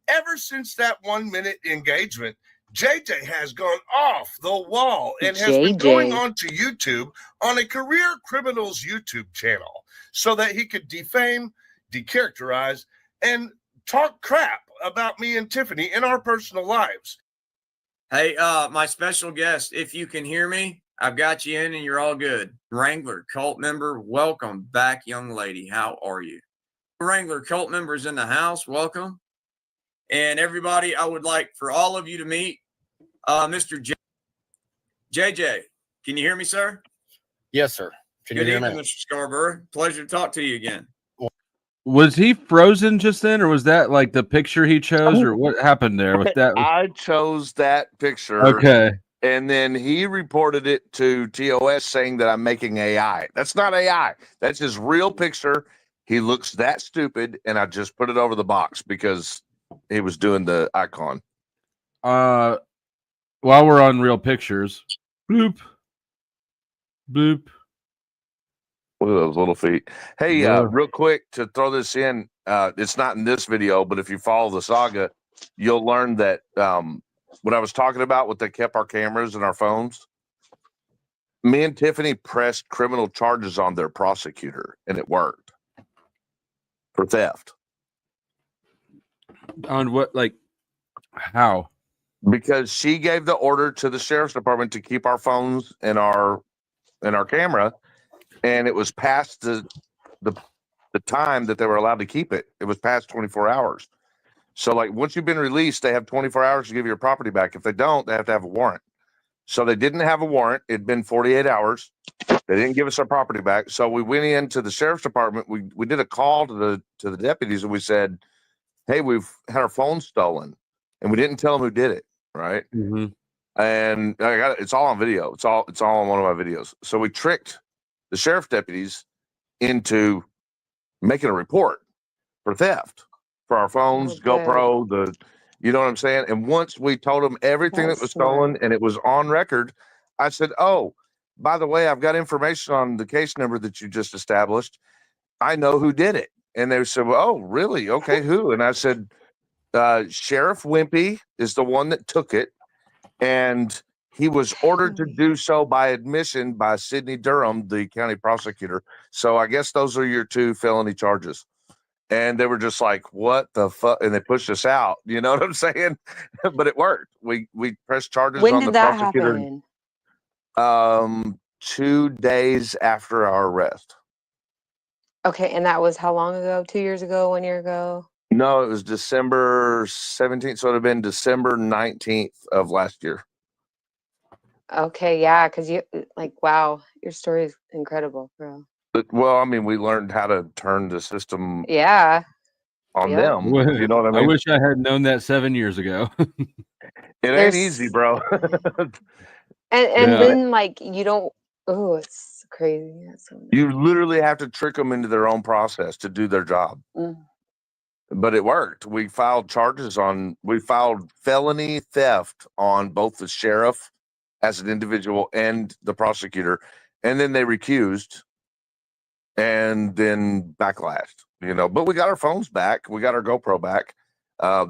Ever since that 1-minute engagement, JJ has gone off the wall and has been going on to YouTube on a career criminals YouTube channel so that he could defame, decharacterize, and talk crap about me and Tiffany in our personal lives. Hey, my special guest, if you can hear me, I've got you in and you're all good. Wrangler, cult member, welcome back, young lady. How are you? Wrangler, cult members in the house, welcome. And everybody, I would like for all of you to meet Mr. JJ. Can you hear me, sir? Yes, sir. Can Good you hear evening, me? Mr. Scarborough. Pleasure to talk to you again. Was he frozen just then, or was that like the picture he chose, or what happened there with that? I chose that picture. Okay. And then he reported it to TOS saying that I'm making AI. That's not AI. That's his real picture. He looks that stupid, and I just put it over the box because he was doing the icon. While we're on real pictures, bloop, bloop. Look at those little feet. Hey, Yeah. real quick to throw this in, it's not in this video, but if you follow the saga, you'll learn that what I was talking about, what they kept our cameras and our phones. Me and Tiffany pressed criminal charges on their prosecutor, and it worked for theft. On what, like, how? Because she gave the order to the sheriff's department to keep our phones and our camera, and it was past the time that they were allowed to keep it. It was past 24 hours. So, like, once you've been released, they have 24 hours to give your property back. If they don't, they have to have a warrant. So they didn't have a warrant. It'd been 48 hours. They didn't give us our property back. So we went into the sheriff's department. We did a call to the deputies, and we said, "Hey, we've had our phone stolen," and we didn't tell them who did it. Right. Mm-hmm. And I got it. It's all on video. It's all on one of my videos. So we tricked the sheriff deputies into making a report for theft for our phones, GoPro, you know what I'm saying? And once we told them everything that was stolen and it was on record, I said, "Oh, by the way, I've got information on the case number that you just established. I know who did it." And they said, "Well, oh, really? Okay, who?" And I said, Sheriff Wimpy is the one that took it, and he was ordered to do so by admission by Sidney Durham, the county prosecutor. So I guess those are your 2 felony charges. And they were just like, "What the fuck?" And they pushed us out. You know what I'm saying? But it worked. We pressed charges When on did the that prosecutor. happen? 2 days after our arrest. Okay, and that was how long ago? 2 years ago? 1 year ago? No, it was December 17th. So it would have been December 19th of last year. Okay, yeah, because you wow, your story is incredible, bro. Well, I mean, we learned how to turn the system Yeah. on them. You know what I mean? I wish I had known that 7 years ago. It ain't easy, bro. And then you don't. Oh, it's crazy. That's so You literally have to trick them into their own process to do their job. But it worked. We filed felony theft on both the sheriff as an individual and the prosecutor. And then they recused and then backlashed, but we got our phones back. We got our GoPro back.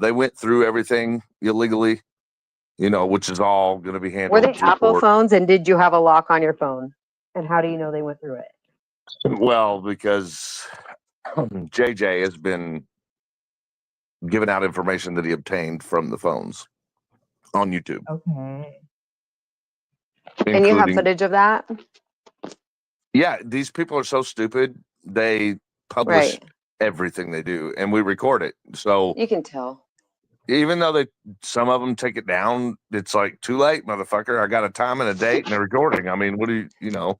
They went through everything illegally, which is all going to be handled. Were they through Apple court. phones, and did you have a lock on your phone? And how do you know they went through it? Well, because JJ has been giving out information that he obtained from the phones on YouTube. Okay. And you have footage of that? Yeah, these people are so stupid. They publish everything they do, and we record it. So you can tell. Even though some of them take it down, it's like, too late, motherfucker. I got a time and a date and a recording. I mean, what do you?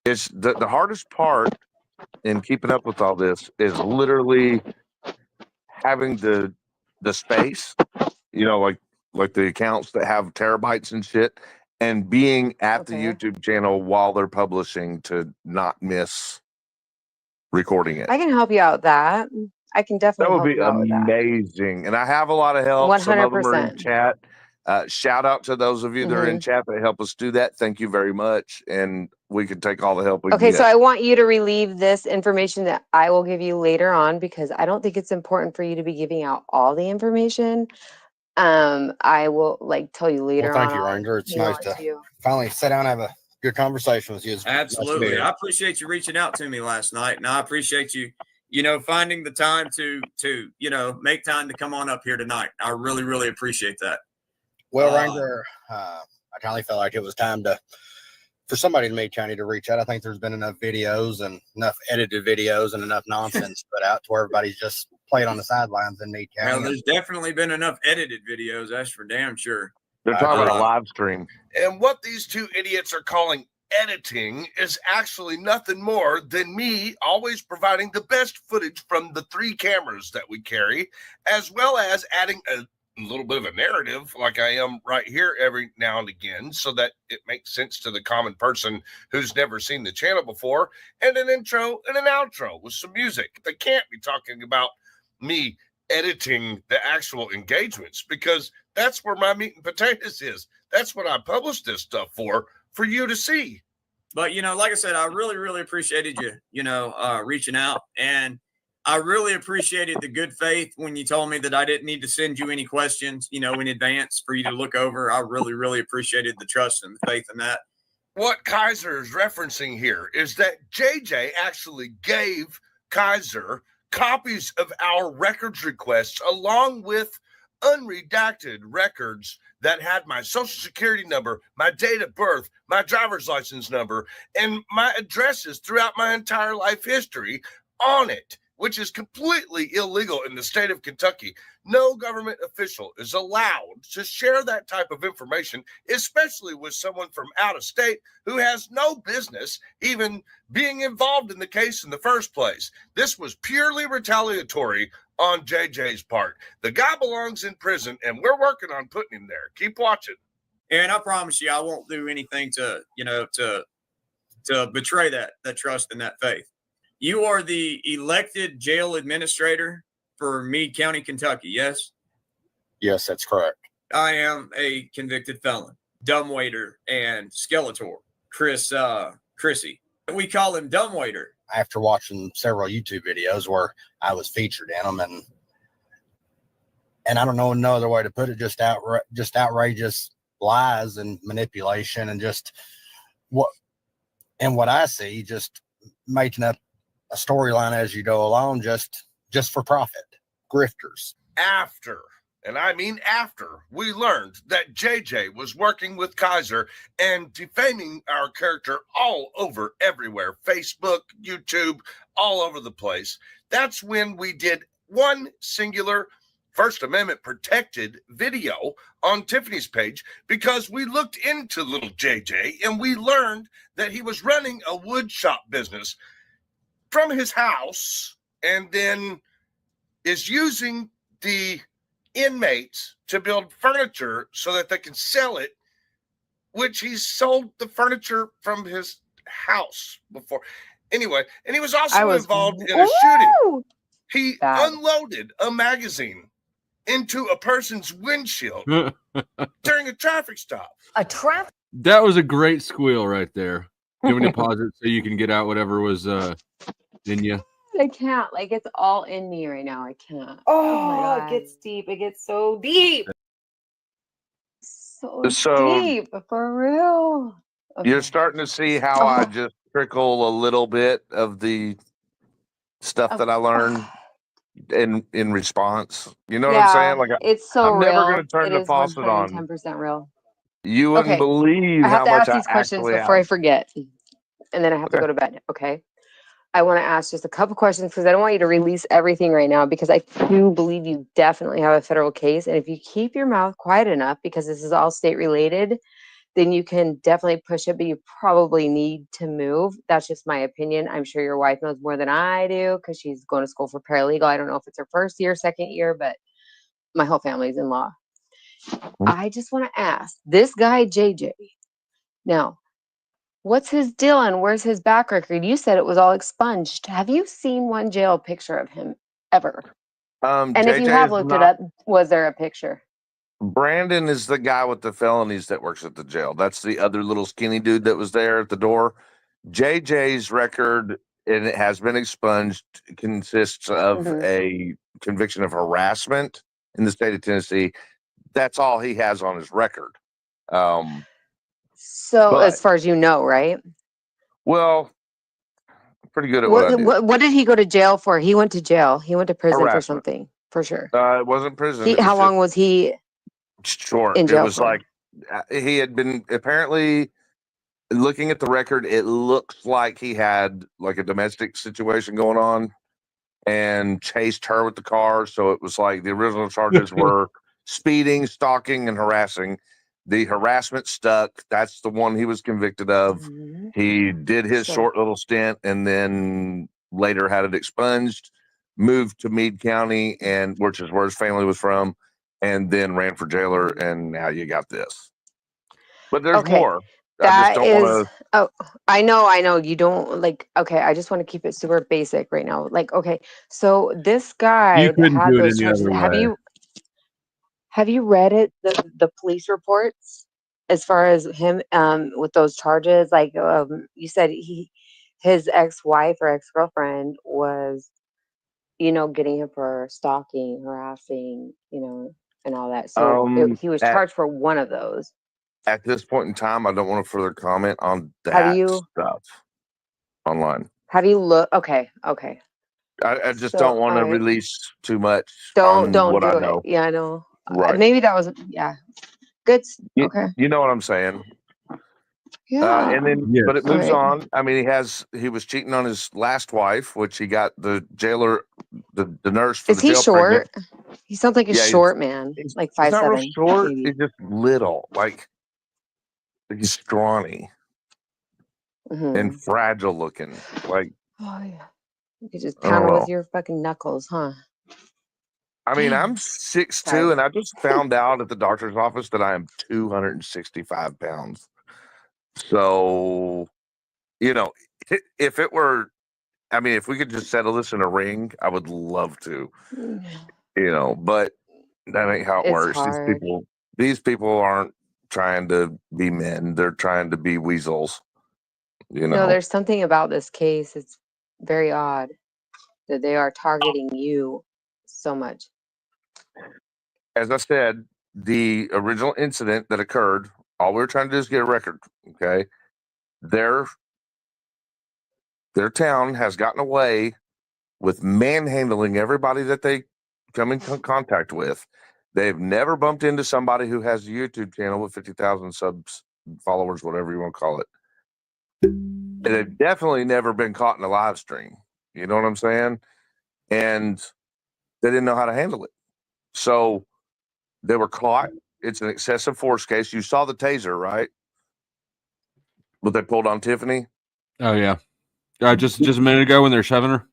It's the hardest part in keeping up with all this is literally having the space, like the accounts that have terabytes and shit, and being at the YouTube channel while they're publishing to not miss recording it. I can help you out with that. I can definitely That would help be you out with that. amazing. And I have a lot of help. Some of them are in 100%. chat. Shout out to those of you that are in chat that help us do that. Thank you very much. And we can take all the help we can Okay, get. so I want you to relieve this information that I will give you later on, because I don't think it's important for you to be giving out all the information. I will tell you later Well, thank on. you, Ranger. It's nice to finally sit down and have a good conversation with you. It's nice to be Absolutely. here. I appreciate you reaching out to me last night, and I appreciate you, finding the time to make time to come on up here tonight. I really, really appreciate that. Well, Ranger, I finally felt like it was time to for somebody in Meade County to reach out. I think there's been enough videos and enough edited videos and enough nonsense put out to where everybody's just playing on the sidelines in Meade County. Well, there's definitely been enough edited videos. That's for damn sure. They're talking about a live stream. And what these two idiots are calling editing is actually nothing more than me always providing the best footage from the 3 cameras that we carry, as well as adding a little bit of a narrative like I am right here every now and again, so that it makes sense to the common person who's never seen the channel before, and an intro and an outro with some music. They can't be talking about me editing the actual engagements, because that's where my meat and potatoes is. That's what I publish this stuff for you to see. But, like I said, I really, really appreciated you, reaching out. And I really appreciated the good faith when you told me that I didn't need to send you any questions, in advance for you to look over. I really, really appreciated the trust and the faith in that. What Kaiser is referencing here is that JJ actually gave Kaiser copies of our records requests along with unredacted records that had my social security number, my date of birth, my driver's license number, and my addresses throughout my entire life history on it, which is completely illegal in the state of Kentucky. No government official is allowed to share that type of information, especially with someone from out of state who has no business even being involved in the case in the first place. This was purely retaliatory on JJ's part. The guy belongs in prison, and we're working on putting him there. Keep watching. And I promise you, I won't do anything to betray that trust and that faith. You are the elected jail administrator for Meade County, Kentucky, yes? Yes, that's correct. I am a convicted felon, dumbwaiter and skeletor, Chrissy. We call him dumbwaiter. After watching several YouTube videos where I was featured in them, and I don't know no other way to put it, just outrageous lies and manipulation, and what I see, just making up a storyline as you go along, just for profit. Grifters. After, and I mean after, we learned that JJ was working with Kaiser and defaming our character all over everywhere, Facebook, YouTube, all over the place. That's when we did one singular First Amendment protected video on Tiffany's page, because we looked into little JJ and we learned that he was running a wood shop business from his house, and then is using the inmates to build furniture so that they can sell it, which he's sold the furniture from his house before. Anyway, and he was also involved in a shooting. He unloaded a magazine into a person's windshield during a traffic stop. That was a great squeal right there. You want me to pause it so you can get out whatever was in you? I can't. Like, it's all in me right now. I can't. Oh, my it gets deep. It gets so deep. So So- deep, for real. You're starting to see how I just trickle a little bit of the stuff that I learned in response. You know what I'm saying? Like, it's so I'm real. never going to turn It the is faucet on. 110% real. You wouldn't Okay, believe I how have to much ask these I questions actually before I have. forget, and then I have to go to bed. Okay. I want to ask just a couple questions because I don't want you to release everything right now, because I do believe you definitely have a federal case. And if you keep your mouth quiet enough, because this is all state related, then you can definitely push it, but you probably need to move. That's just my opinion. I'm sure your wife knows more than I do because she's going to school for paralegal. I don't know if it's her first year, second year, but my whole family's in law. I just want to ask this guy, JJ. Now, what's his deal and where's his back record? You said it was all expunged. Have you seen one jail picture of him ever? And if you JJ have is looked it not- up, was there a picture? Brandon is the guy with the felonies that works at the jail. That's the other little skinny dude that was there at the door. JJ's record, and it has been expunged, consists of a conviction of harassment in the state of Tennessee. That's all he has on his record. So but- as far as you know, right? Well, I'm pretty good at what I do. What did he go to jail for? He went to jail. He went to prison for Harassment. something, for sure. It wasn't prison. It was How long just was he short? in jail It was for? like he had been apparently looking at the record, it looks like he had like a domestic situation going on and chased her with the car. So it was like the original charges were speeding, stalking, and harassing. The harassment stuck. That's the one he was convicted of. He did his So- short little stint and then later had it expunged, moved to Meade County, and which is where his family was from, and then ran for jailer. And now you got this. But there's Okay. more. I just That don't is, want to. oh, I know. You don't like, okay, I just want to keep it super basic right now. Like, okay, so this guy You that couldn't had do it those any charges, other way. have you read it, the police reports as far as him with those charges? Like, you said his ex-wife or ex-girlfriend was, getting him for stalking, harassing, and all that. So he was At charged for one of those. at this point in time, I don't want to further comment on Have that you stuff online. looked? Okay. I just So, don't want all to right. release too much Don't on what do I it. know. Yeah, I know. Right. Maybe that was, yeah. Good. Okay. You know what I'm saying? Yeah. And then, but it All moves right. on. I mean, he was cheating on his last wife, which he got the jailer, the nurse for Is the he jail pregnant. short? He sounds like a Yeah, short man, like he's not real 5'7", short. maybe. He's just little, like he's scrawny and fragile looking. Like, Oh yeah. You could just I don't pound him know. with your fucking knuckles, huh? I mean, I'm Sorry. 6'2", and I just found out at the doctor's office that I am 265 pounds. So, if it were, I mean, if we could just settle this in a ring, I would love to, but that ain't how it It's works. hard. These people aren't trying to be men. They're trying to be weasels, No, there's something about this case. It's very odd that they are targeting you so much. As I said, the original incident that occurred, all we were trying to do is get a record. Okay. Their town has gotten away with manhandling everybody that they come in contact with. They've never bumped into somebody who has a YouTube channel with 50,000 subs, followers, whatever you want to call it. And they've definitely never been caught in a live stream. You know what I'm saying? And they didn't know how to handle it. So they were caught. It's an excessive force case. You saw the taser, right? But they pulled on Tiffany. Oh yeah, just a minute ago when they're shoving her.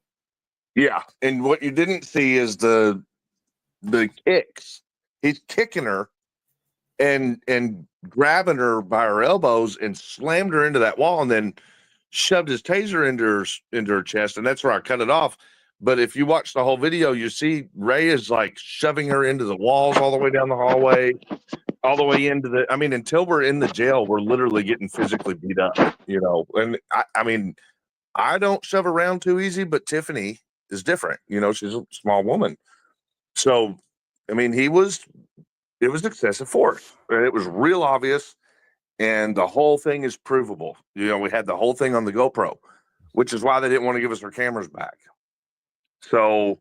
Yeah, and what you didn't see is the kicks. He's kicking her and grabbing her by her elbows and slammed her into that wall, and then shoved his taser into her chest, and that's where I cut it off. But if you watch the whole video, you see Ray is like shoving her into the walls all the way down the hallway, all the way into the. I mean, until we're in the jail, we're literally getting physically beat up, And I mean, I don't shove around too easy, but Tiffany is different. She's a small woman. So, I mean, it was excessive force, and it was real obvious, and the whole thing is provable. We had the whole thing on the GoPro, which is why they didn't want to give us our cameras back. So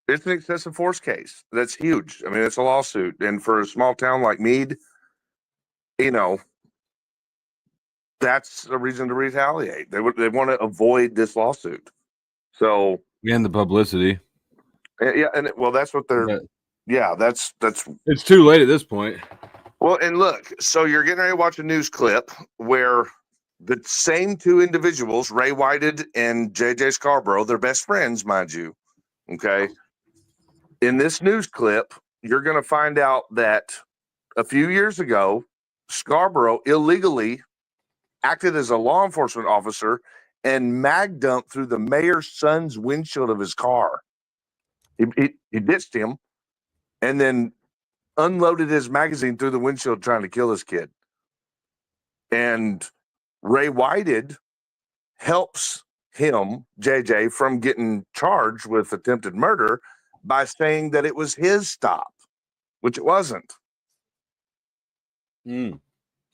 it's an excessive force case. That's huge. I mean, it's a lawsuit, and for a small town like Meade, that's a reason to retaliate. They want to avoid this lawsuit. So And the publicity. Yeah, and that's what they're. Yeah, that's. It's too late at this point. Well, and look, so you're getting ready to watch a news clip where the same two individuals, Ray Whited and JJ Scarborough, they're best friends, mind you. Okay. In this news clip, you're going to find out that a few years ago, Scarborough illegally acted as a law enforcement officer and mag dumped through the mayor's son's windshield of his car. He ditched him and then unloaded his magazine through the windshield trying to kill his kid. And Ray Whited helps him, JJ, from getting charged with attempted murder by saying that it was his stop, which it wasn't.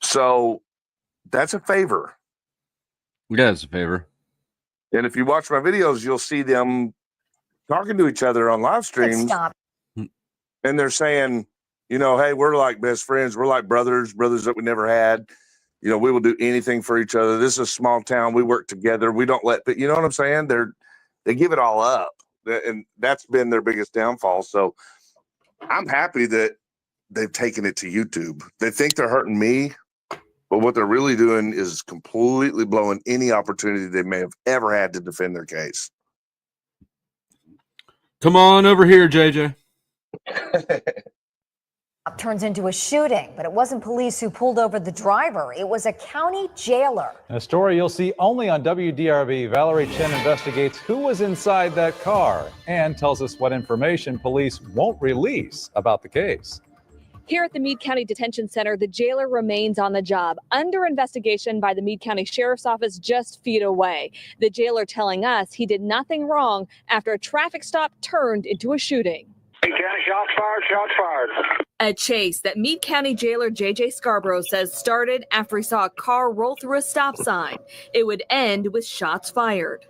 So that's a favor. Yeah, it's a favor. And if you watch my videos, you'll see them talking to each other on live streams. Stop. And they're saying, hey, we're like best friends. We're like brothers that we never had. You know, we will do anything for each other. This is a small town. We work together. We don't let, you know what I'm saying? They give it all up, and that's been their biggest downfall. So I'm happy that they've taken it to YouTube. They think they're hurting me, but what they're really doing is completely blowing any opportunity they may have ever had to defend their case. Come on over here, JJ. Turns into a shooting, but it wasn't police who pulled over the driver. It was a county jailer. A story you'll see only on WDRB. Valerie Chen investigates who was inside that car and tells us what information police won't release about the case. Here at the Meade County Detention Center, the jailer remains on the job, under investigation by the Meade County Sheriff's Office just feet away. The jailer telling us he did nothing wrong after a traffic stop turned into a shooting. Meade County, shots fired, shots fired. A chase that Meade County jailer J.J. Scarborough says started after he saw a car roll through a stop sign. It would end with shots fired.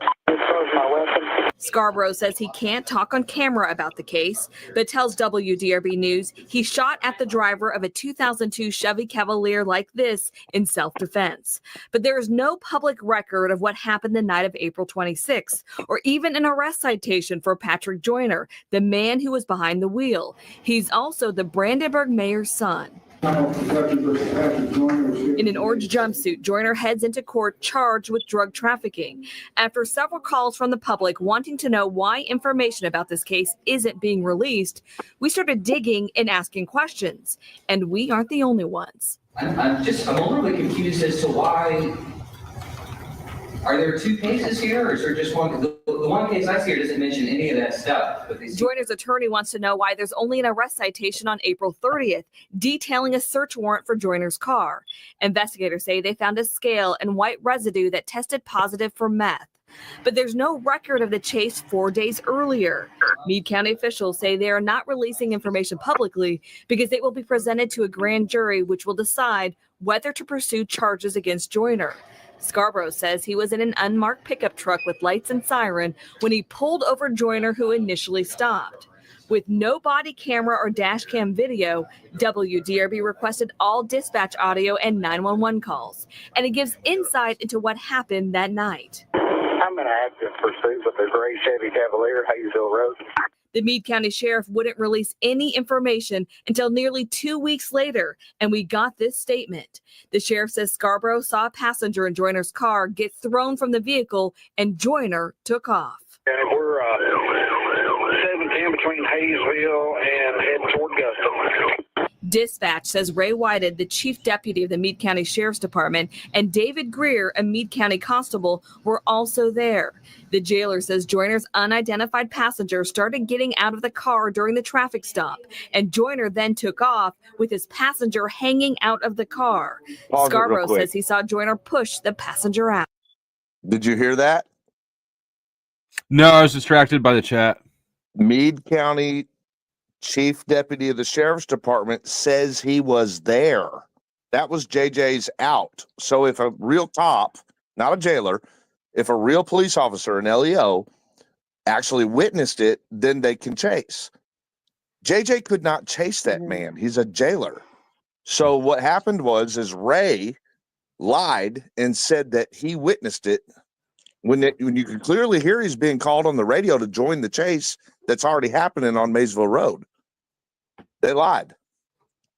Scarborough says he can't talk on camera about the case, but tells WDRB News he shot at the driver of a 2002 Chevy Cavalier like this in self-defense. But there is no public record of what happened the night of April 26, or even an arrest citation for Patrick Joyner, the man who was behind the wheel. He's also the Brandenburg mayor's son. In an orange jumpsuit, Joyner heads into court charged with drug trafficking. After several calls from the public wanting to know why information about this case isn't being released, we started digging and asking questions. And we aren't the only ones. I'm a little bit confused as to why. Are there two cases here, or is there just one? The one case I see here doesn't mention any of that stuff. But Joyner's attorney wants to know why there's only an arrest citation on April 30th, detailing a search warrant for Joyner's car. Investigators say they found a scale and white residue that tested positive for meth. But there's no record of the chase 4 days earlier. Meade County officials say they are not releasing information publicly because it will be presented to a grand jury, which will decide whether to pursue charges against Joyner. Scarborough says he was in an unmarked pickup truck with lights and siren when he pulled over Joyner, who initially stopped. With no body camera or dash cam video, WDRB requested all dispatch audio and 911 calls, and it gives insight into what happened that night. I'm in active pursuit with a gray Chevy Cavalier, Hayesville Road. The Meade County Sheriff wouldn't release any information until nearly 2 weeks later, and we got this statement. The sheriff says Scarborough saw a passenger in Joyner's car get thrown from the vehicle, and Joyner took off. And we're 710 between Hayesville and heading toward Gusto. Dispatch says Ray Whited, the chief deputy of the Meade County Sheriff's Department, and David Greer, a Meade County constable, were also there. The jailer says Joyner's unidentified passenger started getting out of the car during the traffic stop, and Joyner then took off with his passenger hanging out of the car. Scarborough says he saw Joyner push the passenger out. Did you hear that? No, I was distracted by the chat. Meade County Chief Deputy of the Sheriff's Department says he was there. That was JJ's out. So if a real cop, not a jailer, if a real police officer, an LEO, actually witnessed it, then they can chase. JJ could not chase that man. He's a jailer. So what happened was Ray lied and said that he witnessed it when you can clearly hear he's being called on the radio to join the chase that's already happening on Maysville Road. They lied.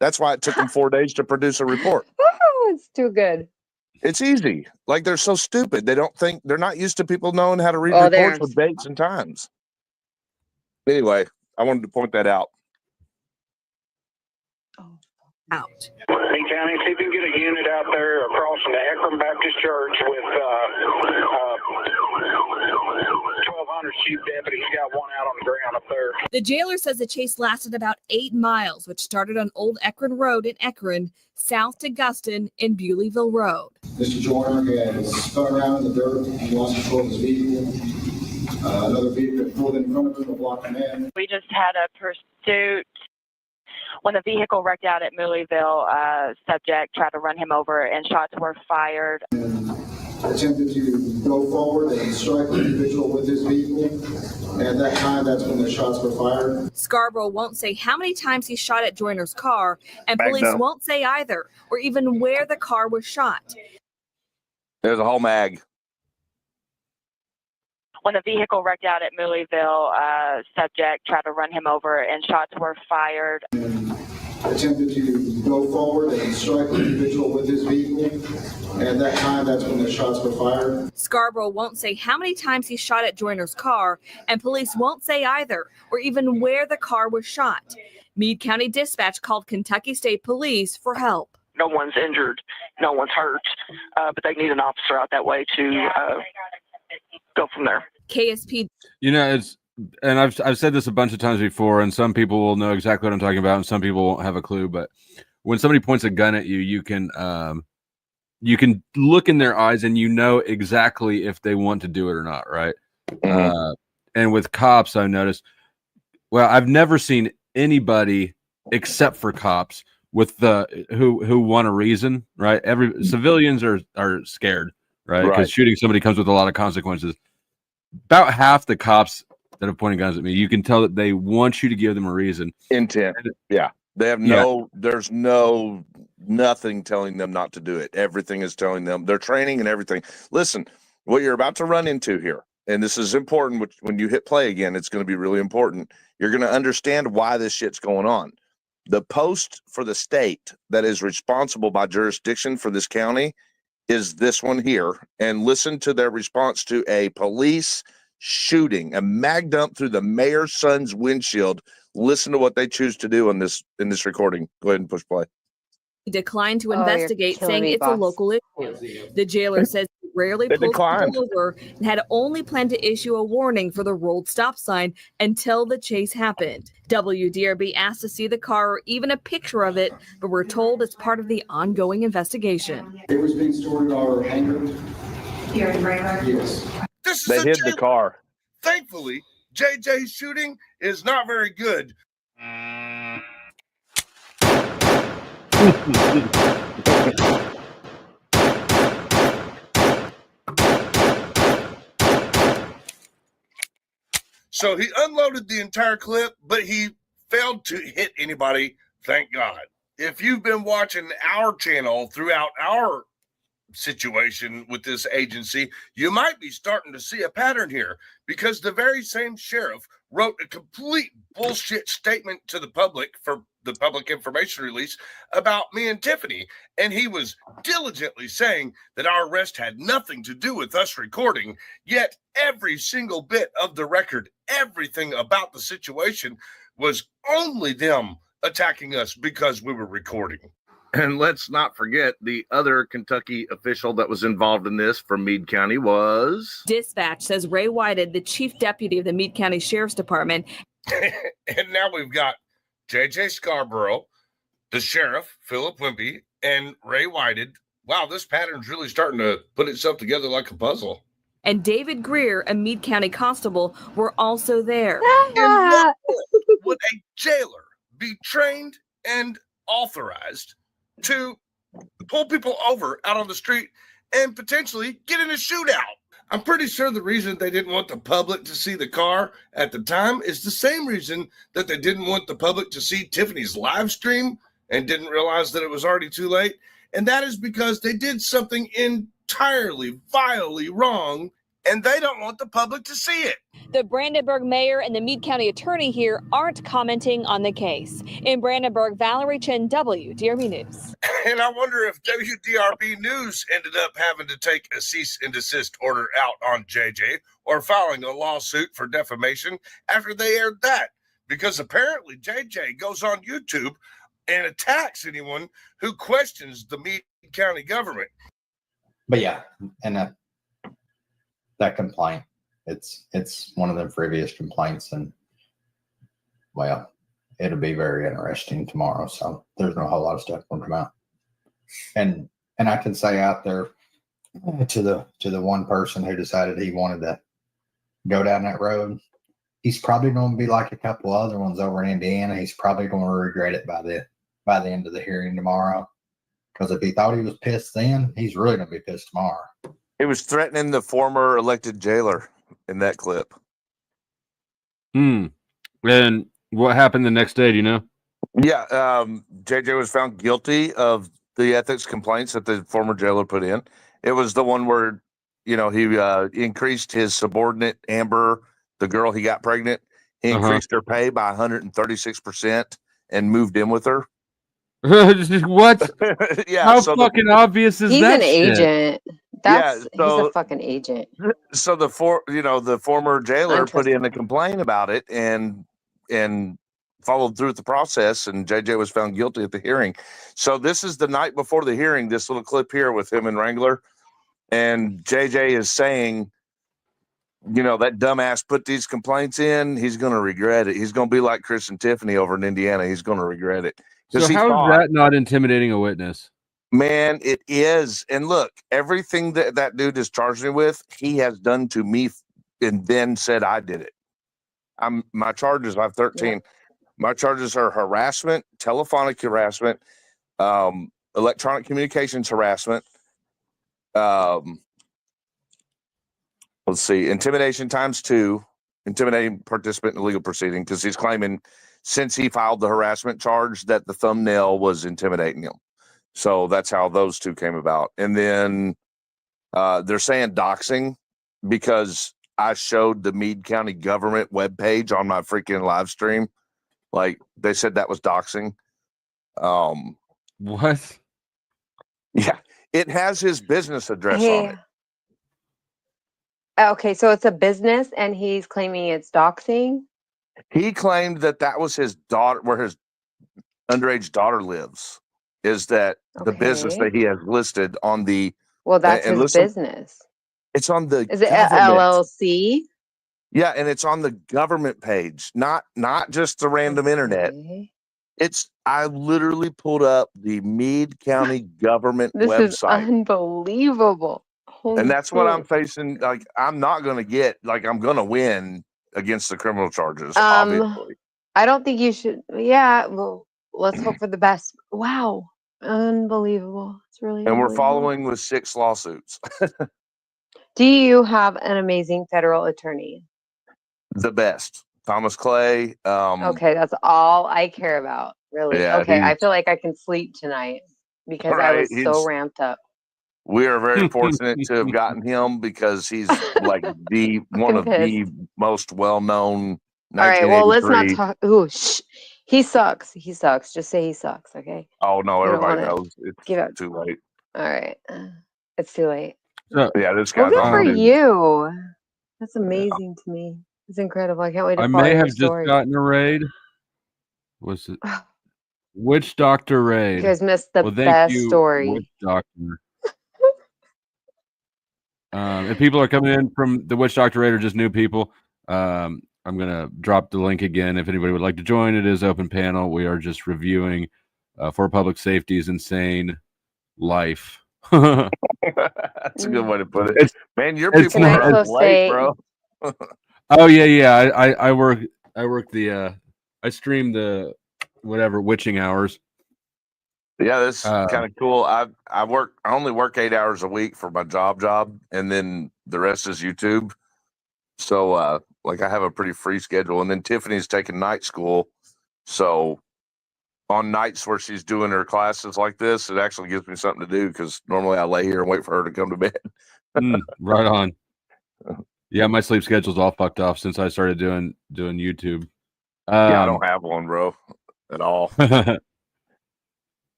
That's why it took them 4 days to produce a report. Oh, it's too good. It's easy. Like, they're so stupid. They don't think, they're not used to people knowing how to read Oh, reports with dates and times. Anyway, I wanted to point that out. Out. Meade County, see if you can get a unit out there across from the Akron Baptist Church with 1200 chief deputies. Got one out on the ground up there. The jailer says the chase lasted about 8 miles, which started on Old Ekron Road in Ekron, south to Guston in Bewleyville Road. Mr. Joyner has spun around in the dirt and lost control of his vehicle. Another vehicle pulled in front of him, blocked him in. We just had a pursuit. When the vehicle wrecked out at Mooleyville, subject tried to run him over and shots were fired. attempted to go forward and strike the individual with his vehicle. And at that time, that's when the shots were fired. Scarborough won't say how many times he shot at Joyner's car, and police Magnum. won't say either, or even where the car was shot. There's a whole mag. When the vehicle wrecked out at Louisville, subject tried to run him over and shots were fired. Attempted to go forward and strike the individual with his vehicle. And at that time, that's when the shots were fired. Scarborough won't say how many times he shot at Joyner's car, and police won't say either, or even where the car was shot. Meade County Dispatch called Kentucky State Police for help. No one's injured, no one's hurt, but they need an officer out that way to go from there. KSP. You know, and I've said this a bunch of times before, and some people will know exactly what I'm talking about, and some people won't have a clue. But when somebody points a gun at you, you can look in their eyes, and you know exactly if they want to do it or not, right? Mm-hmm. And with cops, I noticed. Well, I've never seen anybody except for cops with who want a reason, right? Civilians are scared, right? Because shooting somebody comes with a lot of consequences. About half the cops that have pointed guns at me, you can tell that they want you to give them a reason. Intent. Yeah. They have there's nothing telling them not to do it. Everything is telling them, their training and everything. Listen, what you're about to run into here, and this is important, which when you hit play again, it's going to be really important. You're going to understand why this shit's going on. The post for the state that is responsible by jurisdiction for this county is this one here. And listen to their response to a police shooting, a mag dump through the mayor's son's windshield. Listen to what they choose to do in this recording. Go ahead and push play. He declined to investigate, saying it's a local issue. The jailer says he rarely pulls people over and had only planned to issue a warning for the rolled stop sign until the chase happened. WDRB asked to see the car or even a picture of it, but we're told it's part of the ongoing investigation. It was being stored in our hangar. Here in Brainerd? Yes. They hid the car. Thankfully, JJ's shooting is not very good. So he unloaded the entire clip, but he failed to hit anybody, thank God. If you've been watching our channel throughout our situation with this agency, you might be starting to see a pattern here, because the very same sheriff wrote a complete bullshit statement to the public for the public information release about me and Tiffany, and he was diligently saying that our arrest had nothing to do with us recording, yet every single bit of the record, everything about the situation was only them attacking us because we were recording. And let's not forget the other Kentucky official that was involved in this from Meade County was... Dispatch says Ray Whited, the chief deputy of the Meade County Sheriff's Department. And now we've got JJ Scarborough, the sheriff, Philip Wimpy, and Ray Whited. Wow, this pattern's really starting to put itself together like a puzzle. And David Greer, a Meade County constable, were also there. And would a jailer be trained and authorized to pull people over out on the street and potentially get in a shootout? I'm pretty sure the reason they didn't want the public to see the car at the time is the same reason that they didn't want the public to see Tiffany's live stream and didn't realize that it was already too late. And that is because they did something entirely, vilely wrong, and they don't want the public to see it. The Brandenburg mayor and the Meade County attorney here aren't commenting on the case. In Brandenburg, Valerie Chen, WDRB News. And I wonder if WDRB News ended up having to take a cease and desist order out on JJ or filing a lawsuit for defamation after they aired that. Because apparently JJ goes on YouTube and attacks anyone who questions the Meade County government. But yeah, and that complaint, it's one of the previous complaints, and well, it'll be very interesting tomorrow. So there's no whole lot of stuff going to come out. And I can say out there to the one person who decided he wanted to go down that road, he's probably going to be like a couple other ones over in Indiana. He's probably going to regret it by the end of the hearing tomorrow. Because if he thought he was pissed then, he's really going to be pissed tomorrow. He was threatening the former elected jailer in that clip. And what happened the next day? Do you know? Yeah, JJ was found guilty of the ethics complaints that the former jailer put in. It was the one where, he increased his subordinate, Amber, the girl he got pregnant. He increased her pay by 136% and moved in with her. What? Yeah. How fucking obvious is He's that an shit? agent. He's a fucking agent. So the former jailer put in a complaint about it and followed through with the process, and JJ was found guilty at the hearing. So this is the night before the hearing, this little clip here with him and Wrangler, and JJ is saying, that dumbass put these complaints in, he's going to regret it. He's going to be like Chris and Tiffany over in Indiana. He's going to regret it. So how is that not intimidating a witness? Man, it is. And look, everything that dude is charged me with, he has done to me and then said I did it. My charges, I have 13. Yeah. My charges are harassment, telephonic harassment, electronic communications harassment. Let's see, intimidation ×2, intimidating participant in a legal proceeding, because he's claiming since he filed the harassment charge that the thumbnail was intimidating him. So that's how those two came about. And then they're saying doxing because I showed the Meade County government webpage on my freaking live stream. Like, they said that was doxing. What? Yeah, it has his business address on it. Okay, so it's a business, and he's claiming it's doxing. He claimed that was his daughter, where his underage daughter lives. Is that the business that he has listed on the? Well, that's his business. It's on the. Is it LLC? Yeah, and it's on the government page, not just the random internet. I literally pulled up the Meade County government website. This is unbelievable. Holy and that's shit. what I'm facing. Like, I'm not going to get, I'm going to win against the criminal charges, obviously. I don't think you should. Yeah, well, let's hope for the best. Wow. Unbelievable. It's really And we're following with 6 lawsuits. Do you have an amazing federal attorney? The best. Thomas Clay. Okay, that's all I care about, really. Yeah, okay, I feel like I can sleep tonight because I was so ramped up. We are very fortunate to have gotten him because he's like one of the most well-known. All right, well, let's not talk. Ooh, shh. He sucks. He sucks. Just say he sucks, okay? Oh, no, everybody knows. It's too late. All right. It's too late. Yeah, this guy's good for you. That's amazing to me. It's incredible. I can't wait to follow may your have story. just gotten a raid. What's it? Witch Doctor raid. You guys missed the best story. Witch Doctor. If people are coming in from the Witch Doctor raid or just new people, I'm going to drop the link again. If anybody would like to join, it is open panel. We are just reviewing For Public Safety's insane life. That's a good way to put it. Man, your people are up late, bro. Oh yeah. I work the I stream the whatever witching hours. Yeah, that's kind of cool. I only work 8 hours a week for my job, and then the rest is YouTube. So I have a pretty free schedule, and then Tiffany's taking night school. So on nights where she's doing her classes like this, it actually gives me something to do because normally I lay here and wait for her to come to bed. Right on. Yeah, my sleep schedule's all fucked off since I started doing YouTube. Yeah, I don't have one, bro, at all.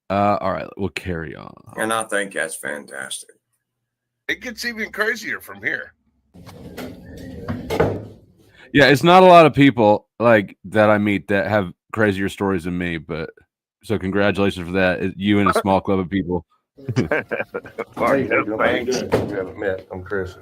All right, we'll carry on. And I think that's fantastic. It gets even crazier from here. Yeah, it's not a lot of people like that I meet that have crazier stories than me, but so congratulations for that. You and a small club of people. Thanks. We haven't met. I'm Chris.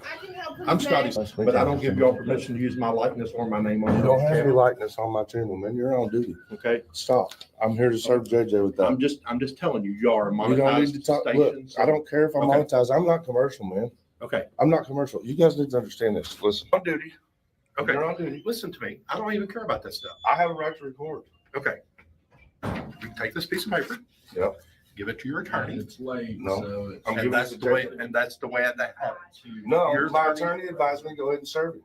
I'm Scotty, but I don't give y'all permission to use my likeness or my name on You don't have any likeness on my channel, man. You're on duty. Okay, Stop. I'm here to serve JJ with that. I'm just telling you, you are a You don't need to monetized talk. station. Look, I don't care if I'm monetized. I'm not commercial, man. Okay, I'm not commercial. You guys need to understand this. Listen. on duty. Okay, you're on duty. Listen to me. I don't even care about that stuff. I have a right to record. Okay, you take this piece of paper. Yep. give it to your attorney. It's late. No, So I'm And giving that's it the to way, JJ. and that's the way that happens. No, Your my attorney advised me to go ahead and serve it.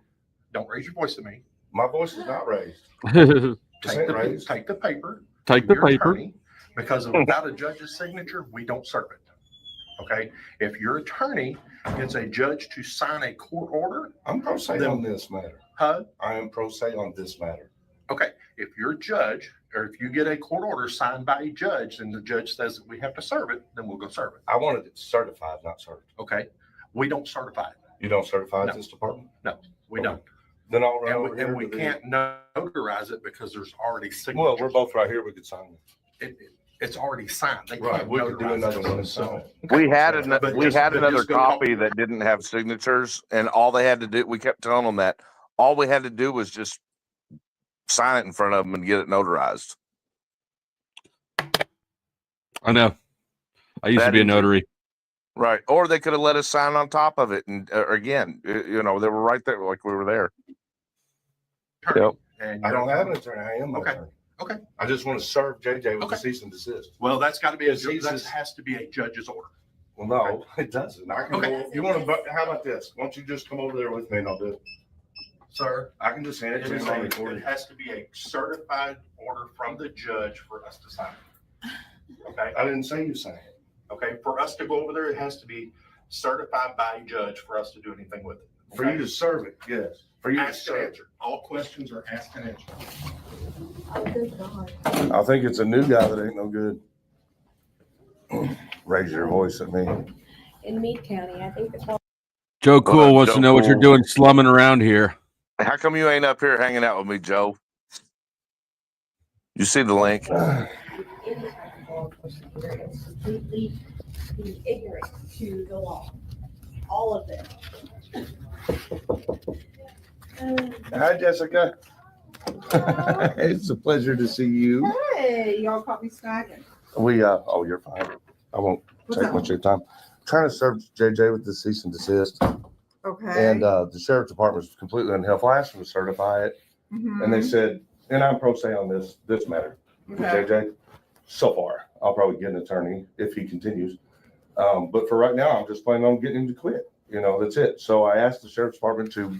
Don't raise your voice at me. My voice is not raised. Take the paper. Take to the your paper. attorney, because without a judge's signature, we don't serve it. Okay. If your attorney gets a judge to sign a court order, I'm pro se then- on this matter. Huh? I am pro se on this matter. Okay. If your judge, or if you get a court order signed by a judge and the judge says that we have to serve it, then we'll go serve it. I wanted it certified, not served. Okay. We don't certify it. You don't certify No. this department? No, we Okay. don't. Then I'll run over And here we to the- can't notarize it because there's already signatures. Well, we're both right here. We could sign it. It's already signed. They Right, can't we could do notarize another it. one and sign it. We had But another just go copy that didn't have signatures, and all they had to do, we kept telling them that all we had to do was just sign it in front of them and get it notarized. I know. I used to That be a is- notary. Right. Or they could have let us sign on top of it. And again, you know, they were right there, like we were there. Yep. And I don't have an attorney. I am my Okay. attorney. Okay. I just want to serve JJ with Okay. a cease and desist. Well, that's got to be a, Cease that and- has to be a judge's order. Well, no, it doesn't. I can Okay. go, you want to, how about this? Why don't you just come over there with me and I'll do it? Sir, I can just hand it it to is you on a- recording. it has to be a certified order from the judge for us to sign. Okay. I didn't say you signed it. Okay. For us to go over there, it has to be certified by a judge for us to do anything with it. For you to serve it, yes. For you to Asked and serve. answered. All questions are asked and answered. I think it's a new guy that ain't no good. Raise your voice at me. In Meade County, I think it's all. Joe Cool wants to Joe know what you're Cool. doing slumming around here. How come you ain't up here hanging out with me, Joe? You see the link? Any type of law enforcement here is completely ignorant to the law. All of them. Hi, Jessica. It's a pleasure to see you. Hey, y'all caught me snagging. We, oh, you're fine. I won't What's take up? much of your time. Trying to serve JJ with the cease and desist. Okay. And the sheriff's department was completely unhelpful. I asked them to certify it. And they Mhm. said, and I'm pro se on this matter. with Okay. JJ, so far, I'll probably get an attorney if he continues. But for right now, I'm just planning on getting him to quit. You know, that's it. So I asked the sheriff's department to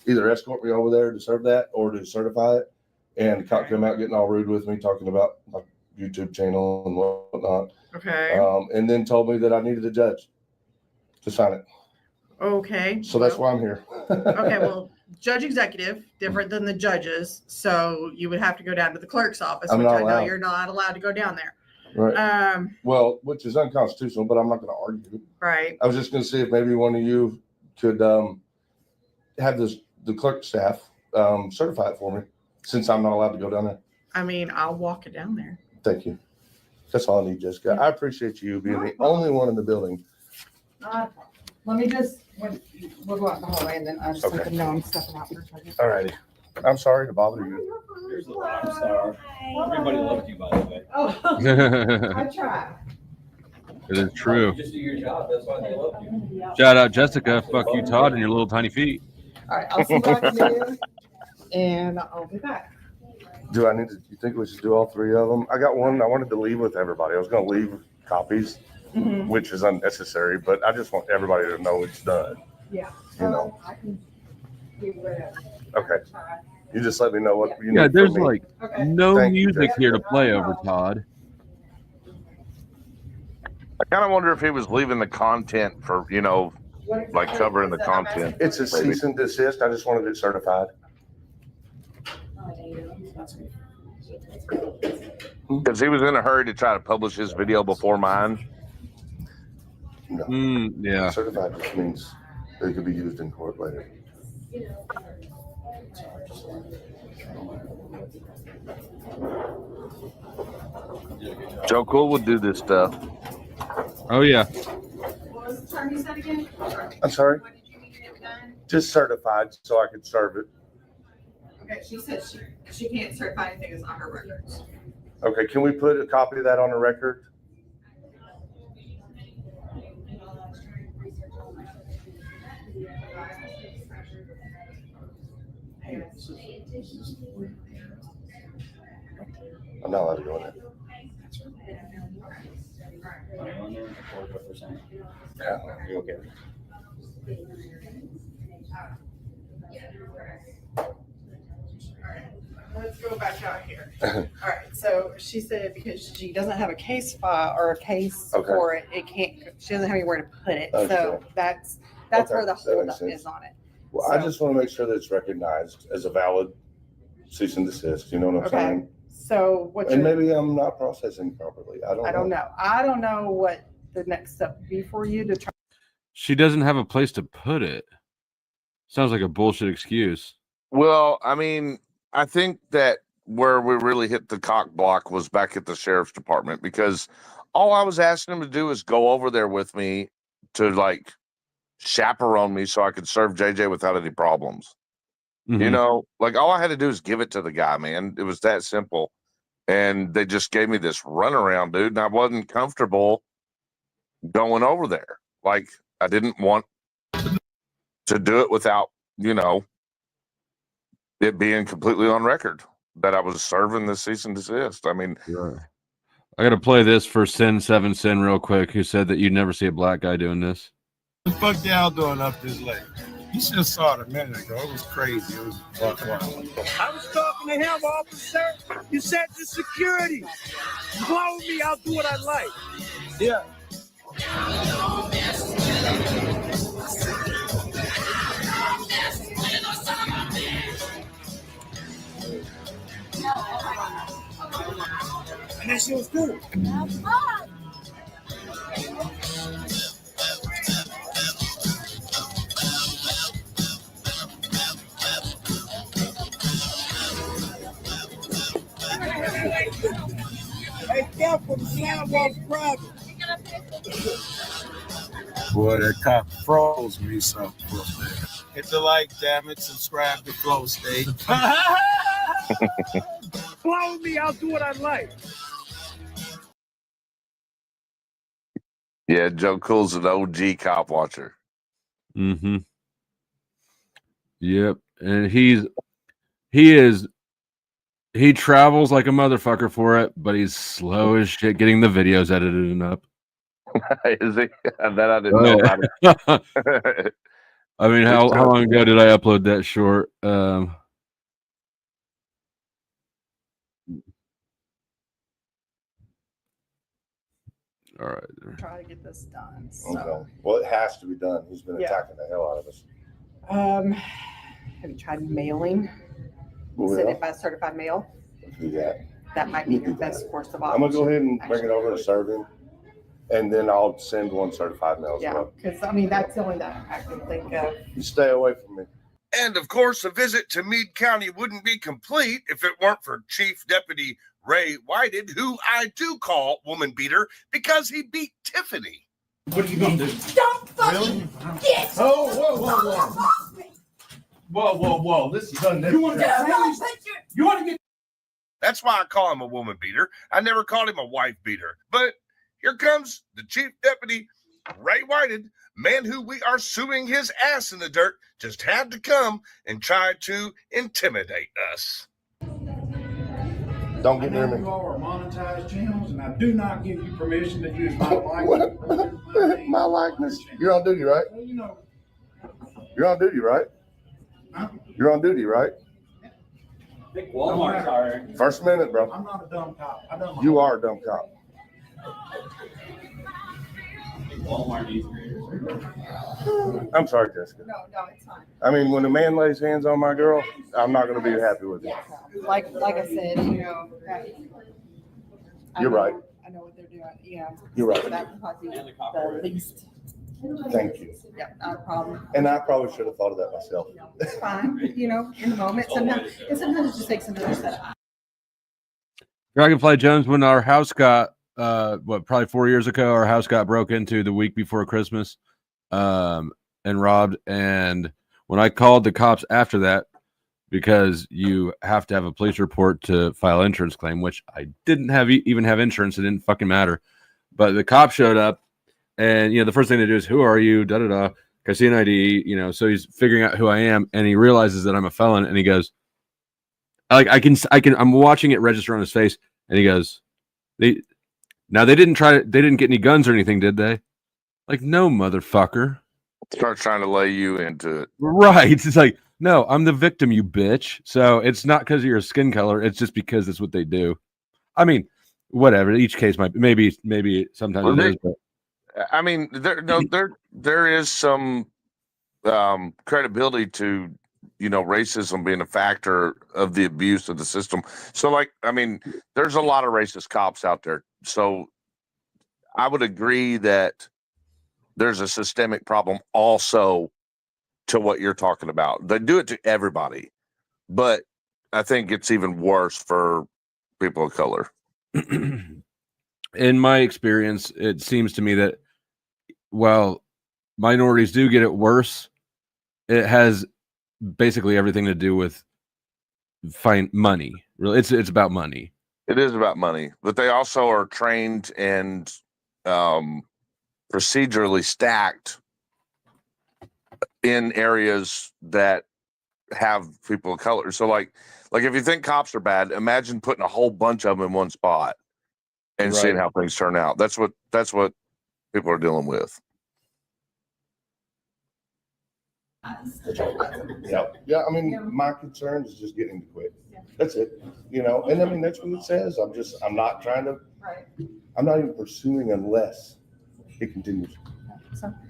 either escort me over there to serve that or to certify it. And the cop came out getting all rude with me, talking about my YouTube channel and whatnot. Okay. And then told me that I needed a judge to sign it. Okay. So that's why I'm here. Okay, well, judge executive, different than the judges, so you would have to go down to the clerk's office, I'm which not I know allowed. you're not allowed to go down there. Right. Well, which is unconstitutional, but I'm not going to argue. Right. I was just going to see if maybe one of you could have the clerk staff certify it for me, since I'm not allowed to go down there. I mean, I'll walk it down there. Thank you. That's all I need, Jessica. I appreciate you being the only one in the building. Let me just, we'll go out in the hallway and then I just let Okay. them know I'm stepping out for a second. All righty. I'm sorry to bother you. I'm sorry. Everybody loves you, by the way. Oh, I try. It is true. You just do your job. That's why they love you. Shout out Jessica. Fuck you, Todd, and your little tiny feet. All right, I'll see what I can do and I'll be back. Do I need to, you think we should do all three of them? I got one I wanted to leave with everybody. I was going to leave copies, Mhm. which is unnecessary, but I just want everybody to know it's done. Yeah. You know. I can do whatever. Okay. You just let me know what you need. Yeah, from there's me. like no Thank you, music Jessica. here to play over, Todd. I kind of wonder if he was leaving the content for, you know, like covering the content. It's a maybe. cease and desist. I just wanted it certified. Because he was in a hurry to try to publish his video before mine. No. Yeah. Certified just means it could be used in court later. Joe Cool would do this stuff. Oh yeah. What was the term you said again? I'm sorry? What did you need to get done? Just certified so I could serve it. Okay, she said she can't certify anything that's on her records. Okay, can we put a copy of that on the record? I'm not allowed to go in there. Yeah, you're okay. Let's go back out here. All right. So she said because she doesn't have a case file or a case for it, it can't. She doesn't have anywhere to put it. So that's where the holdup is on it. Well, I just want to make sure that it's recognized as a valid cease and desist. You know what I'm saying? So And maybe I'm not processing properly. I don't know. I don't know what the next step would be for you to try. She doesn't have a place to put it. Sounds like a bullshit excuse. Well, I mean, I think that where we really hit the cock block was back at the sheriff's department, because all I was asking him to do is go over there with me to like chaperone me so I could serve JJ without any problems. You know, like all I had to do is give it to the guy, man. It was that simple. And they just gave me this runaround, dude. And I wasn't comfortable going over there. Like I didn't want to do it without, you know, it being completely on record that I was serving the cease and desist. I mean, I got to play this for Sin7Sin real quick, who said that you'd never see a black guy doing this. What the fuck y'all doing up this late? You should have saw it a minute ago. It was crazy. It was fuck wild. I was talking to him, officer. You said to security. Follow me, I'll do what I like. Yeah. And that shit was cool. Hey, careful, the sidewalk's private. Boy, that cop froze me something. Hit the like, damn it. Subscribe to Flow State. Follow me, I'll do what I like. yeah, Joe Cool's an OG cop watcher. Mm-hmm. Yep. And he travels like a motherfucker for it, but he's slow as shit getting the videos edited and up. Is he? That I didn't know about it. I mean, how long ago did I upload that short? All right. Try to get this done. Okay. Well, it has to be done. He's been attacking the hell out of us. Have you tried mailing? Well, Send it by certified mail. Do that. That might be your best course of action. I'm gonna go ahead and bring it over to serve him, and then I'll send one certified mail as Yeah, well. because I mean that's the only that I can think of. You stay away from me. And of course, a visit to Meade County wouldn't be complete if it weren't for Chief Deputy Ray Whited, who I do call woman beater because he beat Tiffany. What are you gonna do? Don't fucking get. Oh, whoa. Whoa. This is unnecessary. You want to get. That's why I call him a woman beater. I never called him a wife beater. But here comes the Chief Deputy Ray Whited, man who we are suing his ass in the dirt, just had to come and try to intimidate us. Don't get near me. You all are monetized channels, and I do not give you permission to use my likeness. My likeness. You're on duty, right? Well, you know. You're on duty, right? Huh? You're on duty, right? I think Walmart's hiring. First minute, bro. I'm not a dumb cop. I don't. You are a dumb cop. I think Walmart needs creators. I'm sorry, Jessica. No, it's fine. I mean, when a man lays hands on my girl, I'm not going to be happy with it. Like I said, you know. You're right. I know what they're doing. Yeah. You're right. That would probably be the least. Thank you. Yeah, not a problem. And I probably should have thought of that myself. It's fine. You know, in the moment, sometimes it just takes another set of eyes. Dragonfly Jones, when our house got probably 4 years ago, our house got broke into the week before Christmas and robbed. And when I called the cops after that, because you have to have a police report to file insurance claim, which I didn't have even have insurance. It didn't fucking matter. But the cop showed up, and the first thing they do is, "Who are you?" Da da da. I see an ID. So he's figuring out who I am, and he realizes that I'm a felon, and he goes, "I can." I'm watching it register on his face, and he goes, Now they didn't get any guns or anything, did they? Like, no, motherfucker. Start trying to lay you into it. Right. It's like, no, I'm the victim, you bitch. So it's not because of your skin color. It's just because it's what they do. I mean, whatever. Each case might maybe sometimes it is, but I mean, there is some credibility to, racism being a factor of the abuse of the system. So, like, I mean, there's a lot of racist cops out there. So I would agree that there's a systemic problem also to what you're talking about. They do it to everybody, but I think it's even worse for people of color. In my experience, it seems to me that while minorities do get it worse, it has basically everything to do with money. Really, it's about money. It is about money, but they also are trained and procedurally stacked in areas that have people of color. So like if you think cops are bad, imagine putting a whole bunch of them in one spot and seeing how things turn out. That's what people are dealing with. Yeah. I mean, my concern is just getting to quit. That's it. And I mean, that's what it says. I'm not trying to, I'm not even pursuing unless it continues.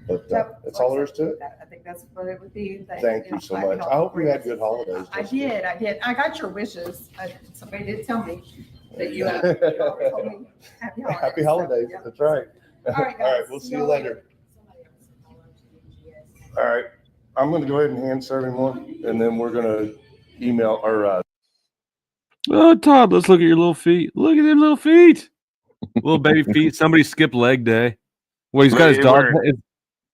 But that's all there is to it. I think that's what it would be. Thank you so much. I hope you had good holidays. I did. I got your wishes. Somebody did tell me that you told me happy holidays. Happy holidays. So, That's right. All right, guys. We'll see you later. All right. I'm going to go ahead and hand serve him one, and then we're going to email or. Oh, Todd, let's look at your little feet. Look at them little feet. Little baby feet. Somebody skipped leg day. Well, he's got his dog.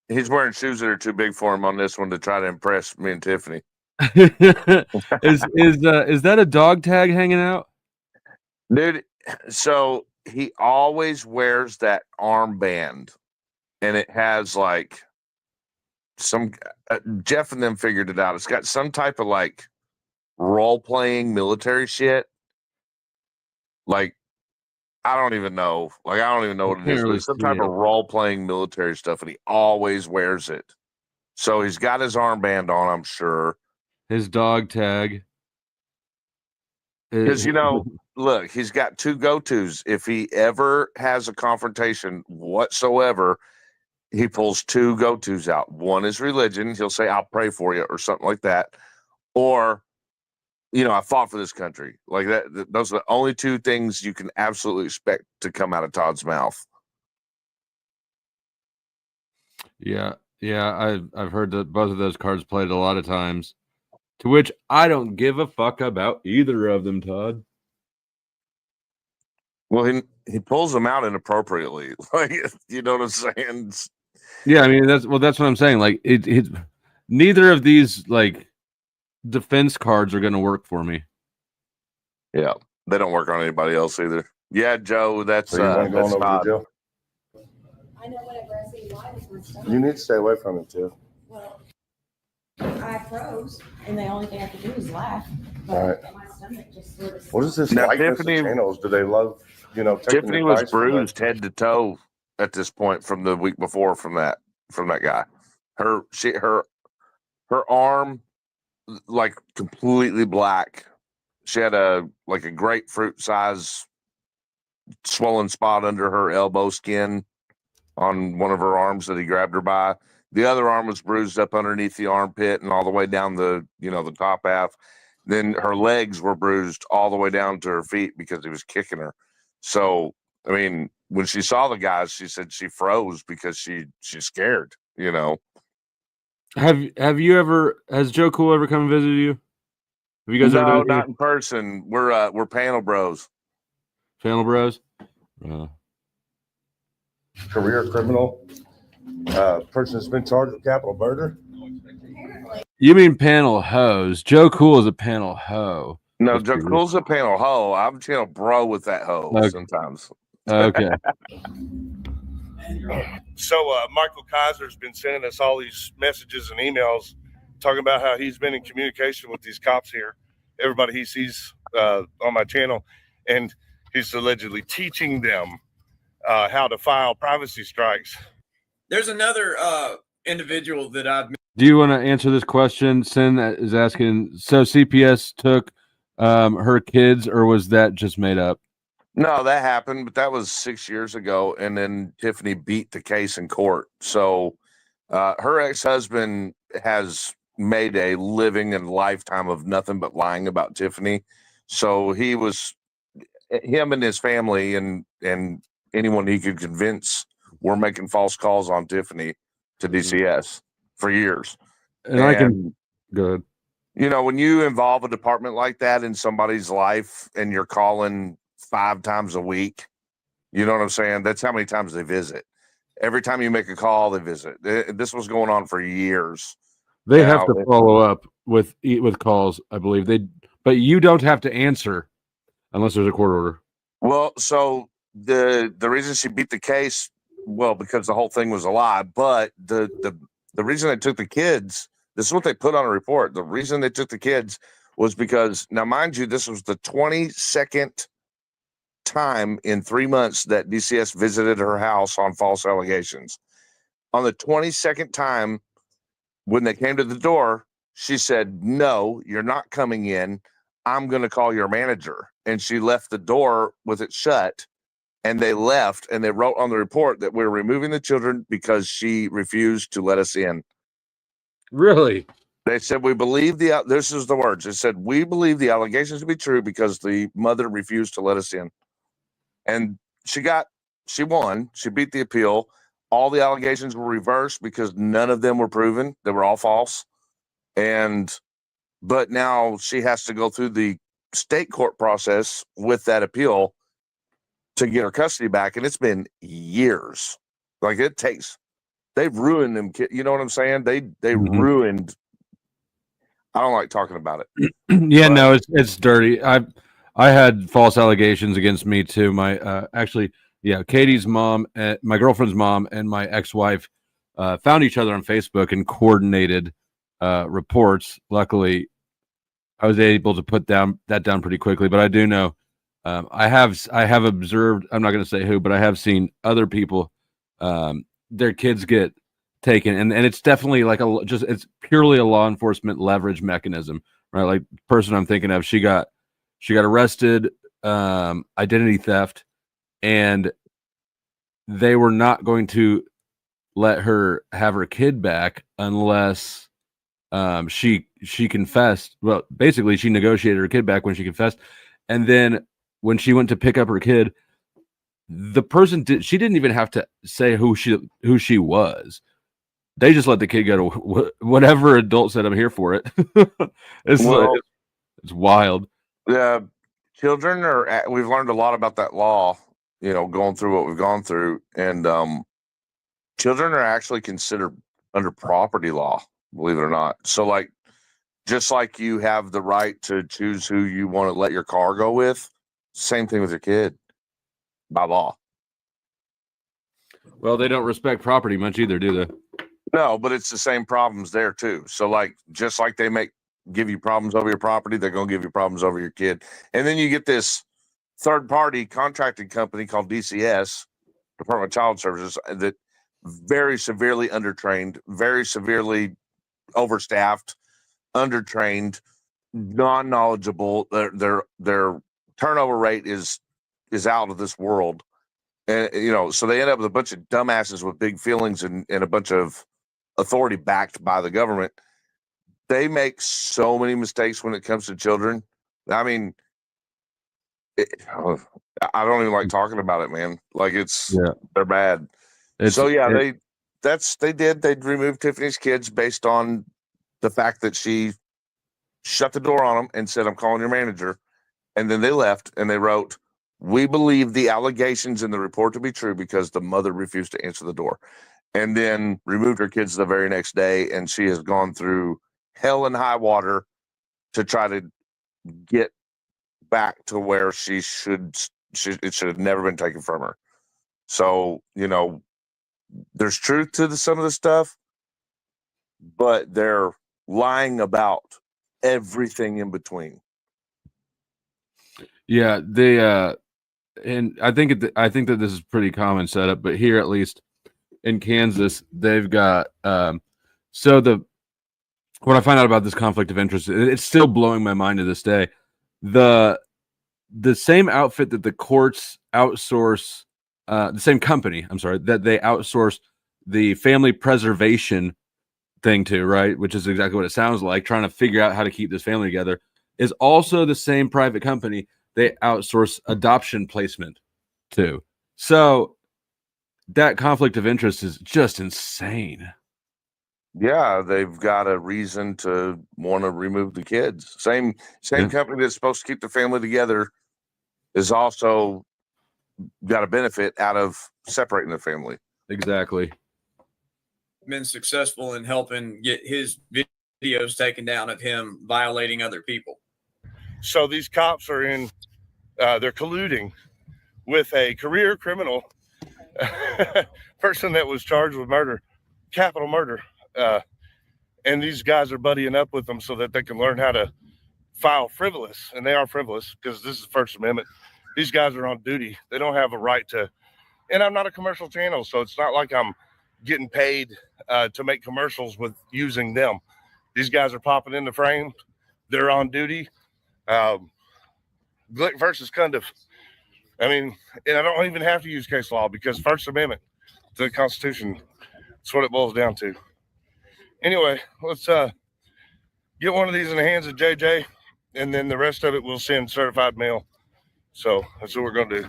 He's wearing shoes that are too big for him on this one to try to impress me and Tiffany. Is that a dog tag hanging out? Dude, so he always wears that armband, and it has like some Jeff and them figured it out. It's got some type of like role-playing military shit. Like, I don't even know. Like, I don't even know what it is. But it's some type of role-playing military stuff, and he always wears it. So he's got his armband on, I'm sure. His dog tag. Because, look, he's got two go-tos. If he ever has a confrontation whatsoever, he pulls two go-tos out. One is religion. He'll say, I'll pray for you, or something like that. Or, I fought for this country. Like that. Those are the only two things you can absolutely expect to come out of Todd's mouth. Yeah. I've heard that both of those cards played a lot of times. To which I don't give a fuck about either of them, Todd. Well, he pulls them out inappropriately. Like, you know what I'm saying? Yeah, I mean that's what I'm saying. Like it neither of these like defense cards are going to work for me. Yeah, they don't work on anybody else either. Yeah, Joe, that's so you that's over Todd. to Joe? I know whenever I see live is my stomach. You need to stay away from it too. Well, I froze, and the only thing I could do is laugh. But all right. My stomach just sort of. What is this now, likeness Tiffany, of channels? Do they love, Tiffany was bruised head to toe at this point from the week before from that guy. Her arm like completely black. She had a grapefruit size swollen spot under her elbow skin on one of her arms that he grabbed her by. The other arm was bruised up underneath the armpit and all the way down the top half. Then her legs were bruised all the way down to her feet because he was kicking her. So, I mean, when she saw the guys, she said she froze because she's scared, Has Joe Cool ever come and visited you? Have you guys ever No, done not in person. We're panel bros. Panel bros? Career criminal, person that's been charged with capital murder. You mean panel hoes? Joe Cool is a panel hoe. No, Joe Cool's a panel hoe. I'm a channel bro with that hoe sometimes. Okay. So Michael Kaiser's been sending us all these messages and emails talking about how he's been in communication with these cops here, everybody he sees on my channel, and he's allegedly teaching them how to file privacy strikes. There's another individual that I've. Do you want to answer this question? Sin is asking. So CPS took her kids, or was that just made up? No, that happened, but that was 6 years ago. And then Tiffany beat the case in court. So her ex-husband has made a living and lifetime of nothing but lying about Tiffany. So him and his family and anyone he could convince were making false calls on Tiffany to DCS for years. And I can go ahead. You know, when you involve a department like that in somebody's life and you're calling 5 times a week, you know what I'm saying? That's how many times they visit. Every time you make a call, they visit. This was going on for years. They have to follow up with calls, I believe. But you don't have to answer unless there's a court order. Well, so the reason she beat the case, well, because the whole thing was a lie. But the reason they took the kids, this is what they put on a report. The reason they took the kids was because, now mind you, this was the 22nd time in 3 months that DCS visited her house on false allegations. On the 22nd time, when they came to the door, she said, "No, you're not coming in. I'm going to call your manager." And she left the door with it shut, and they left, and they wrote on the report that we're removing the children because she refused to let us in. Really? They said, "We believe this is the words. They said, "We believe the allegations to be true because the mother refused to let us in." And she won. She beat the appeal. All the allegations were reversed because none of them were proven. They were all false. But now she has to go through the state court process with that appeal to get her custody back. And it's been years. Like they've ruined them. You know what I'm saying? They ruined. I don't like talking about it. Yeah, no, it's dirty. I had false allegations against me too. My Katie's mom, my girlfriend's mom, and my ex-wife found each other on Facebook and coordinated reports. Luckily, I was able to put that down pretty quickly. But I do know I have observed. I'm not going to say who, but I have seen other people their kids get taken, and it's definitely like it's purely a law enforcement leverage mechanism, right? Like the person I'm thinking of, she got arrested, identity theft, and they were not going to let her have her kid back unless she confessed. Well, basically, she negotiated her kid back when she confessed, and then when she went to pick up her kid, the person she didn't even have to say who she was. They just let the kid go to whatever adult said, "I'm here for it." It's wild. Yeah, children we've learned a lot about that law, going through what we've gone through. And children are actually considered under property law, believe it or not. So like, just like you have the right to choose who you want to let your car go with, same thing with your kid by law. Well, they don't respect property much either, do they? No, but it's the same problems there too. So like, just like they give you problems over your property, they're going to give you problems over your kid. And then you get this third party contracting company called DCS, Department of Child Services, that very severely undertrained, very severely overstaffed, undertrained, non-knowledgeable. Their turnover rate is out of this world. And, so they end up with a bunch of dumbasses with big feelings and a bunch of authority backed by the government. They make so many mistakes when it comes to children. I mean, I don't even like talking about it, man. Like they're bad. They removed Tiffany's kids based on the fact that she shut the door on them and said, "I'm calling your manager." And then they left and they wrote, "We believe the allegations in the report to be true because the mother refused to answer the door." And then removed her kids the very next day. And she has gone through hell and high water to try to get back to where it should have never been taken from her. So, there's truth to some of the stuff, but they're lying about everything in between. Yeah, and I think that this is pretty common setup, but here at least in Kansas, they've got so when I find out about this conflict of interest, it's still blowing my mind to this day. The same outfit that the courts outsource, the same company, I'm sorry, that they outsource the family preservation thing to, right? Which is exactly what it sounds like, trying to figure out how to keep this family together, is also the same private company they outsource adoption placement to. So that conflict of interest is just insane. Yeah, they've got a reason to want to remove the kids. Same company that's supposed to keep the family together is also got a benefit out of separating the family. Exactly. Been successful in helping get his videos taken down of him violating other people. So these cops are they're colluding with a career criminal person that was charged with murder, capital murder. And these guys are buddying up with them so that they can learn how to file frivolous, and they are frivolous because this is First Amendment. These guys are on duty. They don't have a right to, and I'm not a commercial channel, so it's not like I'm getting paid to make commercials with using them. These guys are popping in the frame. They're on duty. Glick versus Cundiff. I mean, and I don't even have to use case law because First Amendment to the Constitution, that's what it boils down to. Anyway, let's get one of these in the hands of JJ, and then the rest of it we'll send certified mail. So that's what we're going to do.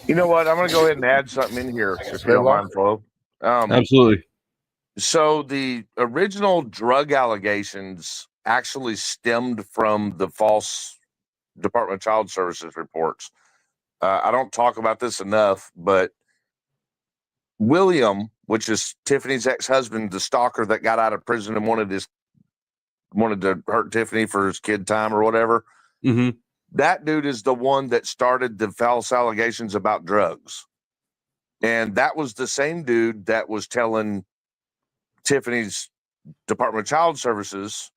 You know what? I'm going to go ahead and add something in here, if you don't mind, Flo. Absolutely. So the original drug allegations actually stemmed from the false Department of Child Services reports. I don't talk about this enough, but William, which is Tiffany's ex-husband, the stalker that got out of prison and wanted to hurt Tiffany for his kid time or whatever. Mm-hmm. That dude is the one that started the false allegations about drugs. And that was the same dude that was telling Tiffany's Department of Child Services,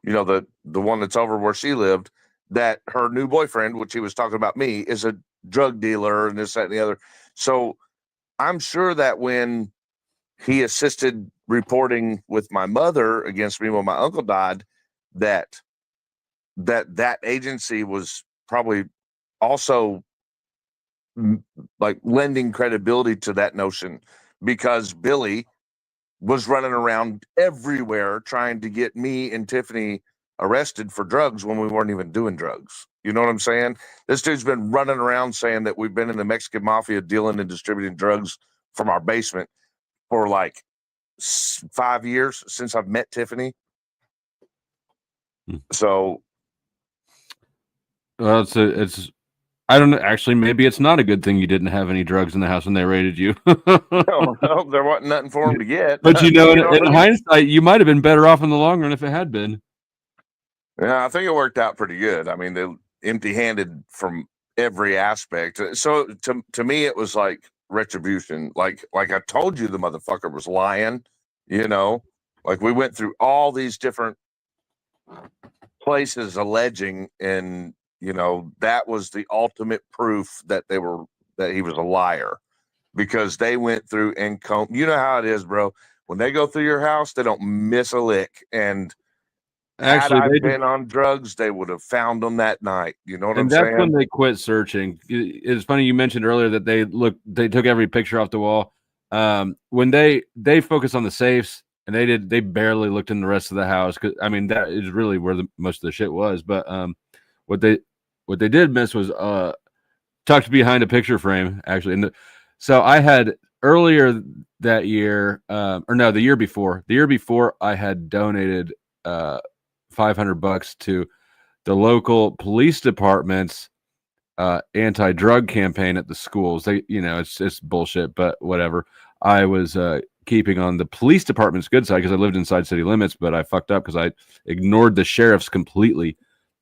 you know, the one that's over where she lived, that her new boyfriend, which he was talking about me, is a drug dealer and this, that, and the other. So I'm sure that when he assisted reporting with my mother against me when my uncle died, that agency was probably also like lending credibility to that notion, because Billy was running around everywhere trying to get me and Tiffany arrested for drugs when we weren't even doing drugs. You know what I'm saying? This dude's been running around saying that we've been in the Mexican mafia dealing and distributing drugs from our basement for like 5 years since I've met Tiffany. So, well, it's I don't know. Actually, maybe it's not a good thing you didn't have any drugs in the house when they raided you. no, there wasn't nothing for him to get. But in hindsight, you might have been better off in the long run if it had been. Yeah, I think it worked out pretty good. I mean, they empty-handed from every aspect. So to me, it was like retribution. Like I told you, the motherfucker was lying. You know, like we went through all these different places alleging, and you know, that was the ultimate proof that he was a liar, because they went through and you know how it is, bro. When they go through your house, they don't miss a lick. And actually, had I been on drugs, they would have found them that night. You know what I'm saying? And that's when they quit searching. It's funny you mentioned earlier that they took every picture off the wall. When they focused on the safes, and they barely looked in the rest of the house, because I mean that is really where most of the shit was. But what they did miss was tucked behind a picture frame, actually. And so I had earlier that year, the year before, I had donated $500 to the local police department's anti-drug campaign at the schools. They, you know, it's bullshit, but whatever. I was keeping on the police department's good side because I lived inside city limits, but I fucked up because I ignored the sheriffs completely.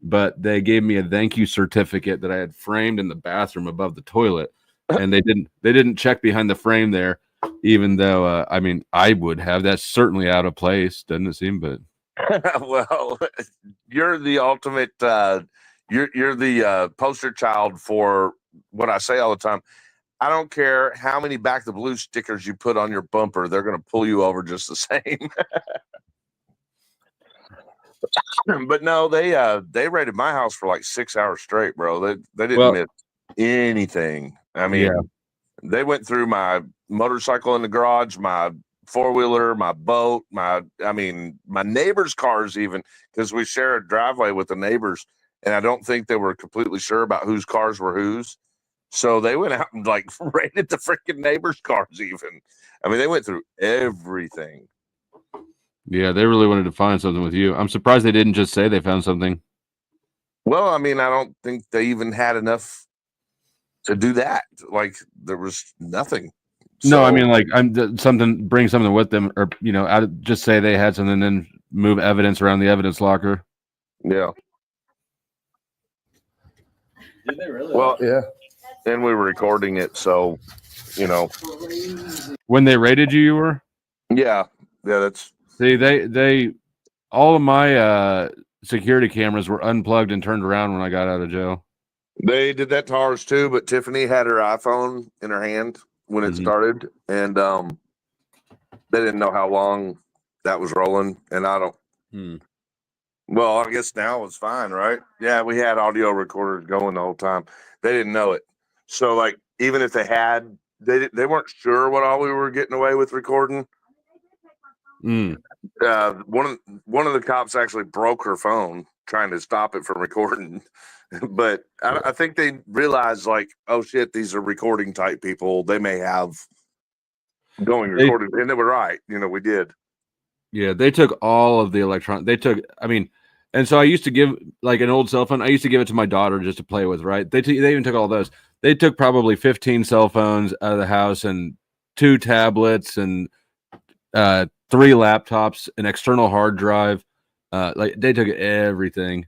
But they gave me a thank you certificate that I had framed in the bathroom above the toilet, and they didn't check behind the frame there, even though I mean I would have. That's certainly out of place, doesn't it seem? But Well, you're the ultimate. You're the poster child for what I say all the time. I don't care how many Back the Blue stickers you put on your bumper; they're going to pull you over just the same. But no, they raided my house for like 6 hours straight, bro. They didn't miss anything. I mean, they went through my motorcycle in the garage, my four-wheeler, my boat, my neighbors' cars, even, because we share a driveway with the neighbors, and I don't think they were completely sure about whose cars were whose. So they went out and like raided the freaking neighbors' cars even. I mean, they went through everything. Yeah, they really wanted to find something with you. I'm surprised they didn't just say they found something. Well, I mean, I don't think they even had enough to do that. Like, there was nothing. No, I mean, like, bring something with them, or just say they had something, then move evidence around the evidence locker. Yeah. Did they really? Well, yeah. And we were recording it, so When they raided you, you were? Yeah. That's. See, they all of my security cameras were unplugged and turned around when I got out of jail. They did that to ours too, but Tiffany had her iPhone in her hand when it started, and they didn't know how long that was rolling, and I don't. Well, I guess now it's fine, right? Yeah, we had audio recorders going the whole time. They didn't know it, so like even if they had, they weren't sure what all we were getting away with recording. One of the cops actually broke her phone trying to stop it from recording. But I think they realized, like, oh shit, these are recording type people. They may have going recording, and they were right. We did. Yeah, they took all of the electronic. And so I used to give like an old cell phone. I used to give it to my daughter just to play with. Right? They even took all those. They took probably 15 cell phones out of the house and 2 tablets and 3 laptops, an external hard drive. Like they took everything.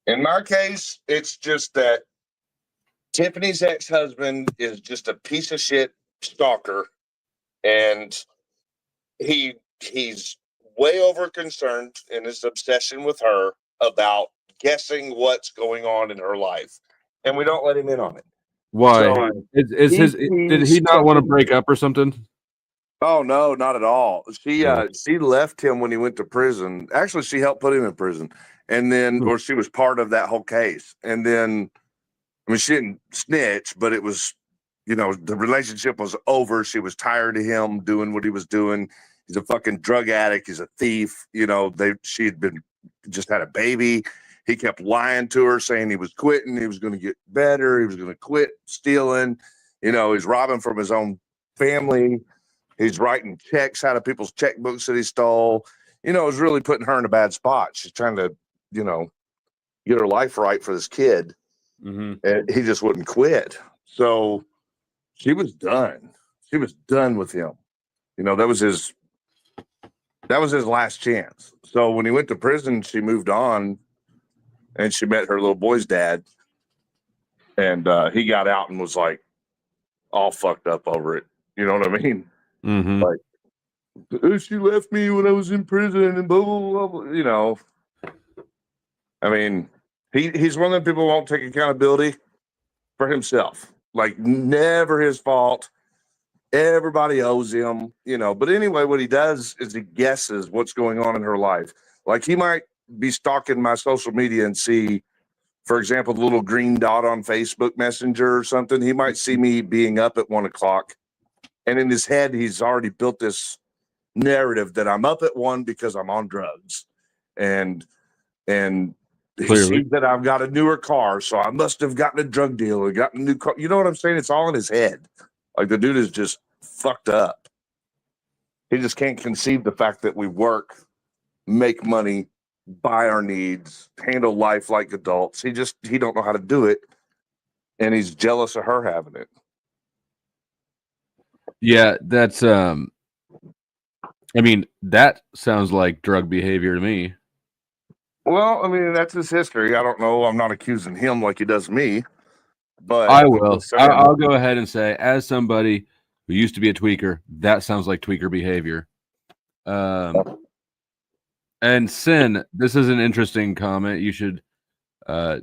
In my case, it's just that Tiffany's ex-husband is just a piece of shit stalker, and he's way over concerned in his obsession with her about guessing what's going on in her life, and we don't let him in on it. Why? So, did he not want to break up or something? Oh no, not at all. She left him when he went to prison. Actually, she helped put him in prison, and then, or she was part of that whole case. And then, I mean, she didn't snitch, but it was, the relationship was over. She was tired of him doing what he was doing. He's a fucking drug addict. He's a thief. She had just had a baby. He kept lying to her, saying he was quitting. He was going to get better. He was going to quit stealing. He's robbing from his own family. He's writing checks out of people's checkbooks that he stole. It was really putting her in a bad spot. She's trying to, get her life right for this kid. And he just wouldn't quit. So she was done. She was done with him. That was his last chance. So when he went to prison, she moved on and she met her little boy's dad. And he got out and was like all fucked up over it. You know what I mean? Like, she left me when I was in prison and blah, blah, blah. I mean, he's one of the people who won't take accountability for himself. Like, never his fault. Everybody owes him, But anyway, what he does is he guesses what's going on in her life. Like, he might be stalking my social media and see, for example, the little green dot on Facebook Messenger or something. He might see me being up at 1 o'clock. And in his head, he's already built this narrative that I'm up at 1 because I'm on drugs. And he sees that I've got a newer car, so I must have gotten a drug deal or gotten a new car. You know what I'm saying? It's all in his head. Like, the dude is just fucked up. He just can't conceive the fact that we work, make money, buy our needs, handle life like adults. He don't know how to do it. And he's jealous of her having it. Yeah, that's that sounds like drug behavior to me. Well, I mean, that's his history. I don't know. I'm not accusing him like he does me, but I will. I'll go ahead and say, as somebody who used to be a tweaker, that sounds like tweaker behavior. And Sin, this is an interesting comment. You should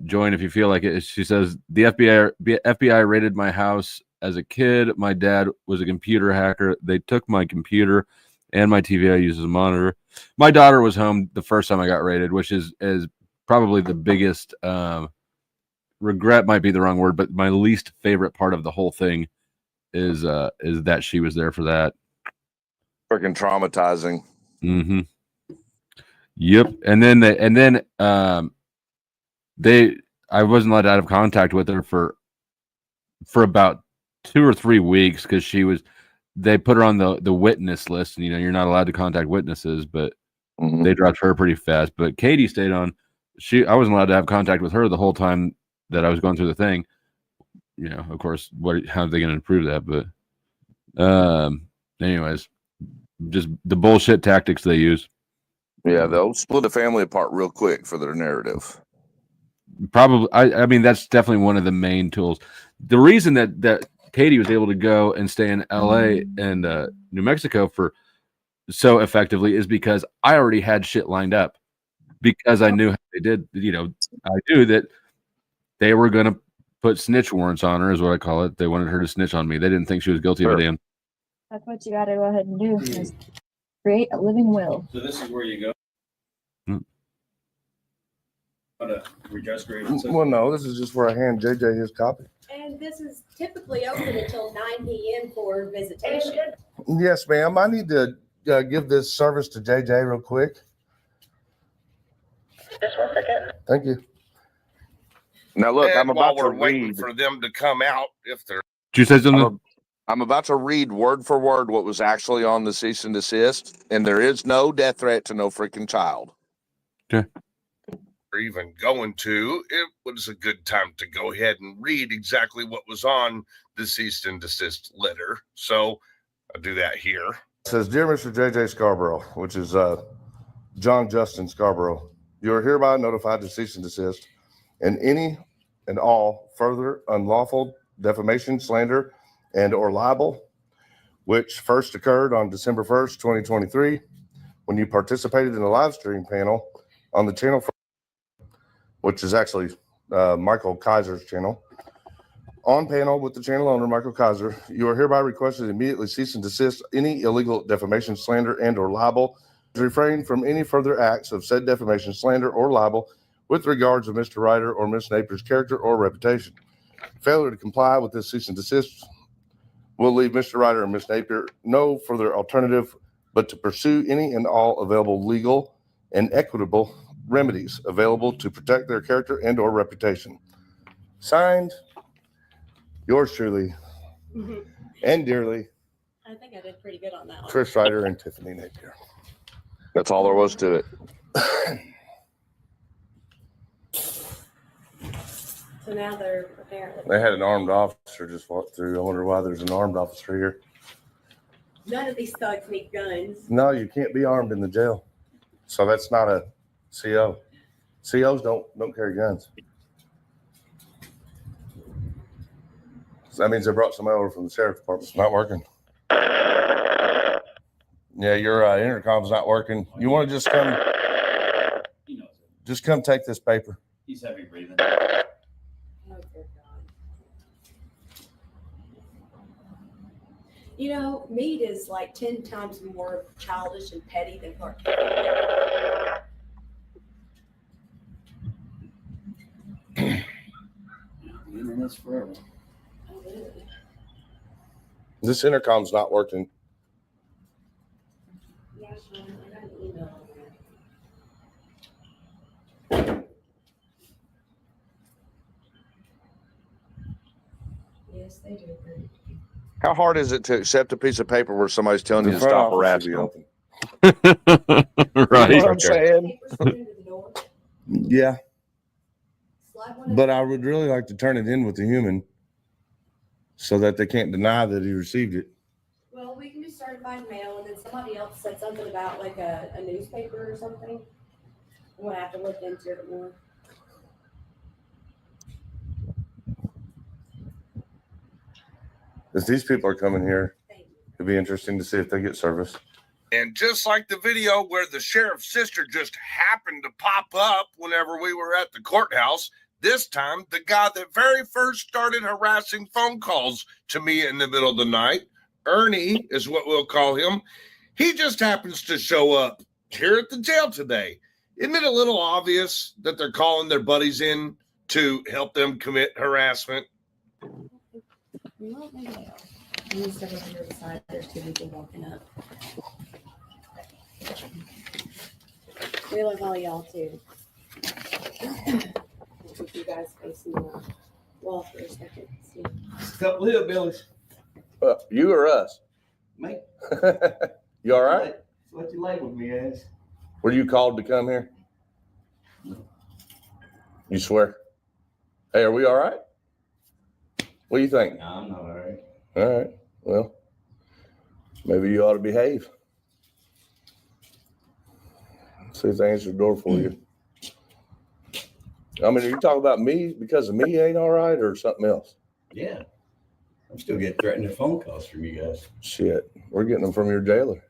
join if you feel like it. She says the FBI raided my house as a kid. My dad was a computer hacker. They took my computer and my TV I use as a monitor. My daughter was home the first time I got raided, which is probably the biggest regret might be the wrong word, but my least favorite part of the whole thing is that she was there for that. Freaking traumatizing. Mm-hmm. Yep. And then I wasn't allowed out of contact with her for about 2 or 3 weeks because they put her on the witness list, and you're not allowed to contact witnesses, but they dropped her pretty fast. But Katie stayed on. I wasn't allowed to have contact with her the whole time that I was going through the thing. Of course, how are they going to improve that? But anyways, just the bullshit tactics they use. Yeah, they'll split a family apart real quick for their narrative. Probably, I mean, that's definitely one of the main tools. The reason that Katie was able to go and stay in LA and New Mexico for so effectively is because I already had shit lined up, because I knew how they did. I knew that they were going to put snitch warrants on her, is what I call it. They wanted her to snitch on me. They didn't think she was guilty of a damn. That's what you got to go ahead and do, is create a living will. So this is where you go. Well, no, this is just where I hand JJ his copy. And this is typically open until 9 p.m. for visitation. Yes, ma'am. I need to give this service to JJ real quick. Just 1 second. Thank you. Now look, And I'm about to waiting read for them to come out if they're. Did you say something? I'm about to read word for word what was actually on the cease and desist, and there is no death threat to no freaking child. Okay. Or even going to, it was a good time to go ahead and read exactly what was on the cease and desist letter. So I'll do that here. It says, Dear Mr. J.J. Scarborough, which is John Justin Scarborough, you are hereby notified to cease and desist, and any and all further unlawful defamation, slander, and or libel, which first occurred on December 1st, 2023, when you participated in a live stream panel on the channel, which is actually Michael Kaiser's channel. On panel with the channel owner, Michael Kaiser, you are hereby requested to immediately cease and desist any illegal defamation, slander, and or libel. Refrain from any further acts of said defamation, slander, or libel with regards of Mr. Ryder or Ms. Napier's character or reputation. Failure to comply with this cease and desist will leave Mr. Ryder and Ms. Napier no further alternative but to pursue any and all available legal and equitable remedies available to protect their character and or reputation. Signed, yours truly and dearly, I think I did pretty good on that one. Chris Ryder and Tiffany Napier. That's all there was to it. So now they're apparently. They had an armed officer just walk through. I wonder why there's an armed officer here. None of these thugs need guns. No, you can't be armed in the jail. So that's not a CO. COs don't carry guns. So that means they brought somebody over from the sheriff's department. It's not working. Yeah, your intercom's not working. You want to just come take this paper. He's heavy breathing. You know, Meade is like 10 times more childish and petty than Clark. That's forever. This intercom's not working. Yeah, Sean, I got an email. Yes, they do. How hard is it to accept a piece of paper where somebody's telling you to stop harassing them? Right. You know what I'm saying? Yeah. But I would really like to turn it in with the human so that they can't deny that he received it. Well, we can do certified mail, and then somebody else said something about like a newspaper or something. I'm gonna have to look into it more. If these people are coming here, it'd be interesting to see if they get service. And just like the video where the sheriff's sister just happened to pop up whenever we were at the courthouse, this time the guy that very first started harassing phone calls to me in the middle of the night, Ernie is what we'll call him, he just happens to show up here at the jail today. Isn't it a little obvious that they're calling their buddies in to help them commit harassment? Well, maybe they are. I'm gonna step over here beside. There's two people walking up. We love all y'all too. Keep you guys facing the wall for a second. See. It's a couple of hillbillies. You or us? Mate. You all right? That's what you labeled me as. Were you called to come here? You swear? Hey, are we all right? What do you think? No, I'm not all right. All right. Well, maybe you ought to behave. See if they answer the door for you. I mean, are you talking about me because of me ain't all right or something else? Yeah. I'm still getting threatening phone calls from you guys. Shit. We're getting them from your jailer.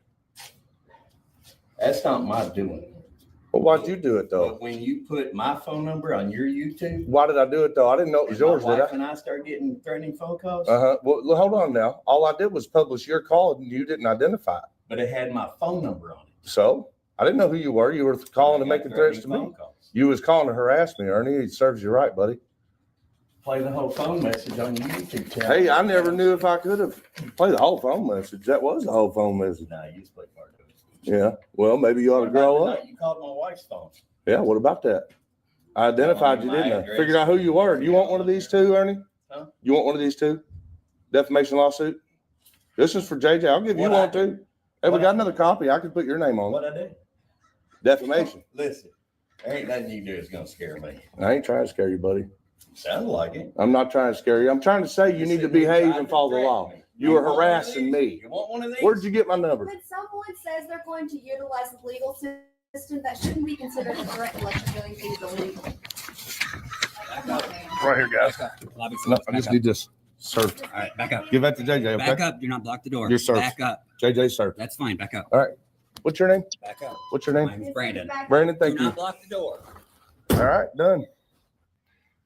That's not my doing. Well, why'd you do it, though? But when you put my phone number on your YouTube. Why did I do it, though? I didn't know it was yours, did I? And I started getting threatening phone calls. Well, hold on now. All I did was publish your call and you didn't identify it. But it had my phone number on it. So I didn't know who you were. You were calling and making threats to me. You was calling to harass me, Ernie. It serves you right, buddy. Play the whole phone message on your YouTube channel. Hey, I never knew if I could have played the whole phone message. That was the whole phone message. No, you just played part of it. Yeah. Well, maybe you ought to grow up. You called my wife's phone. Yeah. What about that? I identified you, didn't I? Figured out who you were. You want one of these two, Ernie? Huh? You want one of these two? Defamation lawsuit? This is for JJ. I'll give you one too. Hey, we got another copy. I can put your name on it. What I do? Defamation. Listen, there ain't nothing you can do that's gonna scare me. I ain't trying to scare you, buddy. Sounds like it. I'm not trying to scare you. I'm trying to say you need to behave and follow the law. You were harassing me. You want one of these? Where'd you get my number? When someone says they're going to utilize the legal system, that shouldn't be considered a threat unless you're doing things illegal. Right here, guys. No, I just need this. Sir. All right, back up. Give that to JJ, okay? Back up. Do not block the door. Yes, sir. Back up. JJ, sir. That's fine. Back up. All right. What's your name? Back up. What's your name? My name's Brandon. Brandon, thank Do you. not block the door. All right, done.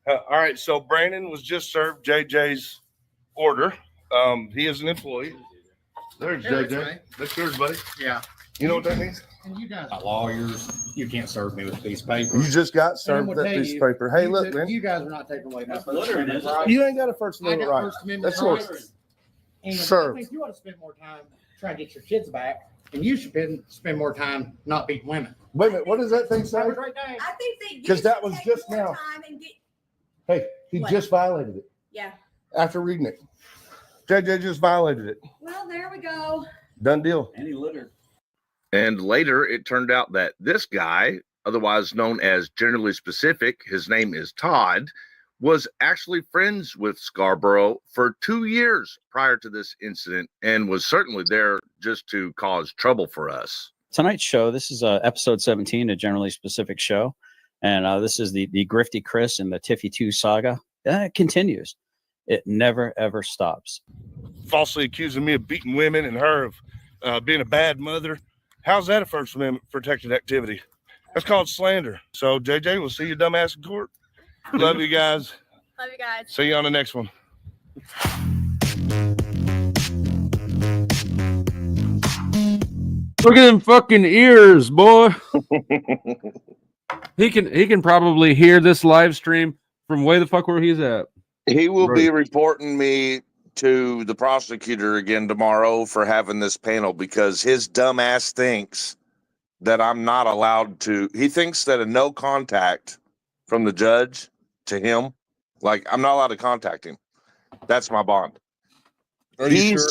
All right, so Brandon was just served JJ's order. He is an employee. There's JJ. That's yours, buddy. Yeah. You know what that means? And you guys are lawyers. You can't serve me with a piece of paper. You just got And I'm served gonna that tell piece of you, paper. Hey, you look, took- man. You guys are not taking away my First Amendment rights. You ain't got a First I Amendment got right. First Amendment That's yours. rights. And Serve. I think you ought to spend more time trying to get your kids back, and you should spend more time not beating women. Wait a minute. What does that thing say? That was right there. I think that you Because that should was take just more now. time and get- Hey, he What? just violated it Yeah. after reading it. JJ just violated it. Well, there we go. Done deal. And he littered. And later, it turned out that this guy, otherwise known as Generally Specific, his name is Todd, was actually friends with Scarborough for 2 years prior to this incident and was certainly there just to cause trouble for us. Tonight's show, this is episode 17, a Generally Specific show. And this is the Grifty Chris and the Tiffy 2 saga. It continues. It never, ever stops. Falsely accusing me of beating women and her of being a bad mother. How's that a First Amendment protected activity? That's called slander. So, JJ, we'll see your dumb ass in court. Love you guys. Love you guys. See you on the next one. Look at them fucking ears, boy. He can probably hear this live stream from way the fuck where he's at. He will be reporting me to the prosecutor again tomorrow for having this panel because his dumb ass thinks that I'm not allowed to. He thinks that a no contact from the judge to him, like I'm not allowed to contact him. That's my bond. Are you sure?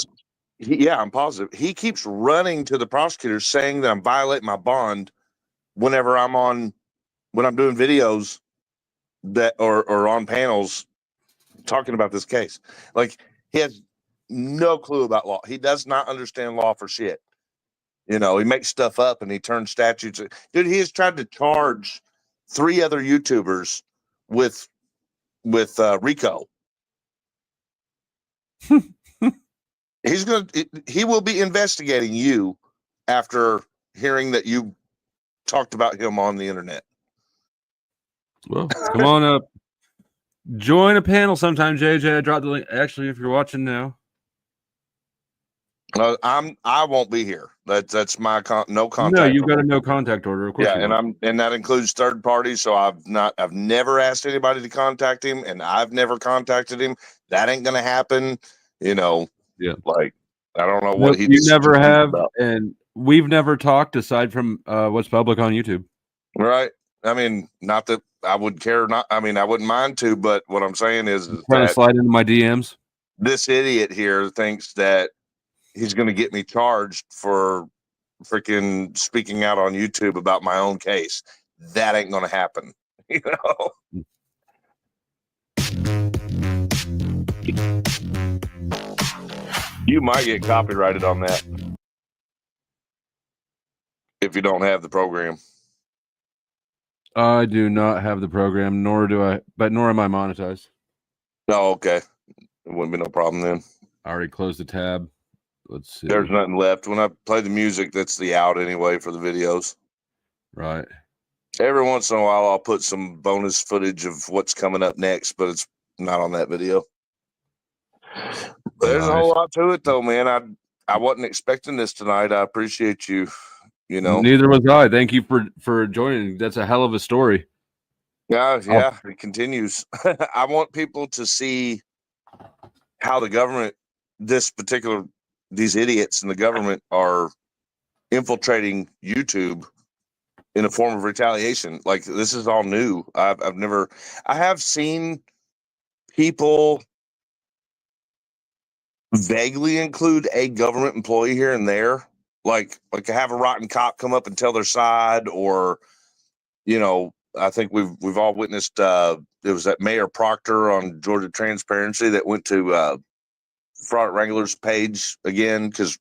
Yeah, I'm positive. He keeps running to the prosecutor saying that I'm violating my bond whenever when I'm doing videos that or on panels talking about this case. Like he has no clue about law. He does not understand law for shit. You know, he makes stuff up and he turns statutes. Dude, he has tried to charge 3 other YouTubers with RICO. He will be investigating you after hearing that you talked about him on the internet. Well, come on up. Join a panel sometime, JJ. I dropped the link. Actually, if you're watching now. I won't be here. That's my no contact. No, you've got a no contact order. Of course. Yeah, and that includes third parties. So I've never asked anybody to contact him, and I've never contacted him. That ain't gonna happen. You know. Yeah. Like I don't know what you never have, and we've never talked aside from what's public on YouTube. Right. I mean, not that I would care. I wouldn't mind to, but what I'm saying is Trying to slide into my DMs. This idiot here thinks that he's going to get me charged for freaking speaking out on YouTube about my own case. That ain't going to happen. You know? You might get copyrighted on that if you don't have the program. I do not have the program, nor am I monetized. Oh, okay. It wouldn't be no problem then. I already closed the tab. Let's see. There's nothing left. When I play the music, that's the out anyway for the videos. Right. Every once in a while, I'll put some bonus footage of what's coming up next, but it's not on that video. There's a whole lot to it, though, man. I wasn't expecting this tonight. I appreciate you. You know, neither was I. Thank you for joining. That's a hell of a story. Yeah, it continues. I want people to see how the government, these idiots in the government are infiltrating YouTube in a form of retaliation. Like, this is all new. I have seen people vaguely include a government employee here and there, like have a rotten cop come up and tell their side, or, you know, I think we've all witnessed. It was that Mayor Proctor on Georgia Transparency that went to Fraud Wrangler's page again, because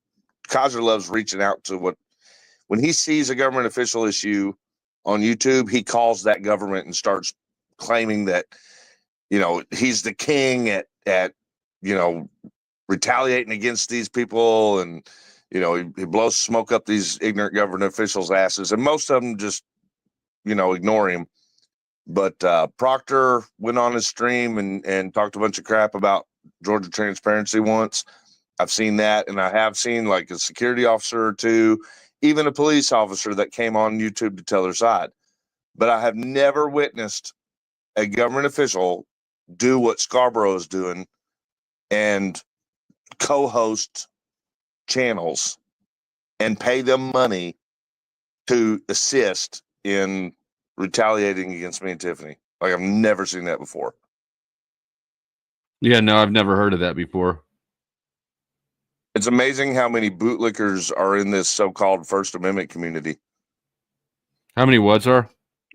Kaiser loves reaching out to when he sees a government official issue on YouTube, he calls that government and starts claiming that, you know, he's the king at you know, retaliating against these people, and, you know, he blows smoke up these ignorant government officials' asses, and most of them just, you know, ignore him. But Proctor went on his stream and talked a bunch of crap about Georgia Transparency once. I've seen that, and I have seen like a security officer or two, even a police officer that came on YouTube to tell their side. But I have never witnessed a government official do what Scarborough is doing and co-host channels and pay them money to assist in retaliating against me and Tiffany. Like, I've never seen that before. Yeah, no, I've never heard of that before. It's amazing how many bootlickers are in this so-called First Amendment community. How many what, sir?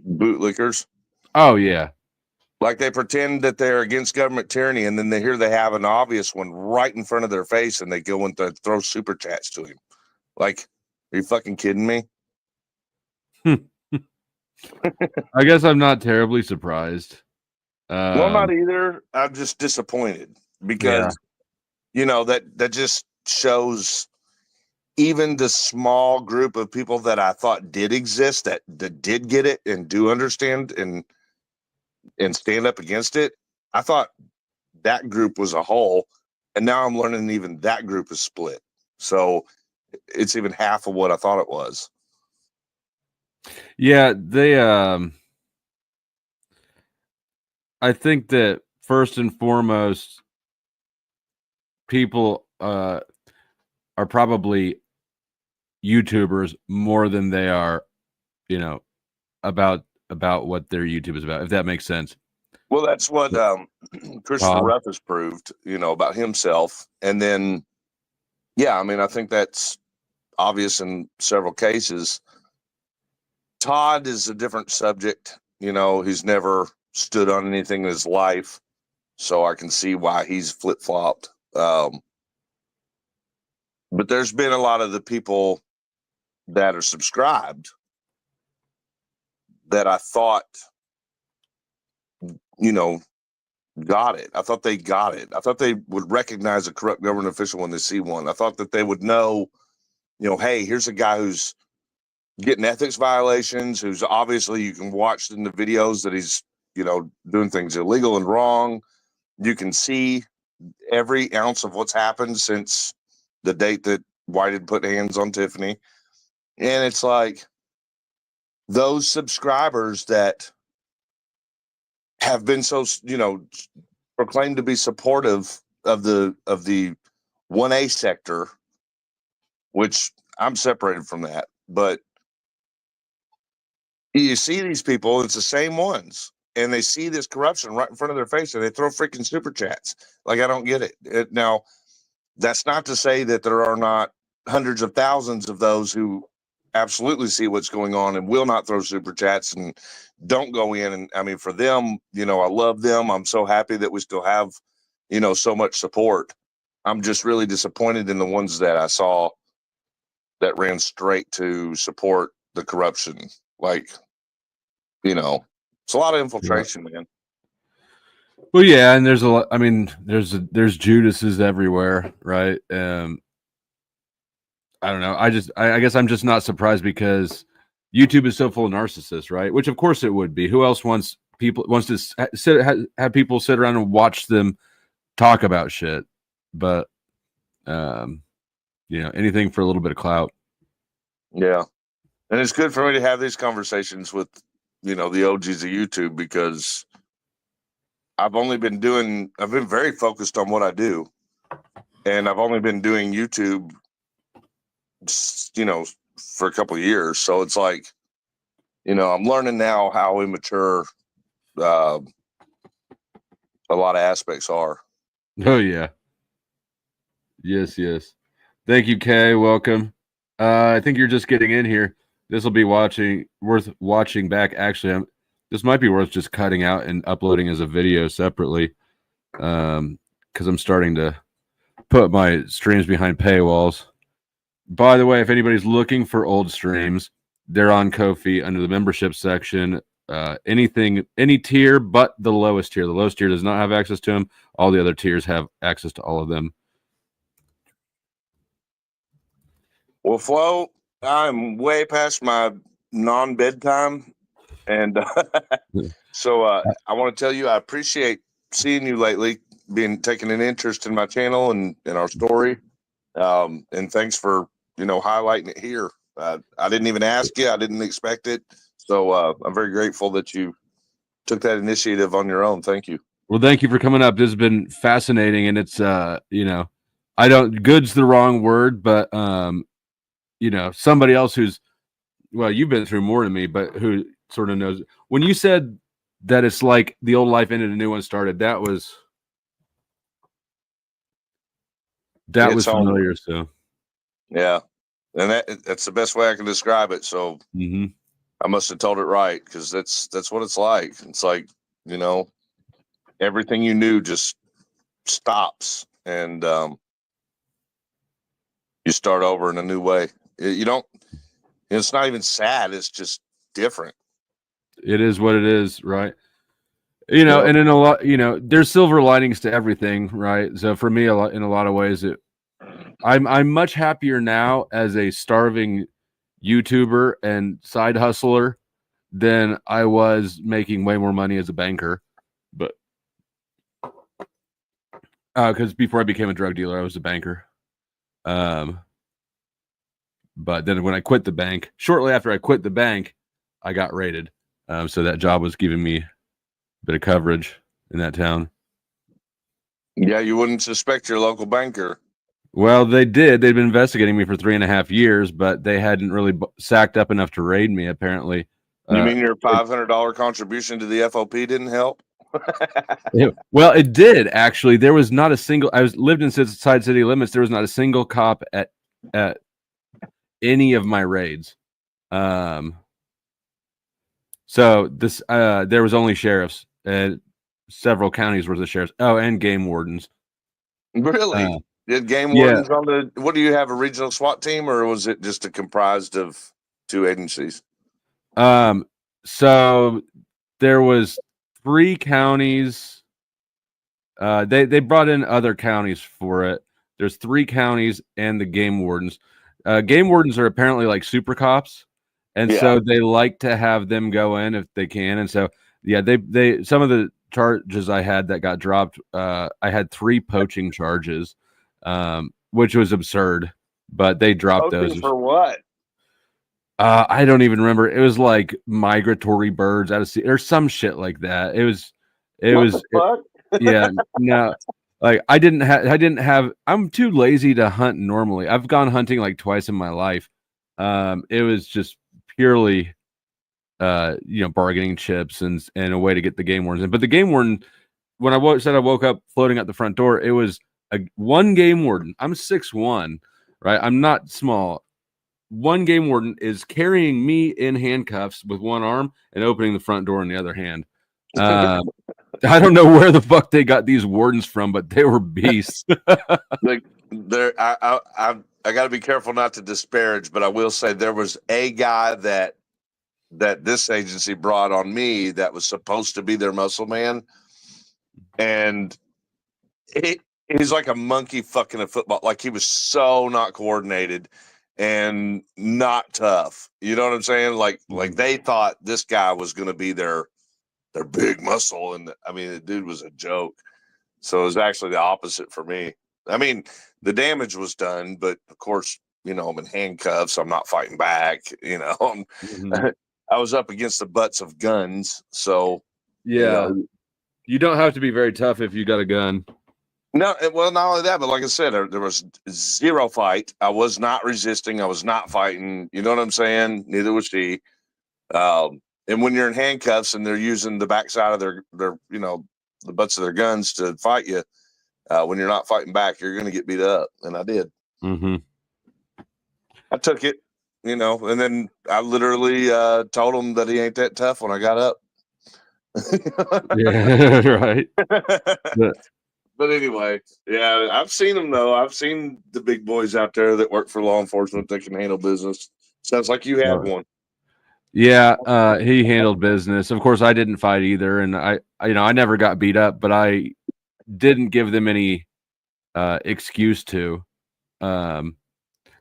Bootlickers. Oh, yeah. Like, they pretend that they're against government tyranny, and then they have an obvious one right in front of their face, and they go and throw super chats to him. Like, are you fucking kidding me? I guess I'm not terribly surprised. Well, not either. I'm just disappointed because, you know, that just shows even the small group of people that I thought did exist, that did get it and do understand and stand up against it. I thought that group was a whole, and now I'm learning even that group is split. So it's even half of what I thought it was. Yeah, they I think that first and foremost, people are probably YouTubers more than they are, you know, about what their YouTube is about, if that makes sense. Well, that's what Christopher Ruff has proved, you know, about himself. And then, yeah, I mean, I think that's obvious in several cases. Todd is a different subject. You know, he's never stood on anything in his life, so I can see why he's flip-flopped. But there's been a lot of the people that are subscribed that I thought, you know, got it. I thought they got it. I thought they would recognize a corrupt government official when they see one. I thought that they would know, hey, here's a guy who's getting ethics violations, who's obviously, you can watch in the videos that he's, doing things illegal and wrong. You can see every ounce of what's happened since the date that White had put hands on Tiffany. And it's like those subscribers that have been so, proclaimed to be supportive of the 1A sector, which I'm separated from that. But you see these people, it's the same ones, and they see this corruption right in front of their face, and they throw freaking super chats. Like, I don't get it. Now, that's not to say that there are not hundreds of thousands of those who absolutely see what's going on and will not throw super chats and don't go in. And I mean, for them, I love them. I'm so happy that we still have, so much support. I'm just really disappointed in the ones that I saw that ran straight to support the corruption. Like, it's a lot of infiltration, man. Well, yeah, and there's a lot. I mean, there's Judases everywhere, right? I don't know. I guess I'm just not surprised because YouTube is so full of narcissists, right? Which of course it would be. Who else wants to have people sit around and watch them talk about shit? But anything for a little bit of clout. Yeah, and it's good for me to have these conversations with the OGs of YouTube, because I've been very focused on what I do, and I've only been doing YouTube, for a couple of years. So it's like, I'm learning now how immature a lot of aspects are. Oh yeah. Yes. Thank you, Kay. Welcome. I think you're just getting in here. This will be worth watching back. Actually, this might be worth just cutting out and uploading as a video separately, because I'm starting to put my streams behind paywalls. By the way, if anybody's looking for old streams, they're on Ko-fi under the membership section. Any tier but the lowest tier. The lowest tier does not have access to them. All the other tiers have access to all of them. Well, Flo, I'm way past my non-bedtime, and so I want to tell you I appreciate seeing you lately, taking an interest in my channel and in our story, and thanks for highlighting it here. I didn't even ask you. I didn't expect it, so I'm very grateful that you took that initiative on your own. Thank you. Well, thank you for coming up. This has been fascinating, and it's I don't good's the wrong word, but somebody else who's, well, you've been through more than me, but who sort of knows. When you said that it's like the old life ended, a new one started, that was familiar. So yeah, and that's the best way I can describe it. So I must have told it right, because that's what it's like. It's like, everything you knew just stops, and you start over in a new way. You don't. It's not even sad. It's just different. It is what it is, right? And in a lot, there's silver linings to everything, right? So for me, in a lot of ways, I'm much happier now as a starving YouTuber and side hustler than I was making way more money as a banker. But because before I became a drug dealer, I was a banker. But then when I quit the bank, shortly after I quit the bank, I got raided. So that job was giving me a bit of coverage in that town. Yeah, you wouldn't suspect your local banker. Well, they did. They'd been investigating me for 3.5 years, but they hadn't really sacked up enough to raid me, apparently. You mean your $500 contribution to the FOP didn't help? Well, it did, actually. There was not a single. Lived inside city limits. There was not a single cop at any of my raids. So this there was only sheriffs, and several counties worth of sheriffs. Oh, and game wardens. Really? Did game wardens on the? What do you have, a regional SWAT team, or was it just comprised of 2 agencies? So there was 3 counties. They brought in other counties for it. There's 3 counties and the game wardens. game wardens are apparently like super cops, and Yeah. so they like to have them go in if they can. And so, yeah, they some of the charges I had that got dropped. I had 3 poaching charges, which was absurd, but they dropped those. For what? I don't even remember. It was like migratory birds out of sea or some shit like that. Yeah, no. Like I didn't have I'm too lazy to hunt normally. I've gone hunting like twice in my life. It was just purely bargaining chips and a way to get the game wardens in. But the game warden, when I woke up floating out the front door, it was one game warden. I'm 6'1", right? I'm not small. One game warden is carrying me in handcuffs with one arm and opening the front door in the other hand. I don't know where the fuck they got these wardens from, but they were beasts. I got to be careful not to disparage, but I will say there was a guy that this agency brought on me that was supposed to be their muscle man, and he's like a monkey fucking a football. Like he was so not coordinated and not tough. You know what I'm saying? Like they thought this guy was going to be their big muscle, and I mean the dude was a joke. So it was actually the opposite for me. I mean, the damage was done, but of course, I'm in handcuffs. I'm not fighting back. I was up against the butts of guns. So yeah, you don't have to be very tough if you got a gun. No, well, not only that, but like I said, there was zero fight. I was not resisting. I was not fighting. You know what I'm saying? Neither was she. And when you're in handcuffs and they're using the backside of their the butts of their guns to fight you, when you're not fighting back, you're going to get beat up. And I did. Mm-hmm. I took it, and then I literally told him that he ain't that tough when I got up. Yeah, right. But anyway, yeah, I've seen them though. I've seen the big boys out there that work for law enforcement that can handle business. Sounds like you had one. Yeah, he handled business. Of course, I didn't fight either, and I never got beat up, but I didn't give them any excuse to. The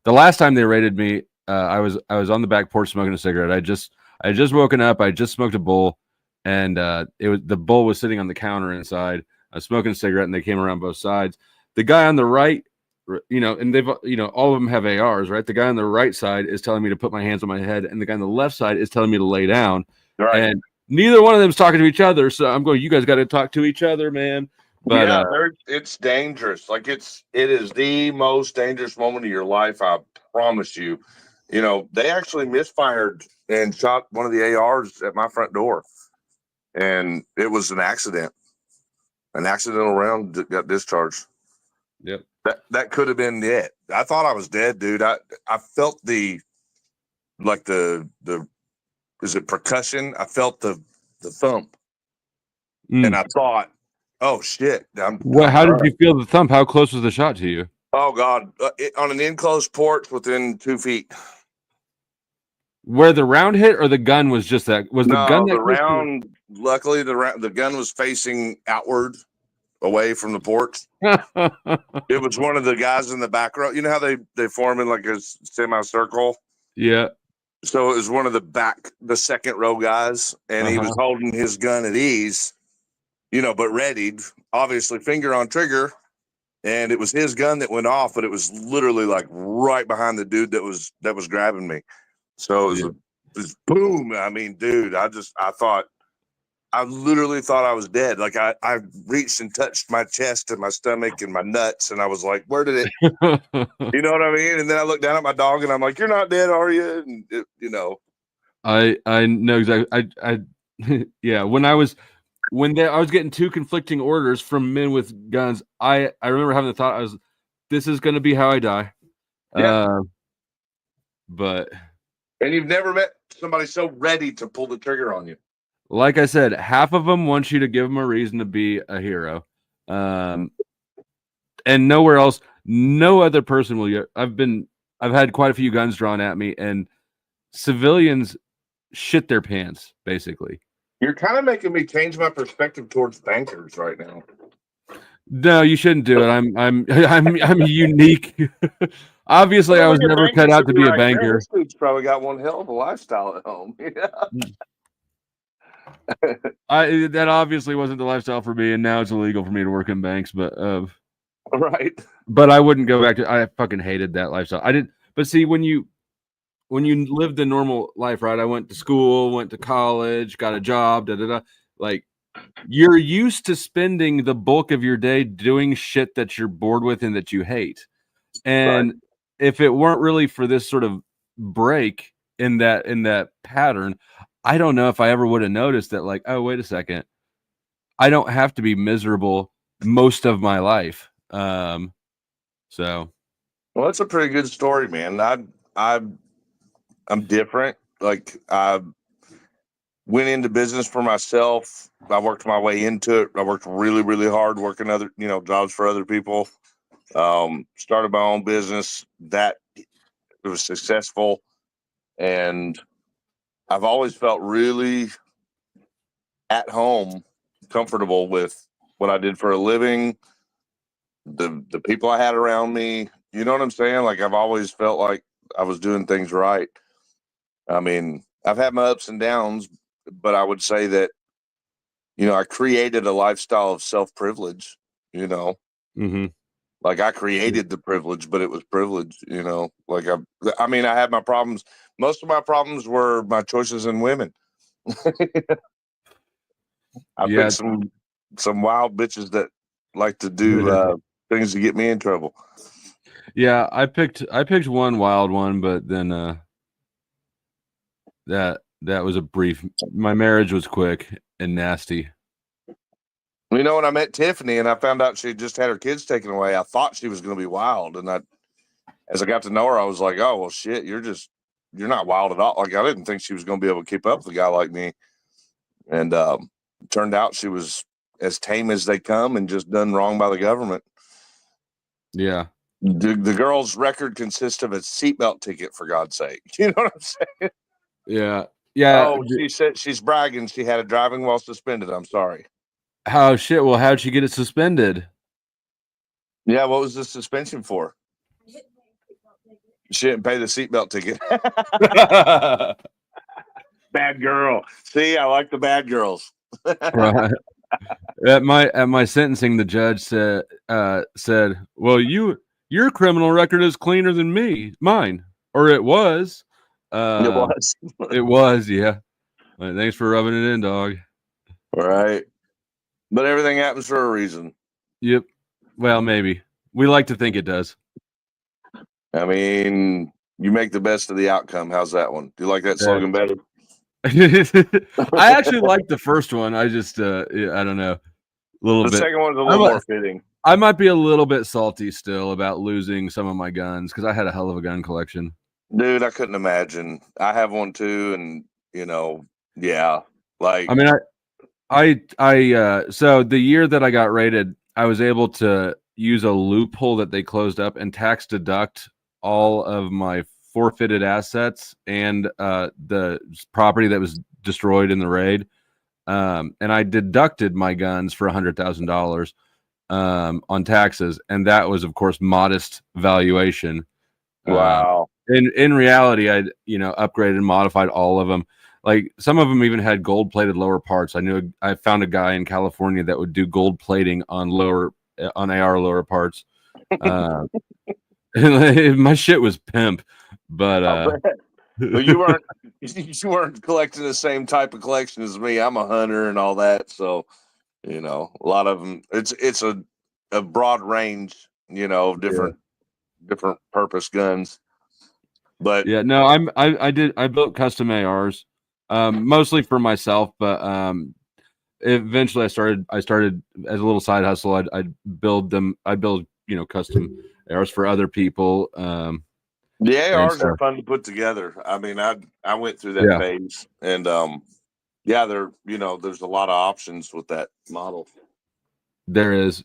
last time they raided me, I was on the back porch smoking a cigarette. I just woken up. I just smoked a bowl, and the bowl was sitting on the counter inside. I was smoking a cigarette, and they came around both sides. The guy on the right, and they've, all of them have ARs, right? The guy on the right side is telling me to put my hands on my head, and the guy on the left side is telling me to lay down. Right. And neither one of them is talking to each other. So I'm going, you guys got to talk to each other, man. But yeah, it's dangerous. Like it is the most dangerous moment of your life. I promise you. They actually misfired and shot one of the ARs at my front door, and it was an accident. An accidental round that got discharged. Yep. That could have been it. I thought I was dead, dude. I felt the is it percussion? I felt the thump, and I thought, oh shit. How did you feel the thump? How close was the shot to you? Oh God, on an enclosed porch within 2 feet. Where the round hit, or the gun was just that? Was the gun that the round? Luckily, the gun was facing outward, away from the porch. It was one of the guys in the back row. You know how they form in like a semicircle? Yeah. So it was one of the second row guys, and he was holding his gun at ease, but readied, obviously finger on trigger, and it was his gun that went off, but it was literally like right behind the dude that was grabbing me. So it was boom. I mean, dude, I literally thought I was dead. Like I reached and touched my chest and my stomach and my nuts, and I was like, where did it? You know what I mean? And then I looked down at my dog, and I'm like, you're not dead, are you? And I know exactly. Yeah. When I was getting 2 conflicting orders from men with guns, I remember having the thought, this is going to be how I die. Yeah. And you've never met somebody so ready to pull the trigger on you. Like I said, half of them want you to give them a reason to be a hero. And nowhere else, no other person will. I've had quite a few guns drawn at me, and civilians shit their pants, basically. You're kind of making me change my perspective towards bankers right now. No, you shouldn't do it. I'm unique. Obviously, I was Look at never cut bankers out to should be a right there. banker. This dude's probably got one hell of a lifestyle at home. That obviously wasn't the lifestyle for me, and now it's illegal for me to work in banks. But right. But I wouldn't go back to. I fucking hated that lifestyle. I didn't. But see, when you live the normal life, right? I went to school, went to college, got a job, like you're used to spending the bulk of your day doing shit that you're bored with and that you hate. And if it weren't really for this sort of break in that pattern, I don't know if I ever would have noticed that, like, oh, wait a second, I don't have to be miserable most of my life. So Well, that's a pretty good story, man. I'm different. Like, I went into business for myself. I worked my way into it. I worked really, really hard working other, jobs for other people. Started my own business. That it was successful. And I've always felt really at home, comfortable with what I did for a living, the people I had around me. You know what I'm saying? Like, I've always felt like I was doing things right. I mean, I've had my ups and downs, but I would say that, I created a lifestyle of self-privilege, Mm-hmm. Like, I created the privilege, but it was privilege, like I mean, I had my problems. Most of my problems were my choices in women. I picked some wild bitches that like to do things to get me in trouble. Yeah, I picked one wild one, but then that was a brief. My marriage was quick and nasty. When I met Tiffany and I found out she just had her kids taken away, I thought she was going to be wild. And as I got to know her, I was like, oh, well, shit, you're not wild at all. Like, I didn't think she was going to be able to keep up with a guy like me. And it turned out she was as tame as they come and just done wrong by the government. Yeah. The girl's record consists of a seatbelt ticket, for God's sake. You know what I'm saying? Yeah. Yeah. Oh, she said she's bragging she had a driving while suspended. I'm sorry. How shit? Well, how'd she get it suspended? Yeah, what was the suspension for? She didn't pay the seatbelt ticket. Bad girl. See, I like the bad girls. Right. At my sentencing, the judge said, "Well, your criminal record is cleaner than mine, or it was." It was. It was, yeah. Well, thanks for rubbing it in, dog. Right. But everything happens for a reason. Yep. Well, maybe. We like to think it does. I mean, you make the best of the outcome. How's that one? Do you like that slogan better? I actually like the first one. I just, I don't know. A little bit. The second one's a little more fitting. I might be a little bit salty still about losing some of my guns because I had a hell of a gun collection. Dude, I couldn't imagine. I have one too, and yeah. Like, I mean, so the year that I got raided, I was able to use a loophole that they closed up and tax deduct all of my forfeited assets and the property that was destroyed in the raid. And I deducted my guns for $100,000 on taxes, and that was, of course, modest valuation. Wow. In reality, I upgraded and modified all of them. Like, some of them even had gold plated lower parts. I found a guy in California that would do gold plating on AR lower parts. My shit was pimp, but well, you weren't collecting the same type of collection as me. I'm a hunter and all that, so a lot of them. It's a broad range, of different purpose guns. But yeah, no, I built custom ARs, mostly for myself, but eventually I started as a little side hustle. I'd build custom ARs for other people. The ARs are fun to put together. I mean, I went through that phase, and there's a lot of options with that model. There is,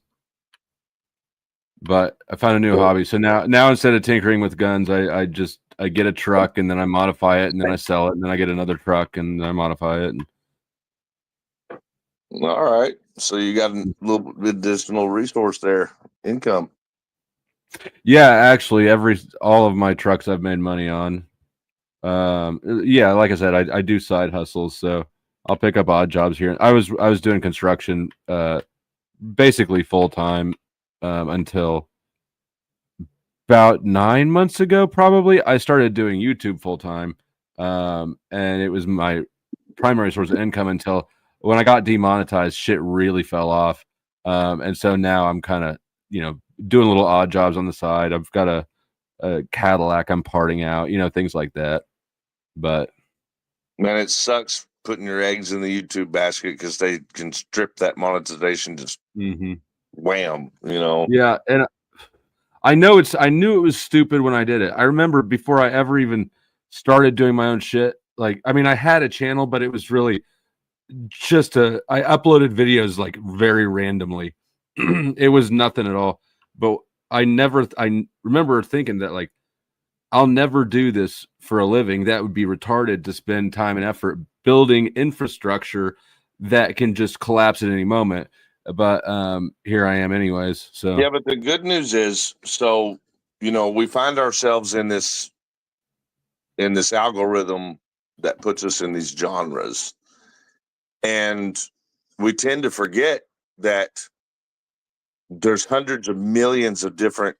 but I found a new hobby. So now instead of tinkering with guns, I get a truck and then I modify it and then I sell it and then I get another truck and I modify it. All right, so you got a little bit additional resource there, income. Yeah, actually, all of my trucks I've made money on. Yeah, like I said, I do side hustles, so I'll pick up odd jobs here. I was doing construction, basically full time, until about 9 months ago. Probably, I started doing YouTube full time, and it was my primary source of income until when I got demonetized. Shit really fell off, and so now I'm kind of doing little odd jobs on the side. I've got a Cadillac I'm parting out, things like that. But Man, it sucks putting your eggs in the YouTube basket because they can strip that monetization just wham, Yeah, and I knew it was stupid when I did it. I remember before I ever even started doing my own shit. Like, I mean, I had a channel, but it was really just I uploaded videos like very randomly. It was nothing at all. But I remember thinking that, like, I'll never do this for a living. That would be retarded to spend time and effort building infrastructure that can just collapse at any moment. But here I am anyways. So yeah, but the good news is, so we find ourselves in this algorithm that puts us in these genres, and we tend to forget that there's hundreds of millions of different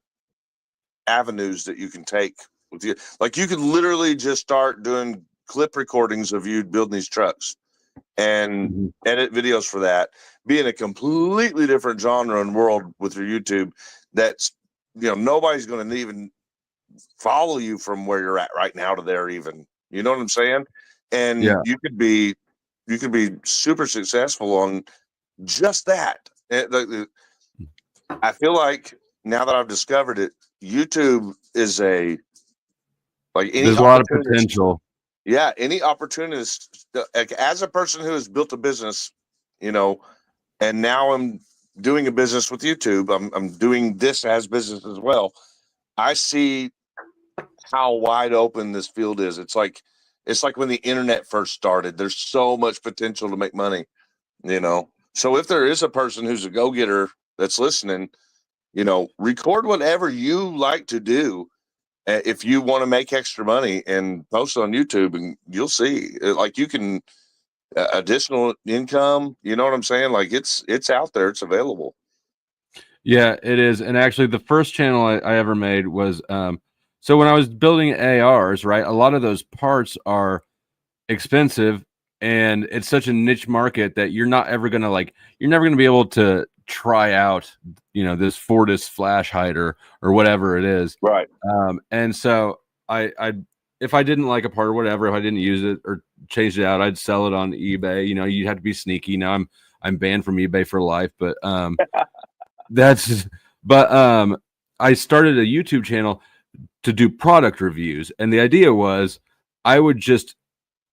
avenues that you can take with you. Like, you could literally just start doing clip recordings of you building these trucks and edit videos for that, be in a completely different genre and world with your YouTube. That's, nobody's going to even follow you from where you're at right now to there, even, you know what I'm saying? And yeah, you could be super successful on just that. I feel like now that I've discovered it, YouTube is any there's a lot of opportunist. potential. Yeah, any opportunist, like, as a person who has built a business, and now I'm doing a business with YouTube. I'm doing this as business as well. I see how wide open this field is. It's like when the internet first started. There's so much potential to make money, So if there is a person who's a go-getter that's listening, record whatever you like to do. If you want to make extra money, and post on YouTube, and you'll see, like, you can additional income. You know what I'm saying? Like, it's out there, it's available. Yeah, it is. And actually, the first channel I ever made was so when I was building ARs, right? A lot of those parts are expensive, and it's such a niche market that you're never gonna be able to try out, this Fortis flash hider or whatever it is. Right. And so I if I didn't like a part or whatever, if I didn't use it or changed it out, I'd sell it on eBay. You had to be sneaky. Now I'm banned from eBay for life, but I started a YouTube channel to do product reviews, and the idea was I would just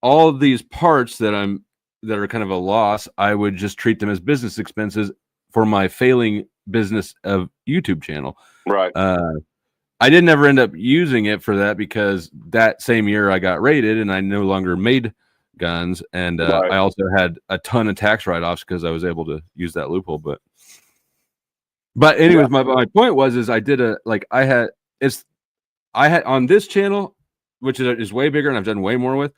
all of these parts that are kind of a loss, I would just treat them as business expenses for my failing business of YouTube channel. Right. I didn't ever end up using it for that because that same year I got raided and I no longer made guns, and Right. I also had a ton of tax write-offs because I was able to use that loophole. But anyways, my point was I had on this channel, which is way bigger and I've done way more with.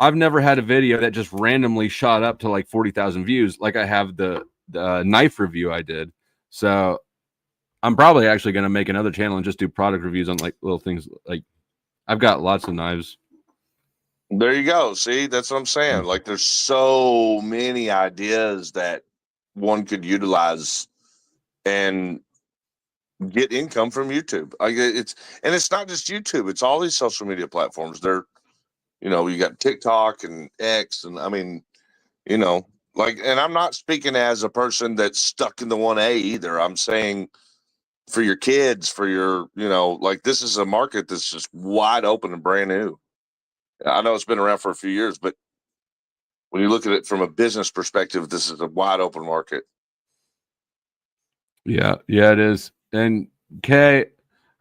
I've never had a video that just randomly shot up to like 40,000 views like I have the knife review I did. So I'm probably actually going to make another channel and just do product reviews on like little things. Like, I've got lots of knives. There you go. See, that's what I'm saying. Like, there's so many ideas that one could utilize and get income from YouTube. Like, it's not just YouTube. It's all these social media platforms. They're, you got TikTok and X, and I mean, and I'm not speaking as a person that's stuck in the 1A either. I'm saying for your kids, for your, like, this is a market that's just wide open and brand new. I know it's been around for a few years, but when you look at it from a business perspective, this is a wide open market. Yeah, it is. And Kay,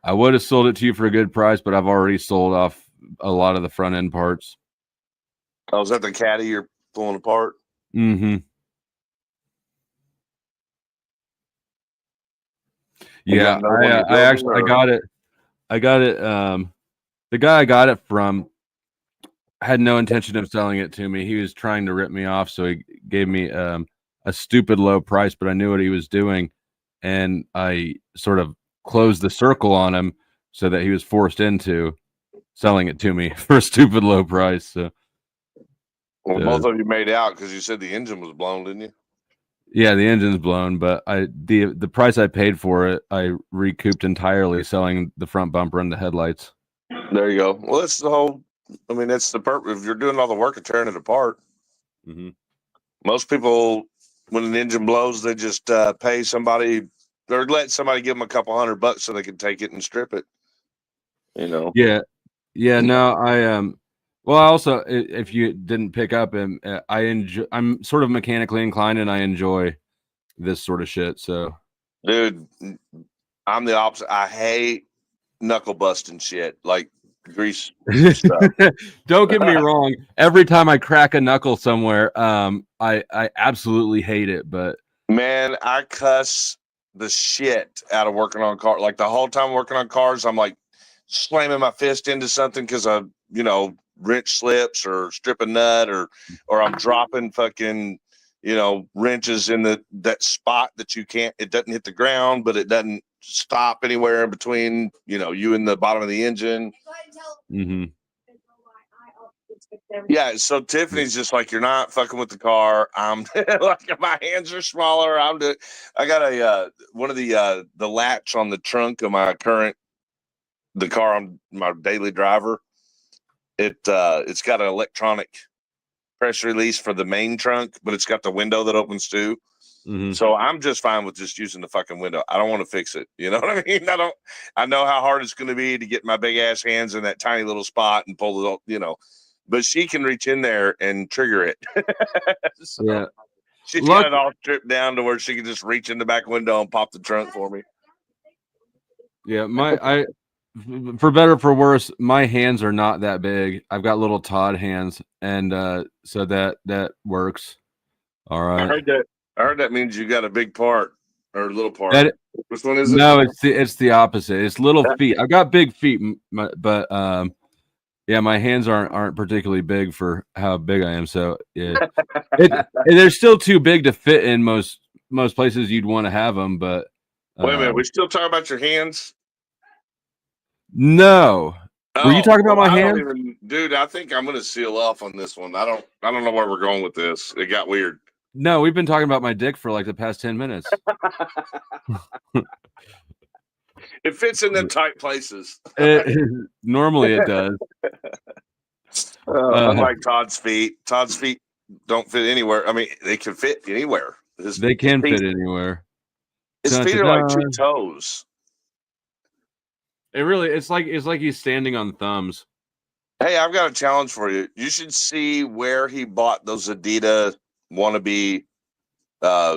I would have sold it to you for a good price, but I've already sold off a lot of the front end parts. Oh, is that the caddy you're pulling apart? Mm-hmm. Yeah, I got it. I got it. The guy I got it from had no intention of selling it to me. He was trying to rip me off, so he gave me a stupid low price, but I knew what he was doing, and I sort of closed the circle on him so that he was forced into selling it to me for a stupid low price. So, Well, both of you made out because you said the engine was blown, didn't you? yeah, the engine's blown, but the price I paid for it, I recouped entirely selling the front bumper and the headlights. There you go. Well, that's the whole. I mean, that's the purpose. If you're doing all the work of tearing it apart, most people, when an engine blows, they just pay somebody or let somebody give them a couple $100 so they can take it and strip it. You know. Yeah. No, well, also, if you didn't pick up, I'm sort of mechanically inclined, and I enjoy this sort of shit. So, dude, I'm the opposite. I hate knuckle busting shit like grease stuff. Don't get me wrong. Every time I crack a knuckle somewhere, I absolutely hate it. But man, I cuss the shit out of working on cars. Like the whole time working on cars, I'm like slamming my fist into something because I, wrench slips or strip a nut or I'm dropping fucking, wrenches in that spot that you can't. It doesn't hit the ground, but it doesn't stop anywhere in between, you and the bottom of the engine. Yeah, so Tiffany's just like, you're not fucking with the car. I'm like, my hands are smaller. I got one of the latch on the trunk of the car on my daily driver. It's got an electronic press release for the main trunk, but it's got the window that opens too. So I'm just fine with just using the fucking window. I don't want to fix it. You know what I mean? I know how hard it's going to be to get my big ass hands in that tiny little spot and pull it, but she can reach in there and trigger it. So yeah. She's got it all stripped down to where she can just reach in the back window and pop the trunk for me. Yeah, for better or for worse, my hands are not that big. I've got little Todd hands, and so that works. All right. I heard that means you got a big part or a little part. Which one is it? No, it's the opposite. It's little feet. I've got big feet, but yeah, my hands aren't particularly big for how big I am. So yeah, they're still too big to fit in most places you'd want to have them. But wait a minute, we still talking about your hands? No. Were you talking about my hands? Dude, I think I'm gonna seal off on this one. I don't know where we're going with this. It got weird. No, we've been talking about my dick for like the past 10 minutes. It fits in them tight places. Normally it does. Unlike Todd's feet. Todd's feet don't fit anywhere. I mean, they can fit anywhere. They can fit anywhere. His feet are like two toes. It's like he's standing on thumbs. Hey, I've got a challenge for you. You should see where he bought those Adidas wannabe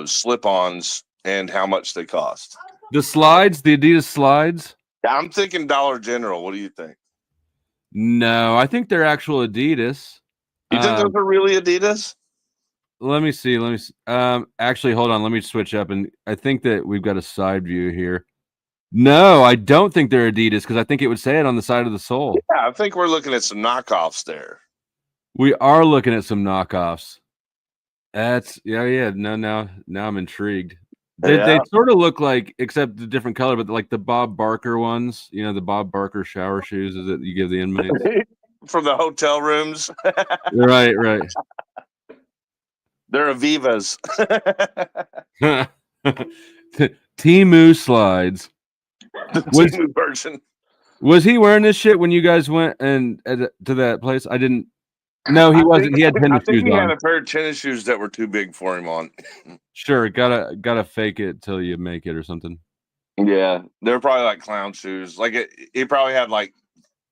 slip-ons and how much they cost. The Adidas slides? I'm thinking Dollar General. What do you think? No, I think they're actual Adidas. You think those are really Adidas? Let me see. Actually, hold on. Let me switch up, and I think that we've got a side view here. No, I don't think they're Adidas because I think it would say it on the side of the sole. Yeah, I think we're looking at some knockoffs there. We are looking at some knockoffs. That's yeah. No, now I'm intrigued. They sort of look like, except the different color, but like the Bob Barker ones. The Bob Barker shower shoes is that you give the inmates from the hotel rooms. Right. They're Avivas. Temu slides. The Temu version. Was he wearing this shit when you guys went to that place? I didn't. No, he wasn't. He had tennis shoes on. He had a pair of tennis shoes that were too big for him on. Sure, gotta fake it till you make it or something. Yeah, they're probably like clown shoes. Like he probably had like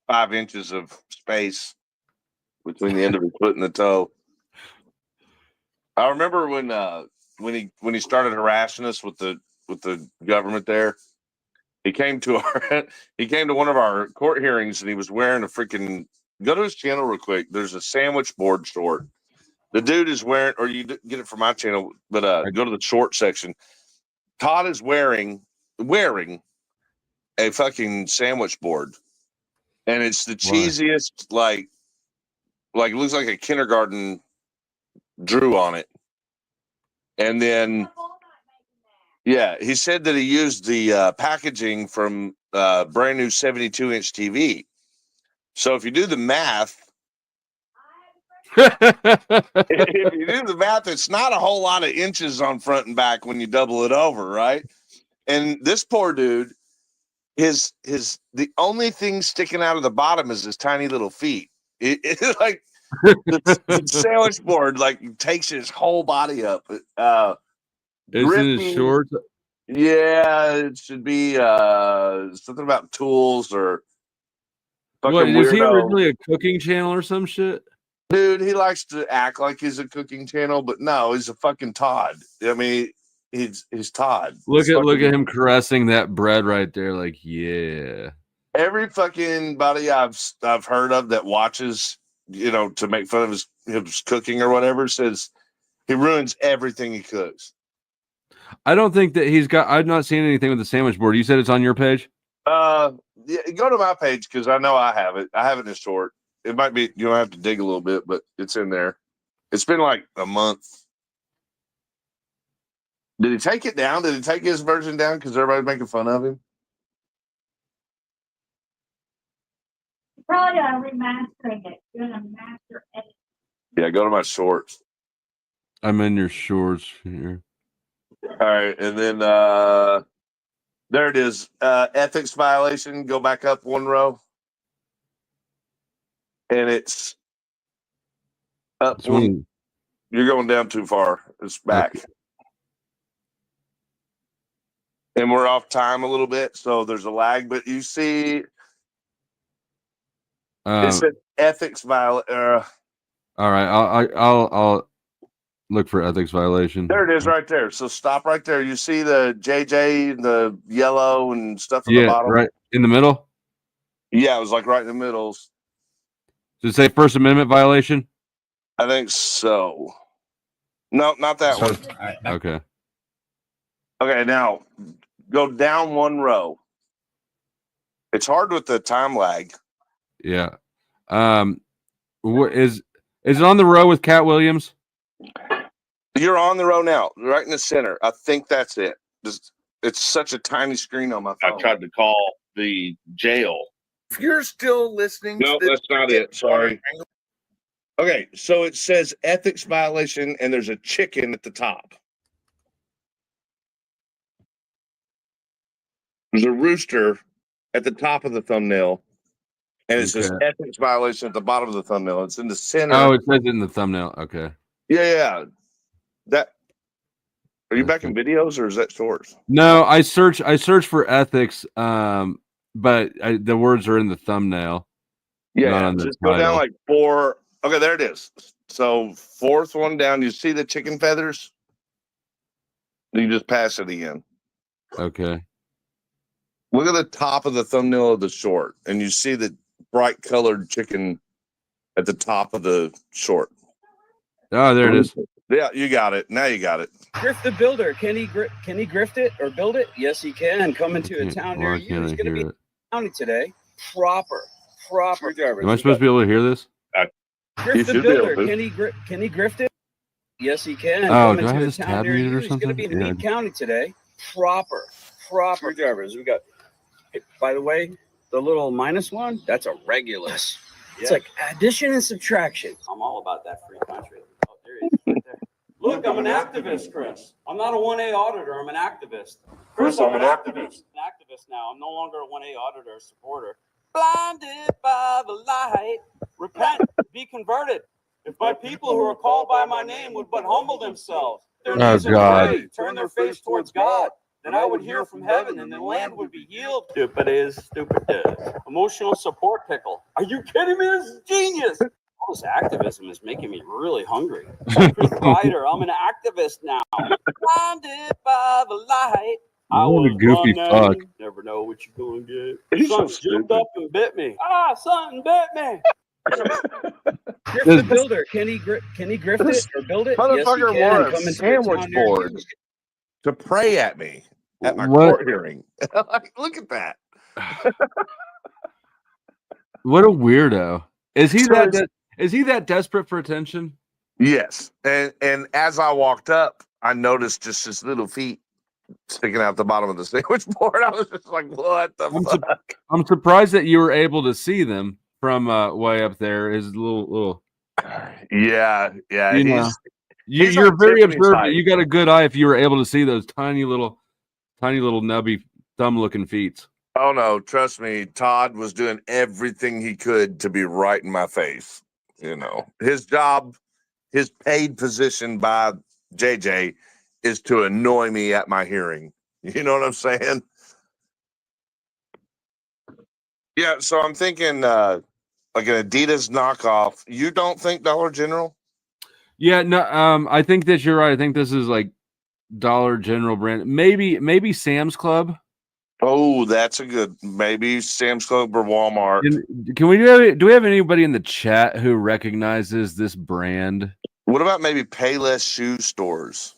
5 inches of space between the end of his foot and the toe. I remember when he started harassing us with the government there. He came to one of our court hearings and he was wearing a freaking. Go to his channel real quick. There's a sandwich board short. The dude is wearing, or you get it from my channel, but go to the short section. Todd is wearing wearing a fucking sandwich board, and it's the cheesiest, like it looks like a kindergarten drew on it. And then, yeah, he said that he used the packaging from brand new 72-inch TV. So if you do the math, it's not a whole lot of inches on front and back when you double it over, right? And this poor dude, the only thing sticking out of the bottom is his tiny little feet. It's like the sandwich board like takes his whole body up. It's in his shorts. Yeah, it should be something about tools or fucking what is weirdo. he originally a cooking channel or some shit? Dude, he likes to act like he's a cooking channel, but no, he's a fucking Todd. I mean, he's Todd. Look at him caressing that bread right there, like, yeah. Every fucking buddy I've heard of that watches, to make fun of his cooking or whatever, says he ruins everything he cooks. I don't think that I've not seen anything with the sandwich board. You said it's on your page? Yeah, go to my page because I know I have it. I have it in short. It might be, you'll have to dig a little bit, but it's in there. It's been like a month. Did he take it down? Did he take his version down because everybody's making fun of him? Probably remastering it. Doing a master edit. Yeah, go to my shorts. I'm in your shorts here. All right, and then there it is. Ethics violation. Go back up one row. And it's up one. You're going down too far. It's back. Okay. And we're off time a little bit, so there's a lag. But you see, it's an ethics violation. All right, I'll look for ethics violation. There it is, right there. So stop right there. You see the JJ, the yellow and stuff at the bottom. Right in the middle. Yeah, it was like right in the middle. Does it say First Amendment violation? I think so. No, not that one. Okay. Okay, now go down one row. It's hard with the time lag. Yeah. What is it on the row with Cat Williams? You're on the row now, right in the center. I think that's it. It's such a tiny screen on my phone. I tried to call the jail. If you're still listening, no, that's not it. Sorry. Okay, so it says ethics violation, and there's a chicken at the top. There's a rooster at the top of the thumbnail, and it says ethics violation at the bottom of the thumbnail. It's in the center. Oh, it says it in the thumbnail. Okay. Yeah. Are you back in videos or is that shorts? No, I search for ethics, but the words are in the thumbnail. Yeah, just go down like 4. Okay, there it is. So 4th one down, you see the chicken feathers? You just pass it again. Okay. Look at the top of the thumbnail of the short, and you see the bright colored chicken at the top of the short. Oh, there it is. Yeah, you got it. Now you got it. Grift the builder. Can he grift it or build it? Yes, he can. Coming to a town near you. He's going to be in the county today. Proper. Am I supposed to be able to hear this? Grift the builder. Can he grift it? Yes, he can. Oh, do I have this tab muted or something? He's going to be in Meade County today. Proper screwdrivers. We got. Hey, by the way, the little -1, that's a Regulus. Yeah. It's like addition and subtraction. I'm all about that free country. Oh, there he is, right there. Look, I'm an activist, Chris. I'm not a 1A auditor. I'm an activist. Chris, I'm an activist. An activist now. I'm no longer a 1A auditor or supporter. Blinded by the light. Repent, be converted. If my people who are called by my name would but humble themselves, their knees and pray, turn their face towards God, then I would hear from heaven and the land would be healed. Stupid is. Emotional support pickle. Are you kidding me? This is genius. All this activism is making me really hungry. Writer, I'm an activist now. Blinded by the light. What a goofy fuck. Never know what you're going to get. Something jumped up and bit me. Something bit me. Grift the builder. Can he grift it or build it? Motherfucker wore a sandwich board to pray at me. at my What? court hearing. Like, look at that. What a weirdo. Is he So that? it's- Is he that desperate for attention? Yes, and as I walked up, I noticed just his little feet sticking out the bottom of the sandwich board. I was just like, "What the fuck?" I'm surprised that you were able to see them from way up there. His little. Yeah. You know, he's you're on very Tiffany's observant. side. You got a good eye if you were able to see those tiny little nubby thumb-looking feet. Oh no, trust me, Todd was doing everything he could to be right in my face. You know, his job, his paid position by JJ is to annoy me at my hearing. You know what I'm saying? Yeah, so I'm thinking like an Adidas knockoff. You don't think Dollar General? Yeah, no, I think that you're right. I think this is like Dollar General brand. Maybe Sam's Club. Oh, that's a good maybe Sam's Club or Walmart. Do we have anybody in the chat who recognizes this brand? What about maybe Payless shoe stores?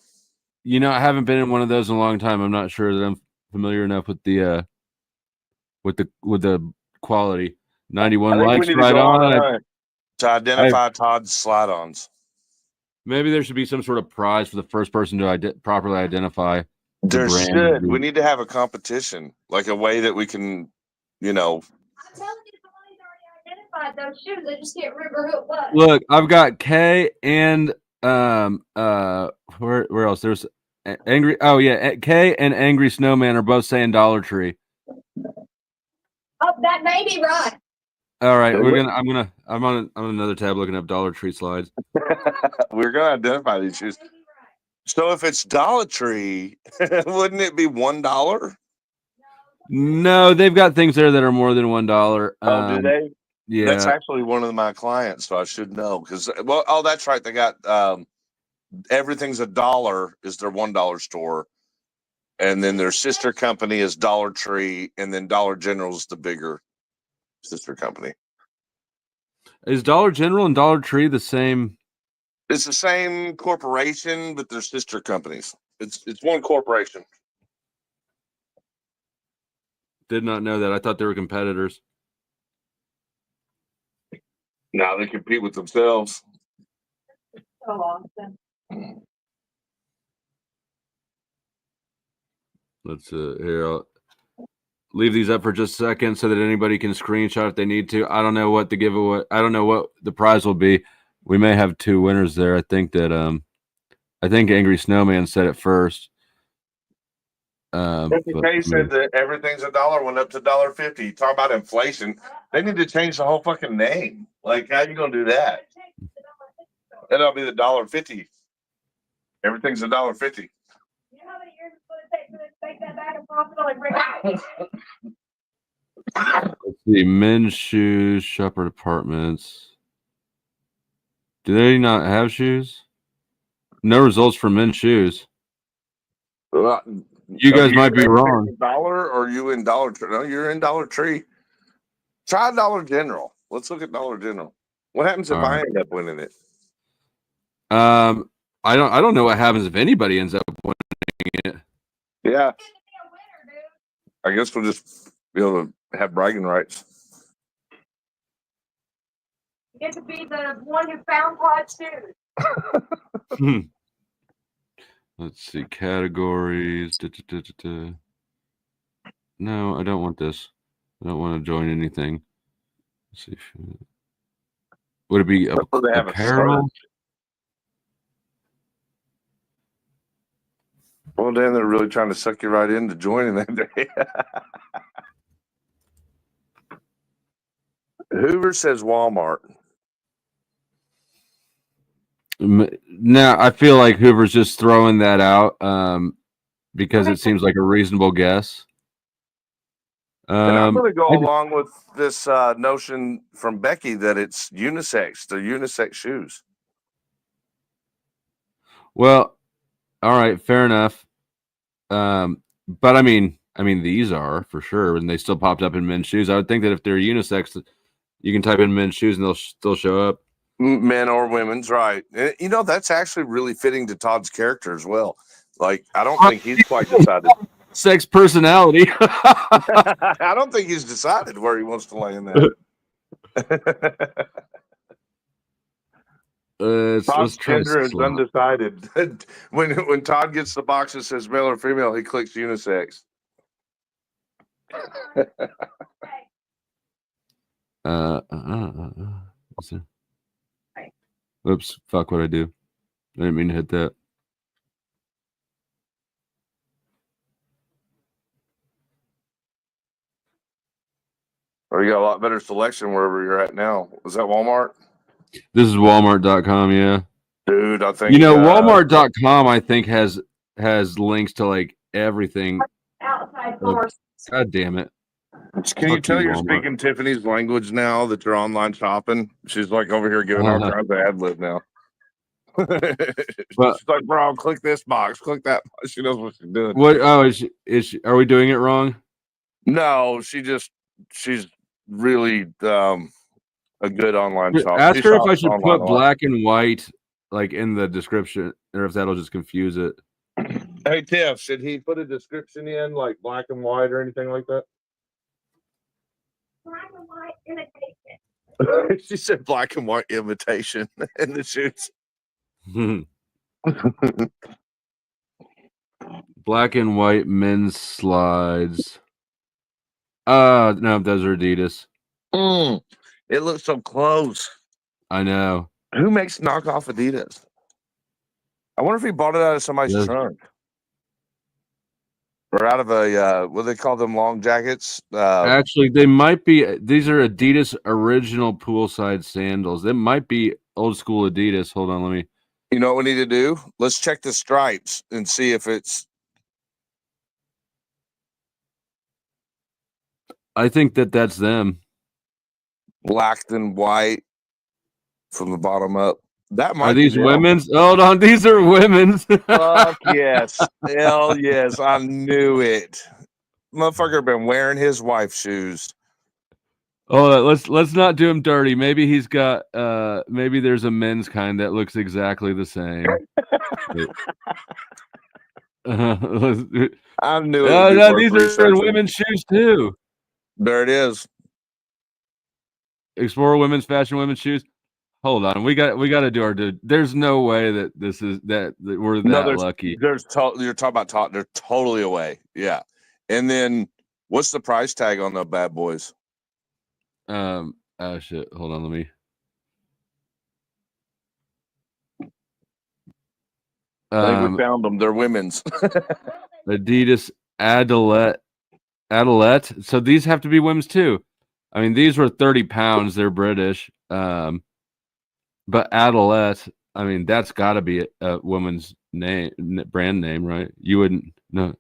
You know, I haven't been in one of those in a long time. I'm not sure that I'm familiar enough with the quality. 91 likes right on. To identify Todd's slide-ons. Maybe there should be some sort of prize for the first person to properly identify the There brand. should. We need to have a competition, like a way that we can, you know. I'm telling you, somebody's already identified those shoes. I just can't remember who it was. Look, I've got K and where else? There's Angry. Oh yeah, K and Angry Snowman are both saying Dollar Tree. Oh, that may be right. All right, I'm on another tab looking up Dollar Tree slides. We're gonna identify these shoes. So if it's Dollar Tree, wouldn't it be $1? No, they've got things there that are more than $1. Oh, do they? Yeah, That's actually one of my clients, so I should know because that's right. They got everything's $1 is their $1 store, and then their sister company is Dollar Tree, and then Dollar General is the bigger sister company. Is Dollar General and Dollar Tree the same? It's the same corporation, but they're sister companies. It's one corporation. Did not know that. I thought they were competitors. Now they compete with themselves. So awesome. Let's here. I'll leave these up for just a second so that anybody can screenshot if they need to. I don't know what the giveaway. I don't know what the prize will be. We may have two winners there. I think Angry Snowman said it first. K said that everything's $1 went up to $1.50. Talk about inflation. They need to change the whole fucking name. Like, how you gonna do that? That'll be the $1.50. Everything's $1.50. You know how many years it's going to take to take that back and profitable and bring it out? Let's see. Men's shoes, Shepherd Apartments. Do they not have shoes? No results for men's shoes. You guys might be wrong. Dollar or you in Dollar Tree? No, you're in Dollar Tree. Try Dollar General. Let's look at Dollar General. What happens if I end up winning it? I don't know what happens if anybody ends up winning it. Yeah. I guess we'll just be able to have bragging rights. You get to be the one who found Todd's shoes. Let's see. Categories. No, I don't want this. I don't want to join anything. Let's see. Would it be apparel? Well, Dan, they're really trying to suck you right into joining that day. Hoover says Walmart. Now, I feel like Hoover's just throwing that out because it seems like a reasonable guess. And I'm going to go along with this notion from Becky that it's unisex. They're unisex shoes. Well, all right, fair enough. But I mean, these are for sure, and they still popped up in men's shoes. I would think that if they're unisex, you can type in men's shoes and they'll still show up. Men or women's, right? You know, that's actually really fitting to Todd's character as well. Like, I don't think he's quite decided. sex personality. I don't think he's decided where he wants to lay in that. Todd's gender is undecided. when Todd gets the box that says male or female, he clicks unisex. Oops, fuck what I do. I didn't mean to hit that. Or you got a lot better selection wherever you're at now. Was that Walmart? This is Walmart.com, yeah. Dude, I think Walmart.com I think has links to like everything. Outside doors. God damn it. Can you tell you're speaking Tiffany's language now that you're online shopping? She's like over here giving all kinds of ad lib now. She's like, bro, click this box, click that box. She knows what she's doing. What? Oh, is she, are we doing it wrong? No, she's really a good online shop. Ask her if I should put black and white like in the description, or if that'll just confuse it. Hey Tiff, should he put a description in like black and white or anything like that? Black and white imitation. She said black and white imitation in the shoots. Black and white men's slides. No, those are Adidas. It looks so close. I know. Who makes knockoff Adidas? I wonder if he bought it out of somebody's trunk. Or out of a what do they call them, long jackets? Actually, they might be. These are Adidas original poolside sandals. They might be old school Adidas. Hold on, let me. You know what we need to do? Let's check the stripes and see if it's. I think that's them. Black and white from the bottom up. That might are these be women's? Hold on, these are women's. Fuck yes. Hell yes. I knew it. Motherfucker been wearing his wife's shoes. Oh, let's not do him dirty. Maybe he's got maybe there's a men's kind that looks exactly the same. I knew it. No, these are women's shoes too. There it is. Explore women's fashion, women's shoes. Hold on, we got to do our. There's no way that this is that we're that lucky. You're talking about they're totally away. Yeah, and then what's the price tag on the bad boys? Oh shit! Hold on, let me. I think we found them. They're women's. Adidas Adalette. So these have to be women's too. I mean, these were 30 pounds. They're British. But Adalette, I mean, that's got to be a woman's name, brand name, right? You wouldn't name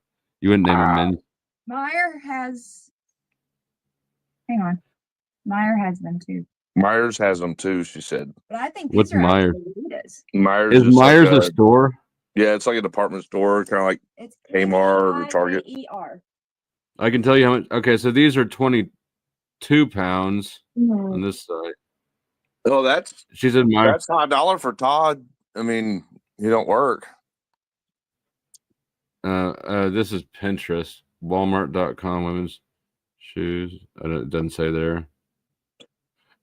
a men. Meyer has. Hang on. Meyer has them too. Myers has them too, she said. But I think what's Myers? Myers is Myers like a store? Yeah, it's like a department store, kind of like Kmart or Target. I can tell you how much. Okay, so these are 22 pounds on this side. Oh, she said Myers. That's $5 for Todd. I mean, you don't work. This is Pinterest, Walmart.com, women's shoes. It doesn't say there.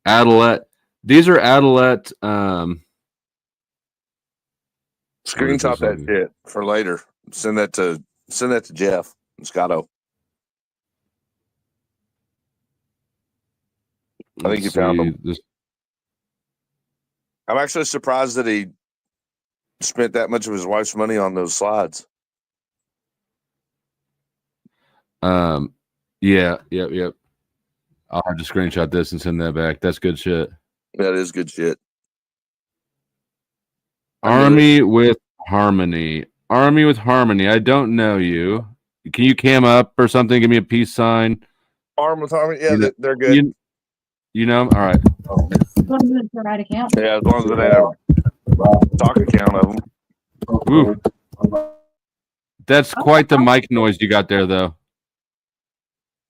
Adalette. These are Adalette. Screenshot that shit for later. Send that to Jeff Scotto. I think you found them. I'm actually surprised that he spent that much of his wife's money on those slides. Yep. I'll have to screenshot this and send that back. That's good shit. That is good shit. Army with Harmony. Army with Harmony. I don't know you. Can you cam up or something? Give me a peace sign. Arm with Harmony. Yeah, they're good. You know? All right. The right account. Yeah, as long as they have a stock account of them. Ooh. That's quite the mic noise you got there, though.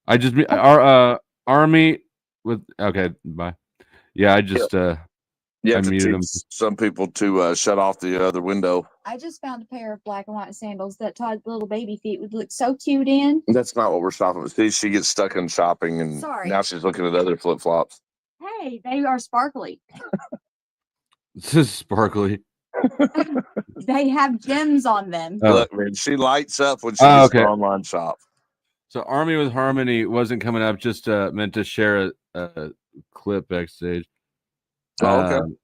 I just our Army with okay. Bye. Yeah, I just I muted them. Some people to shut off the other window. I just found a pair of black and white sandals that Todd's little baby feet would look so cute in. That's not what we're stopping with. See, she gets stuck in shopping, and Sorry. now she's looking at other flip flops. Hey, they are sparkly. This is sparkly. They have gems on them. Look, man, she lights up when she gets an online shop. So Army with Harmony wasn't coming up. Just meant to share a clip backstage. Oh, okay.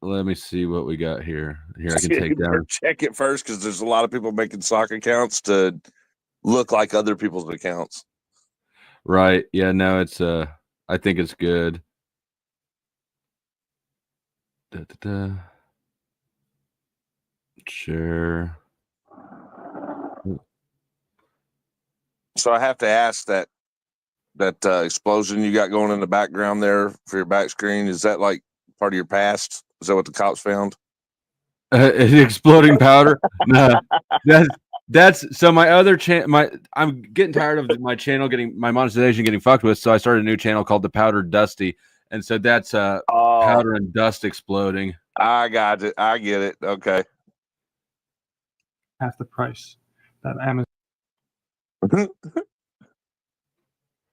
Let me see what we got here. Here, I can take down. Check it first, because there's a lot of people making sock accounts to look like other people's accounts. Right. Yeah, no, it's I think it's good. Share. So I have to ask that explosion you got going in the background there for your back screen, is that like part of your past? Is that what the cops found? Exploding powder? No, that's so my other channel. I'm getting tired of my channel my monetization getting fucked with. So I started a new channel called the Powdered Dusty, and so that's powder and dust exploding. I got it. I get it. Okay. Half the price that Amazon.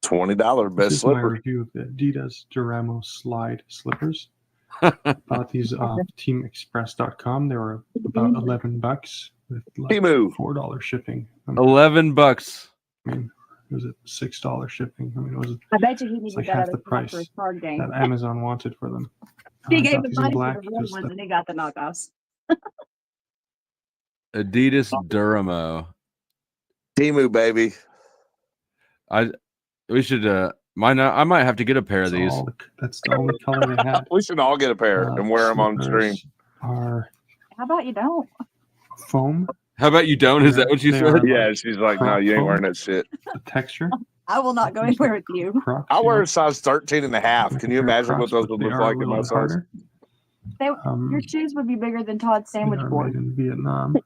$20 best This is my slipper. review of the Adidas Duramo slide slippers. Bought these off teamexpress.com. They were about $11 with like $4 shipping. $11. I mean, was it $6 shipping? I mean, it was. I bet you he needed like that half other the price for his card game. that Amazon wanted for them. He I gave got the these in money for black the real because ones, and he got the knockoffs. Adidas Duramo. Temu, baby. We should I might have to get a pair of these. That's the only color they had. We should all get a pair and wear them on stream. Are How about you don't? foam. How about you don't? Is that what you said? Yeah, she's like, no, you ain't wearing that shit. The texture. I will not go anywhere with you. I wear a size 13 and a half. Can you imagine what those would look like in my size? Your shoes would be bigger than Todd's sandwich They are board. made in Vietnam. You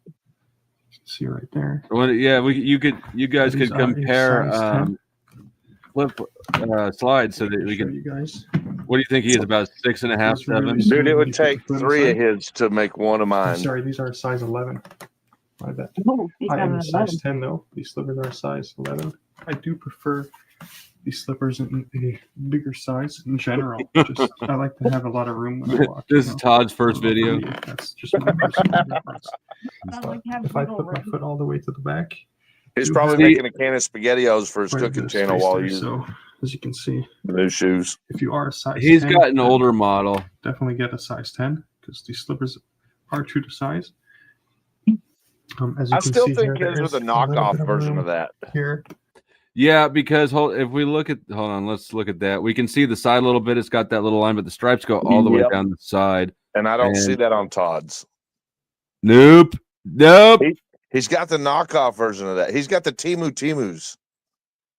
can see right there. Well, yeah, you guys These could are a compare size 10. flip slides so that we can. You guys. What do you think he is, about 6.5, 7? Dude, it would take 3 of his to make one of mine. Sorry, these are a size 11. My bad. Oh, these I are am a 11. size 10 though. These slippers are a size 11. I do prefer these slippers in a bigger size in general. Just I like to have a lot of room when I walk. This is Todd's first video. That's just my personal preference. I like to have If I little put my foot all the way to the back, He's do probably have making a can of SpaghettiOs for his quite a bit cooking of channel space while there, he's so as you can see, new shoes. if you are a size He's 10, got an then older model. definitely get a size 10 because these slippers are true to size. As you I can still see think here, his was a there is little knockoff bit of version room of that. here. Yeah, because if we look at, hold on, let's look at that. We can see the side a little bit. It's got that little line, but the stripes go all the way Yep. down the side. And I don't see that on Todd's. Nope. He's got the knockoff version of that. He's got the Temus.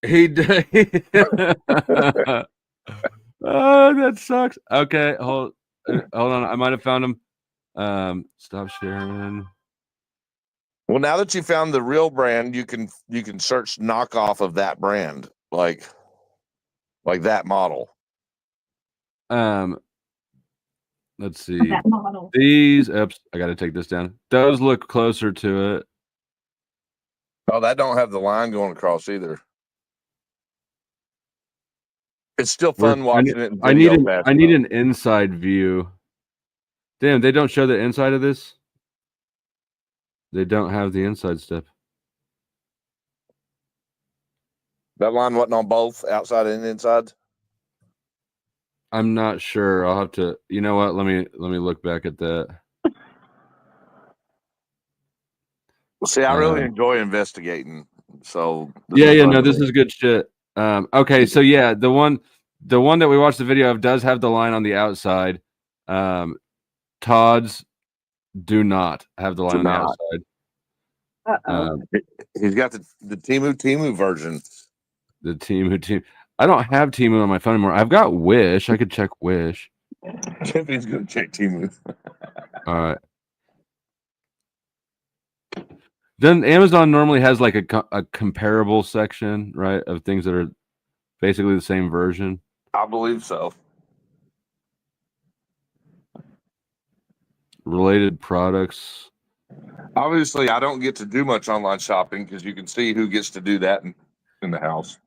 He did. Oh, that sucks. Okay, hold on. I might have found him. Stop sharing. Well, now that you found the real brand, you can search knockoff of that brand, like that model. Let's see. That model. These. Oops, I got to take this down. Those look closer to it. Oh, that don't have the line going across either. It's still fun watching it. In I need video I need an inside view. Damn, they don't show the inside of this. They don't have the inside stuff. That line wasn't on both outside and inside. I'm not sure. I'll have to. You know what? Let me look back at that. See, I really enjoy investigating. So Yeah. No, this is good shit. Okay, so yeah, the one that we watched the video of does have the line on the outside. Todd's do not have the line on the outside. He's got the Temu version. The Temu. I don't have Temu on my phone anymore. I've got Wish. I could check Wish. Tiffany's gonna check Temu. All right. Then Amazon normally has like a comparable section, right, of things that are basically the same version. I believe so. Related products. Obviously, I don't get to do much online shopping because you can see who gets to do that in the house.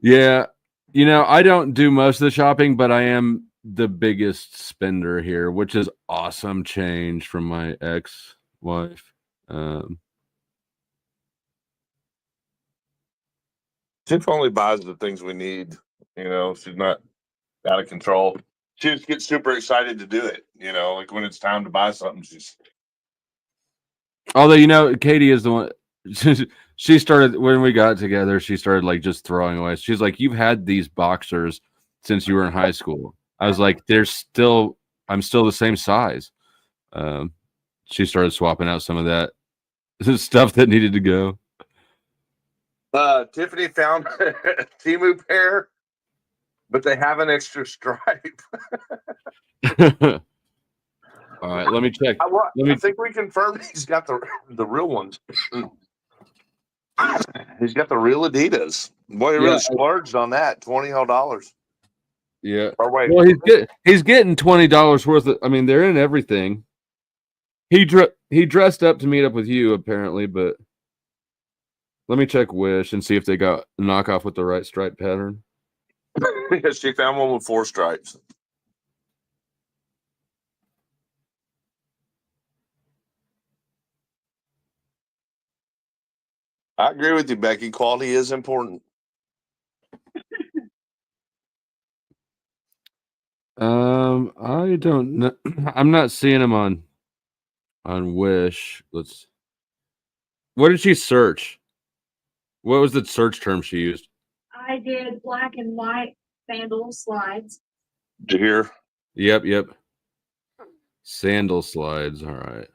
Yeah. You know, I don't do most of the shopping, but I am the biggest spender here, which is awesome change from my ex-wife. Tiff only buys the things we need. You know, she's not out of control. She just gets super excited to do it. You know, like when it's time to buy something, she's. Although, you know, Katie is the one. She started when we got together. She started like just throwing away. She's like, "You've had these boxers since you were in high school." I was like, I'm still the same size." She started swapping out some of that stuff that needed to go. Tiffany found a Temu pair, but they have an extra stripe. All right, let me check. I think we confirmed he's got the real ones. He's got the real Adidas. Boy, he really splurged on that. $20. Yeah. Or wait. Well, he's getting $20 worth of. I mean, they're in everything. He dressed up to meet up with you apparently, but let me check Wish and see if they got a knockoff with the right stripe pattern. Because she found one with 4 stripes. I agree with you, Becky. Quality is important. I don't know. I'm not seeing them on Wish. What did she search? What was the search term she used? I did black and white sandal slides. Did you hear? Yep. Sandal slides. All right.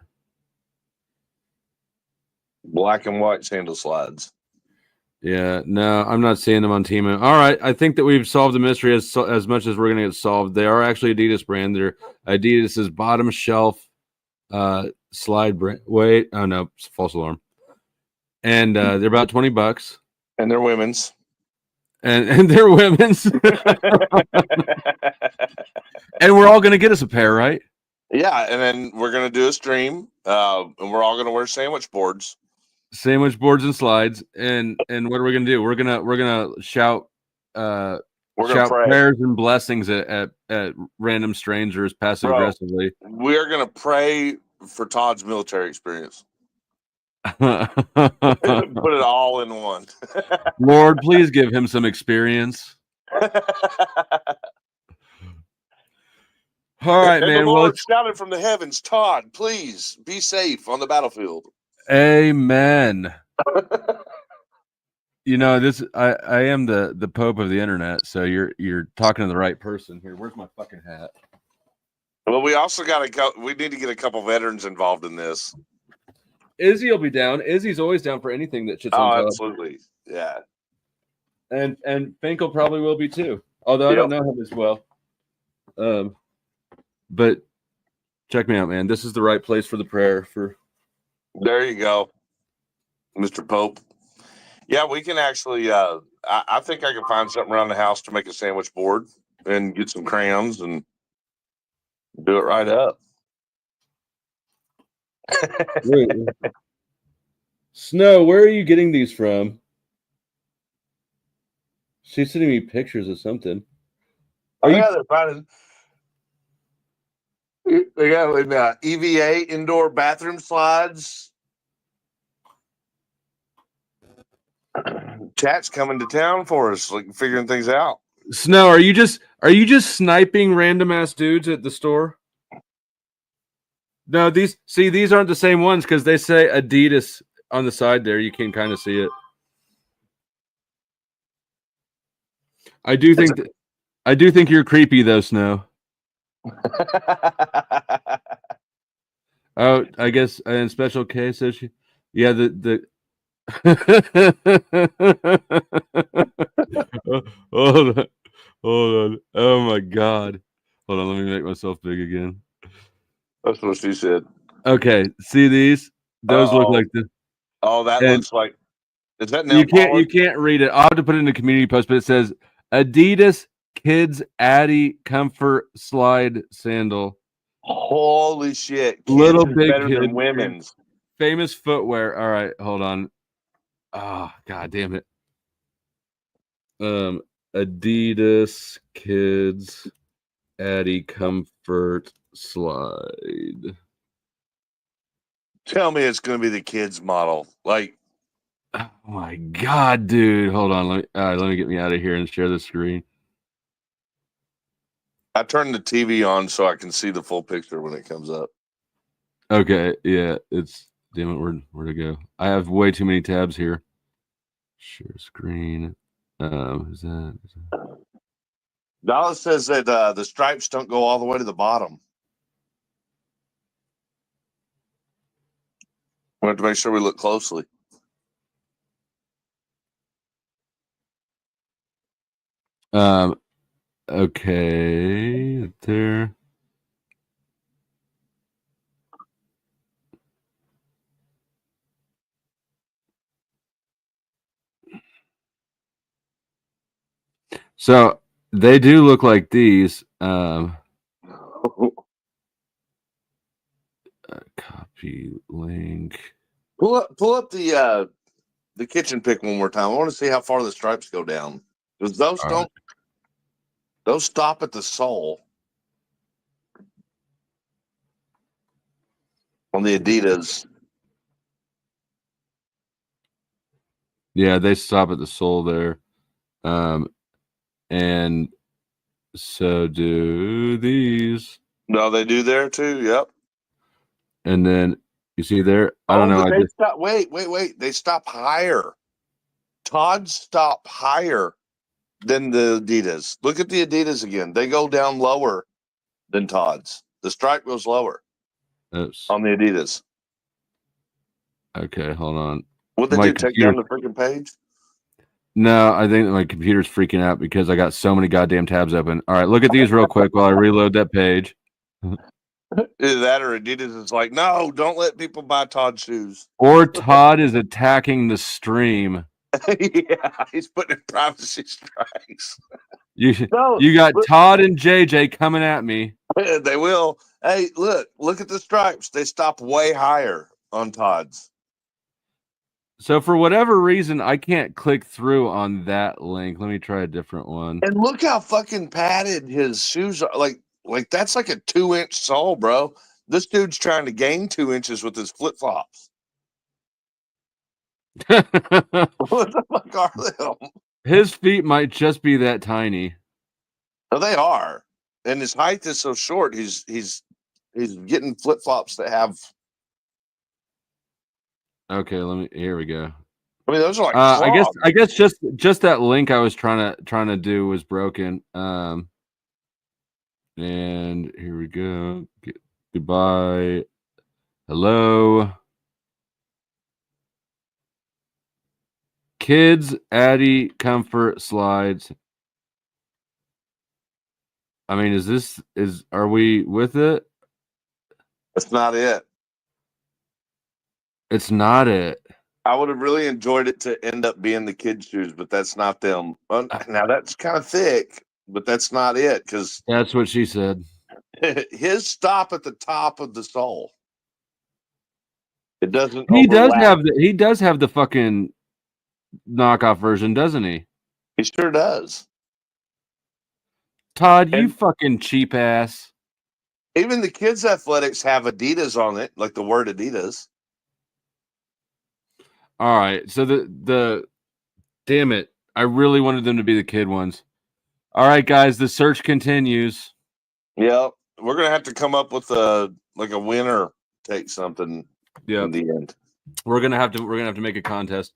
Black and white sandal slides. Yeah, no, I'm not seeing them on Temu. All right, I think that we've solved the mystery as much as we're going to get solved. They are actually Adidas brand. They're Adidas's bottom shelf slide brand. Wait, oh no, it's a false alarm. And they're about $20. And they're women's. And they're women's. And we're all going to get us a pair, right? Yeah, and then we're going to do a stream, and we're all going to wear sandwich boards. Sandwich boards and slides, and what are we gonna do? We're gonna shout prayers and blessings at random strangers passive aggressively. We are gonna pray for Todd's military experience. Put it all in one. Lord, please give him some experience. All right, man. The Lord shouted from the heavens, Todd, please be safe on the battlefield. Amen. You know, this I am the Pope of the internet, so you're talking to the right person here. Where's my fucking hat? Well, we also we need to get a couple veterans involved in this. Izzy will be down. Izzy's always down for anything that shits on top. Absolutely. Yeah. And Finkel probably will be too. Although I don't know him as well. But check me out, man. This is the right place for the prayer for. There you go, Mr. Pope. Yeah, we can actually. I think I can find something around the house to make a sandwich board and get some crayons and do it right up. Wait. Snow, where are you getting these from? She's sending me pictures of something. They're finding. They got EVA indoor bathroom slides. Chat's coming to town for us, like figuring things out. Snow, are you just sniping random ass dudes at the store? No, these aren't the same ones because they say Adidas on the side there. You can kind of see it. I do think you're creepy though, Snow. Oh, I guess in special case, issue. Yeah, hold on. Oh my God. Hold on, let me make myself big again. That's what she said. Okay, see these? Those look like the. Oh, that looks like. Is that nail you can't read it. I'll have to put it in the community post, but it says Adidas Kids Addy Comfort Slide Sandal. Holy shit! Kids Little is big better kid than women's. famous footwear. All right, hold on. Oh, god damn it. Adidas Kids Addy Comfort Slide. Tell me it's going to be the kids model. Like, oh my god, dude. Hold on. Let me get me out of here and share the screen. I turned the TV on so I can see the full picture when it comes up. Okay, yeah, it's damn it, where to go? I have way too many tabs here. Share screen. Is that? Dallas says that the stripes don't go all the way to the bottom. We have to make sure we look closely. Okay, there. So they do look like these. Copy link. Pull up the kitchen pick one more time. I want to see how far the stripes go down. Because those stop at the sole on the Adidas. Yeah, they stop at the sole there. And so do these. No, they do there too. Yep. And then you see there, I don't know. Stop. Wait. They stop higher. Todd's stop higher than the Adidas. Look at the Adidas again. They go down lower than Todd's. The stripe goes lower on the Adidas. Okay, hold on. What they do? Take down the freaking page? No, I think my computer's freaking out because I got so many goddamn tabs open. All right, look at these real quick while I reload that page. Either that or Adidas is like, no, don't let people buy Todd shoes. Or Todd is attacking the stream. Yeah, he's putting in privacy strikes. You got Todd and JJ coming at me. They will. Hey, look at the stripes. They stop way higher on Todd's. So for whatever reason, I can't click through on that link. Let me try a different one. And look how fucking padded his shoes are. Like that's like a 2-inch sole, bro. This dude's trying to gain 2 inches with his flip flops. What the fuck are them? His feet might just be that tiny. No, they are. And his height is so short. He's getting flip flops that have. Okay, here we go. I mean, those are like. I guess just that link I was trying to do was broken. And here we go. Goodbye. Hello. Kids Addy Comfort Slides. I mean, are we with it? That's not it. It's not it. I would have really enjoyed it to end up being the kids' shoes, but that's not them. Now that's kind of thick, but that's not it because that's what she said. His stop at the top of the sole. It doesn't. He does have the fucking knockoff version, doesn't he? He sure does. Todd, you fucking cheap ass. Even the kids' athletics have Adidas on it, like the word Adidas. All right, so the damn it, I really wanted them to be the kid ones. All right, guys, the search continues. Yeah, we're gonna have to come up with a winner. Take something. Yeah. In the end, we're gonna have to make a contest.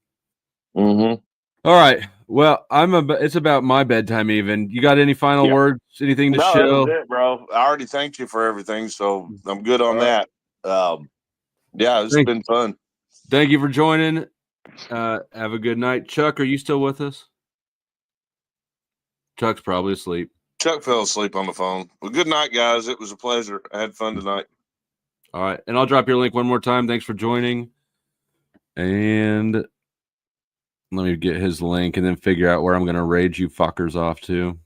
Mm-hmm. All right. Well, it's about my bedtime. Even you got any final words? Anything to show? That's it, bro. I already thanked you for everything, so I'm good on that. Yeah, it's been fun. Thank you for joining. Have a good night. Chuck, are you still with us? Chuck's probably asleep. Chuck fell asleep on the phone. Well, good night, guys. It was a pleasure. I had fun tonight. All right. And I'll drop your link one more time. Thanks for joining. And let me get his link and then figure out where I'm going to raid you fuckers off to.